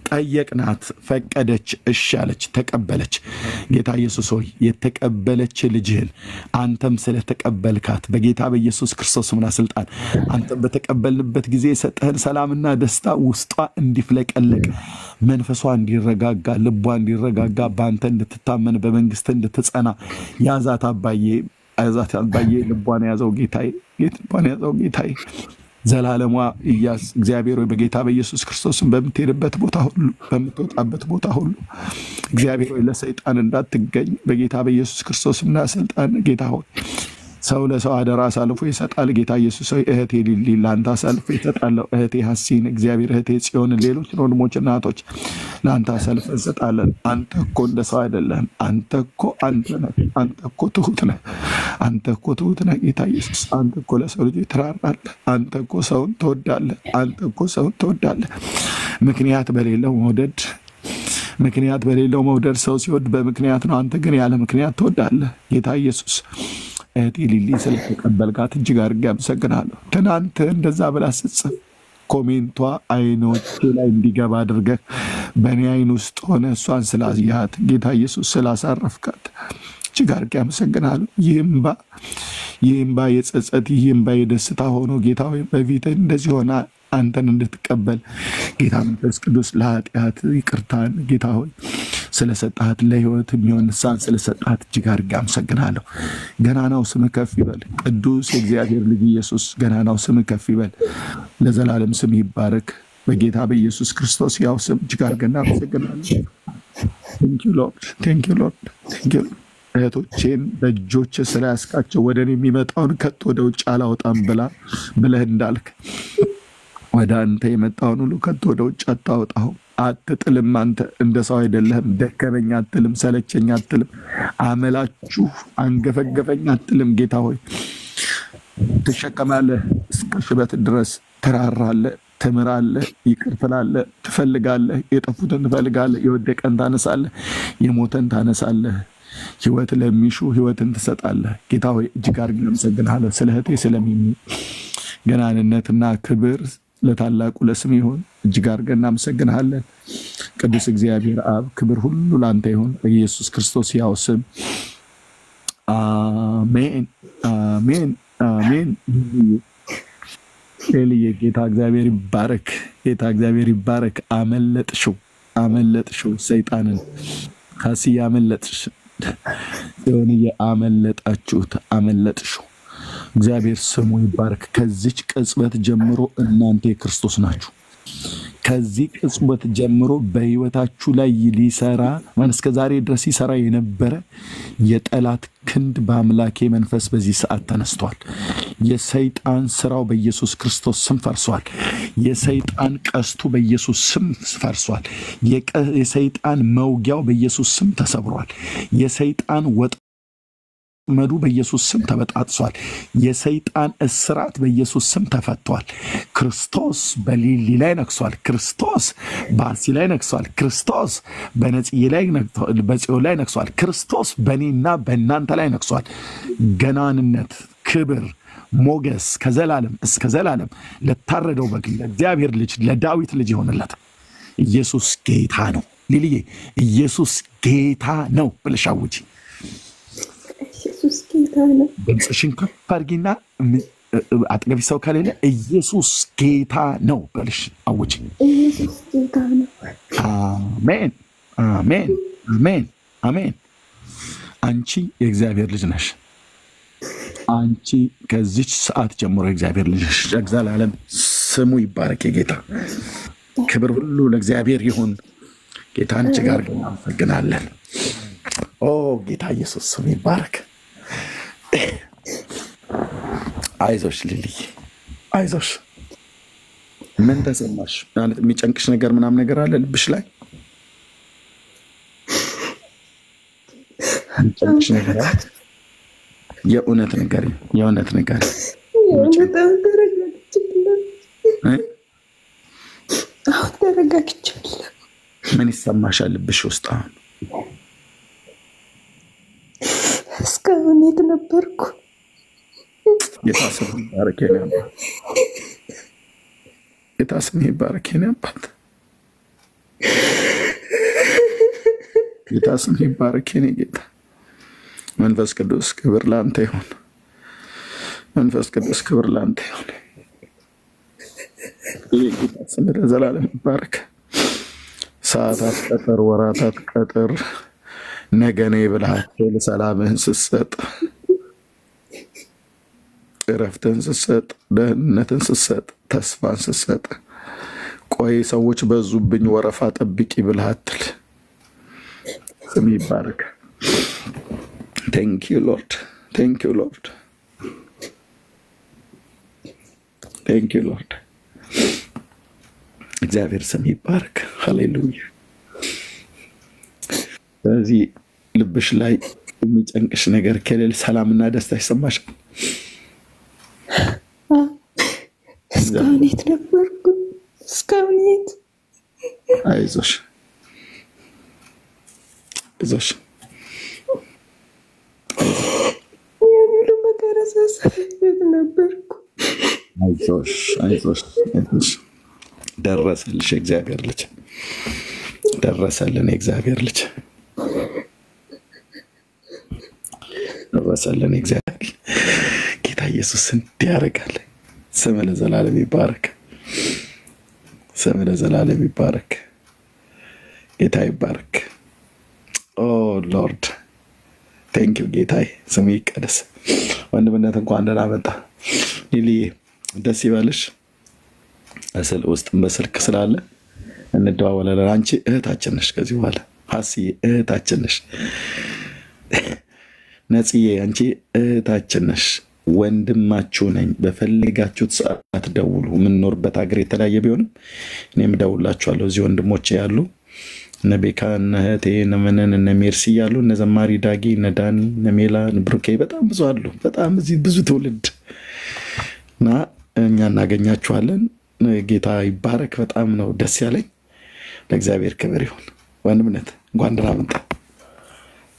ጠየቅናት። ፈቀደች፣ እሺ አለች፣ ተቀበለች። ጌታ ኢየሱስ ሆይ የተቀበለች ልጅህን አንተም ስለተቀበልካት በጌታ በኢየሱስ ክርስቶስና ስልጣን አንተም በተቀበልንበት ጊዜ የሰጠህን ሰላምና ደስታ ውስጧ እንዲፍለቀለቅ መንፈሷ እንዲረጋጋ ልቧ እንዲረጋጋ በአንተ እንድትታመን በመንግስት እንድትጸና ያዛት አባዬ፣ ያዛት አባዬ። ልቧን ያዘው ጌታዬ፣ ልቧን ያዘው ጌታዬ። ዘላለሟ ኢያስ እግዚአብሔር ሆይ በጌታ በኢየሱስ ክርስቶስም በምትሄድበት ቦታ ሁሉ በምትወጣበት ቦታ ሁሉ እግዚአብሔር ሆይ ለሰይጣን እንዳትገኝ በጌታ በኢየሱስ ክርስቶስና ስልጣን ጌታ ሆይ ሰው ለሰው አደራ አሳልፎ ይሰጣል። ጌታ ኢየሱስ ሆይ እህቴ ሊሊ ለአንተ አሳልፎ ይሰጣለሁ። እህቴ ሐሲን እግዚአብሔር እህቴ ጽዮን ሌሎች ወንድሞችና እህቶች ለአንተ አሳልፎ ይሰጣለን። አንተ እኮ እንደ ሰው አይደለም። አንተ እኮ አንተ ነህ። አንተ እኮ ትሁት ነህ። አንተ እኮ ትሁት ነህ ጌታ ኢየሱስ። አንተ እኮ ለሰው ልጅ ትራራለህ። አንተ እኮ ሰውን ትወዳለህ። አንተ እኮ ሰውን ትወዳለህ። ምክንያት በሌለው መውደድ ምክንያት በሌለው መውደድ ሰው ሲወድ በምክንያት ነው። አንተ ግን ያለ ምክንያት ትወዳለህ ጌታ ኢየሱስ። እህቴ ሊሊ ስለተቀበልካት እጅግ አድርጌ አመሰግናለሁ። ትናንት እንደዛ ብላ ስትጽፍ ኮሜንቷ አይኖቼ ላይ እንዲገባ አድርገህ በእኔ አይን ውስጥ ሆነ እሷን ስላያት ጌታ ኢየሱስ ስላሳረፍካት እጅግ አድርጌ አመሰግናለሁ። ይህምባ የጸጸት ይህምባ የደስታ ሆኖ ጌታ ሆይ በፊትህ እንደዚህ ሆና አንተን እንድትቀበል ጌታ መንፈስ ቅዱስ ለኃጢአት ይቅርታን ጌታ ሆይ ስለሰጣት ለህይወት የሚሆን ንስሐን ስለሰጣት እጅግ አድርጌ አመሰግናለሁ። ገናናው ስም ከፍ ይበል። ቅዱስ የእግዚአብሔር ልጅ ኢየሱስ ገናናው ስም ከፍ ይበል። ለዘላለም ስም ይባረክ። በጌታ በኢየሱስ ክርስቶስ ያው ስም እጅግ አድርገን አመሰግናለሁ። ቴንክ ዩ ሎርድ፣ ቴንክ ዩ ሎርድ፣ ቴንክ ዩ። እህቶቼን በእጆች ስለያዝካቸው ወደ እኔ የሚመጣውን ከቶ ወደ ውጭ አላወጣም ብለህ እንዳልክ ወደ አንተ የመጣውን ሁሉ ከቶ ወደ ውጭ አታወጣውም። አትጥልም። አንተ እንደ ሰው አይደለህም። ደከመኝ አትልም፣ ሰለቸኝ አትልም፣ አመላችሁ አንገፈገፈኝ አትልም። ጌታ ሆይ ትሸከማለህ፣ እስከ ሽበት ድረስ ትራራለህ፣ ትምራለህ፣ ይቅር ትላለህ፣ ትፈልጋለህ፣ የጠፉትን ትፈልጋለህ፣ የወደቀን ታነሳለህ፣ የሞተን ታነሳለህ፣ ህይወት ለሚሹ ህይወትን ትሰጣለህ። ጌታ ሆይ እጅግ አድርጌ አመሰግንሃለሁ። ስለ እህቴ ስለሚሚ ገናንነትና ክብር ለታላቁ ለስም ይሁን። እጅግ አድርገን እናመሰግንሃለን። ቅዱስ እግዚአብሔር አብ ክብር ሁሉ ላንተ ይሁን በኢየሱስ ክርስቶስ ያው ስም አሜን፣ አሜን፣ አሜን። ኤልዬ ጌታ እግዚአብሔር ይባረክ፣ ጌታ እግዚአብሔር ይባረክ። አመለጥሽው፣ አመለጥሽው ሰይጣንን ካሲ አመለጥሽ ሲሆንዬ አመለጣችሁት፣ አመለጥሽው። እግዚአብሔር ስሙ ይባረክ። ከዚች ቅጽበት ጀምሮ እናንተ የክርስቶስ ናችሁ። ከዚህ ቅጽበት ጀምሮ በህይወታችሁ ላይ ሊሰራ እስከ ዛሬ ድረስ ይሰራ የነበረ የጠላት ክንድ በአምላኬ መንፈስ በዚህ ሰዓት ተነስቷል። የሰይጣን ስራው በኢየሱስ ክርስቶስ ስም ፈርሷል። የሰይጣን ቀስቱ በኢየሱስ ስም ፈርሷል። የሰይጣን መውጊያው በኢየሱስ ስም ተሰብሯል። የሰይጣን መዱ በኢየሱስ ስም ተበጣጥሷል። የሰይጣን እስራት በኢየሱስ ስም ተፈቷል። ክርስቶስ በሊሊ ላይ ነግሷል። ክርስቶስ በአርሲ ላይ ነግሷል። ክርስቶስ በነጽዬ ላይ በጽዮን ላይ ነግሷል። ክርስቶስ በእኔና በእናንተ ላይ ነግሷል። ገናንነት፣ ክብር፣ ሞገስ ከዘላለም እስከ ዘላለም ለታረደው በግ ለእግዚአብሔር ልጅ ለዳዊት ልጅ ይሆንለት። ኢየሱስ ጌታ ነው። ሊሊዬ ኢየሱስ ጌታ ነው ብለሽ አውጂ። ድምፅሽን ከፍ አድርጊና አጠገቢ ሰው ከሌለ ኢየሱስ ጌታ ነው ብለሽ አውጂ። ኢየሱስ ጌታ ነው። አሜን፣ አሜን፣ አሜን፣ አሜን። አንቺ የእግዚአብሔር ልጅ ነሽ። አንቺ ከዚች ሰዓት ጀምሮ የእግዚአብሔር ልጅ ነሽ። ዘላለም ስሙ ይባረክ። የጌታ ክብር ሁሉ ለእግዚአብሔር ይሁን። ጌታን እጅግ አድርገን እናመሰግናለን። ኦ ጌታ ኢየሱስ ስም ይባረክ። አይዞሽ ሊልይ አይዞሽ። ምን ተሰማሽ? ማለት የሚጨንቅሽ ነገር ምናምን ነገር አለ ልብሽ ላይ? የሚጨንቅሽ ነገር አለ? የእውነት ነገር የእውነት ነገር ተረጋግቻለሁ። ምን ይሰማሻል ልብሽ ውስጥ አሁን? እስካሁን የት ነበርኩ? ጌታ ስም ይባረክ የኔ አባት። ጌታ ስም ይባረክ የኔ አባት። ጌታ ስም ይባረክ የኔ ጌታ። መንፈስ ቅዱስ ክብር ላንተ ይሁን። መንፈስ ቅዱስ ክብር ላንተ ይሁን። ጌታ ስም ለዘላለም ይባረክ። ሰዓታት ቀጠር፣ ወራታት ቀጠር፣ ነገኔ ብለሃቸው ለሰላምህን ስትሰጥ፣ እረፍትን ስትሰጥ፣ ደህንነትን ስትሰጥ፣ ተስፋን ስትሰጥ፣ ቆይ ሰዎች በዙብኝ ወረፋ ጠብቂ ብለሃትል ስም ይባረክ። Thank you, Lord. Thank you, Lord. Thank you, Lord. እግዚአብሔር ስም ይባረክ። ሃሌሉያ። ስለዚህ ልብሽ ላይ የሚጨንቅሽ ነገር ከሌለ ሰላምና ደስታ ይሰማሻል? እስካሁን የት ነበርኩ? እስካሁን የት? አይዞሽ አይዞሽ። የሙሉ መከራ ሳሳይ የት ነበርኩ? አይዞሽ አይዞሽ አይዞሽ። ደረሰልሽ የእግዚአብሔር ልጅ፣ ደረሰልን የእግዚአብሔር ልጅ፣ ደረሰልን የእግዚአብሔር። ጌታ ኢየሱስ እንዲህ ያደርጋል። ስም ለዘላለም ይባረክ። ስም ለዘላለም ይባረክ። ጌታ ይባረክ። ኦ ሎርድ ቴንክ ዩ ጌታዬ፣ ስሙ ይቀደስ። ወንድምነት እንኳን ደህና መጣ። ሊሊ ደስ ይበልሽ። ውስጥም በስልክ ስላለ እንደዋወላለን። አንቺ እህታችን ነሽ፣ ከዚህ በኋላ ሀስዬ እህታችን ነሽ። ነጽዬ አንቺ እህታችን ነሽ። ወንድማችሁ ነኝ። በፈለጋችሁት ሰዓት ደውሉ። የምንኖርበት ሀገር የተለያየ ቢሆንም እኔም እደውላችኋለሁ። እዚህ ወንድሞቼ ያሉ እነ ቤካ፣ እነ እህቴ፣ እነ ምንን፣ እነ ሜርሲ ያሉ፣ እነ ዘማሪ ዳጊ፣ እነ ዳኒ፣ እነ ሜላ፣ እነ ብሩኬ በጣም ብዙ አሉ። በጣም እዚህ ብዙ ትውልድ እና እኛ እናገኛችኋለን። ጌታ ይባረክ። በጣም ነው ደስ ያለኝ። ለእግዚአብሔር ክብር ይሁን። ወንድምነት እንኳን ደህና መጣ።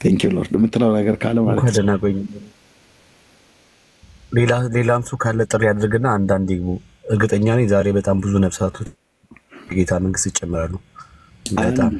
ቴንክ ዩ ሎርድ። የምትለው ነገር ካለ ማለት ነው። ሌላም ሰው ካለ ጥሪ አድርግና አንዳንድ ደግሞ እርግጠኛ ነኝ ዛሬ በጣም ብዙ ነፍሳቶች ጌታ መንግስት ይጨምራሉ። በጣም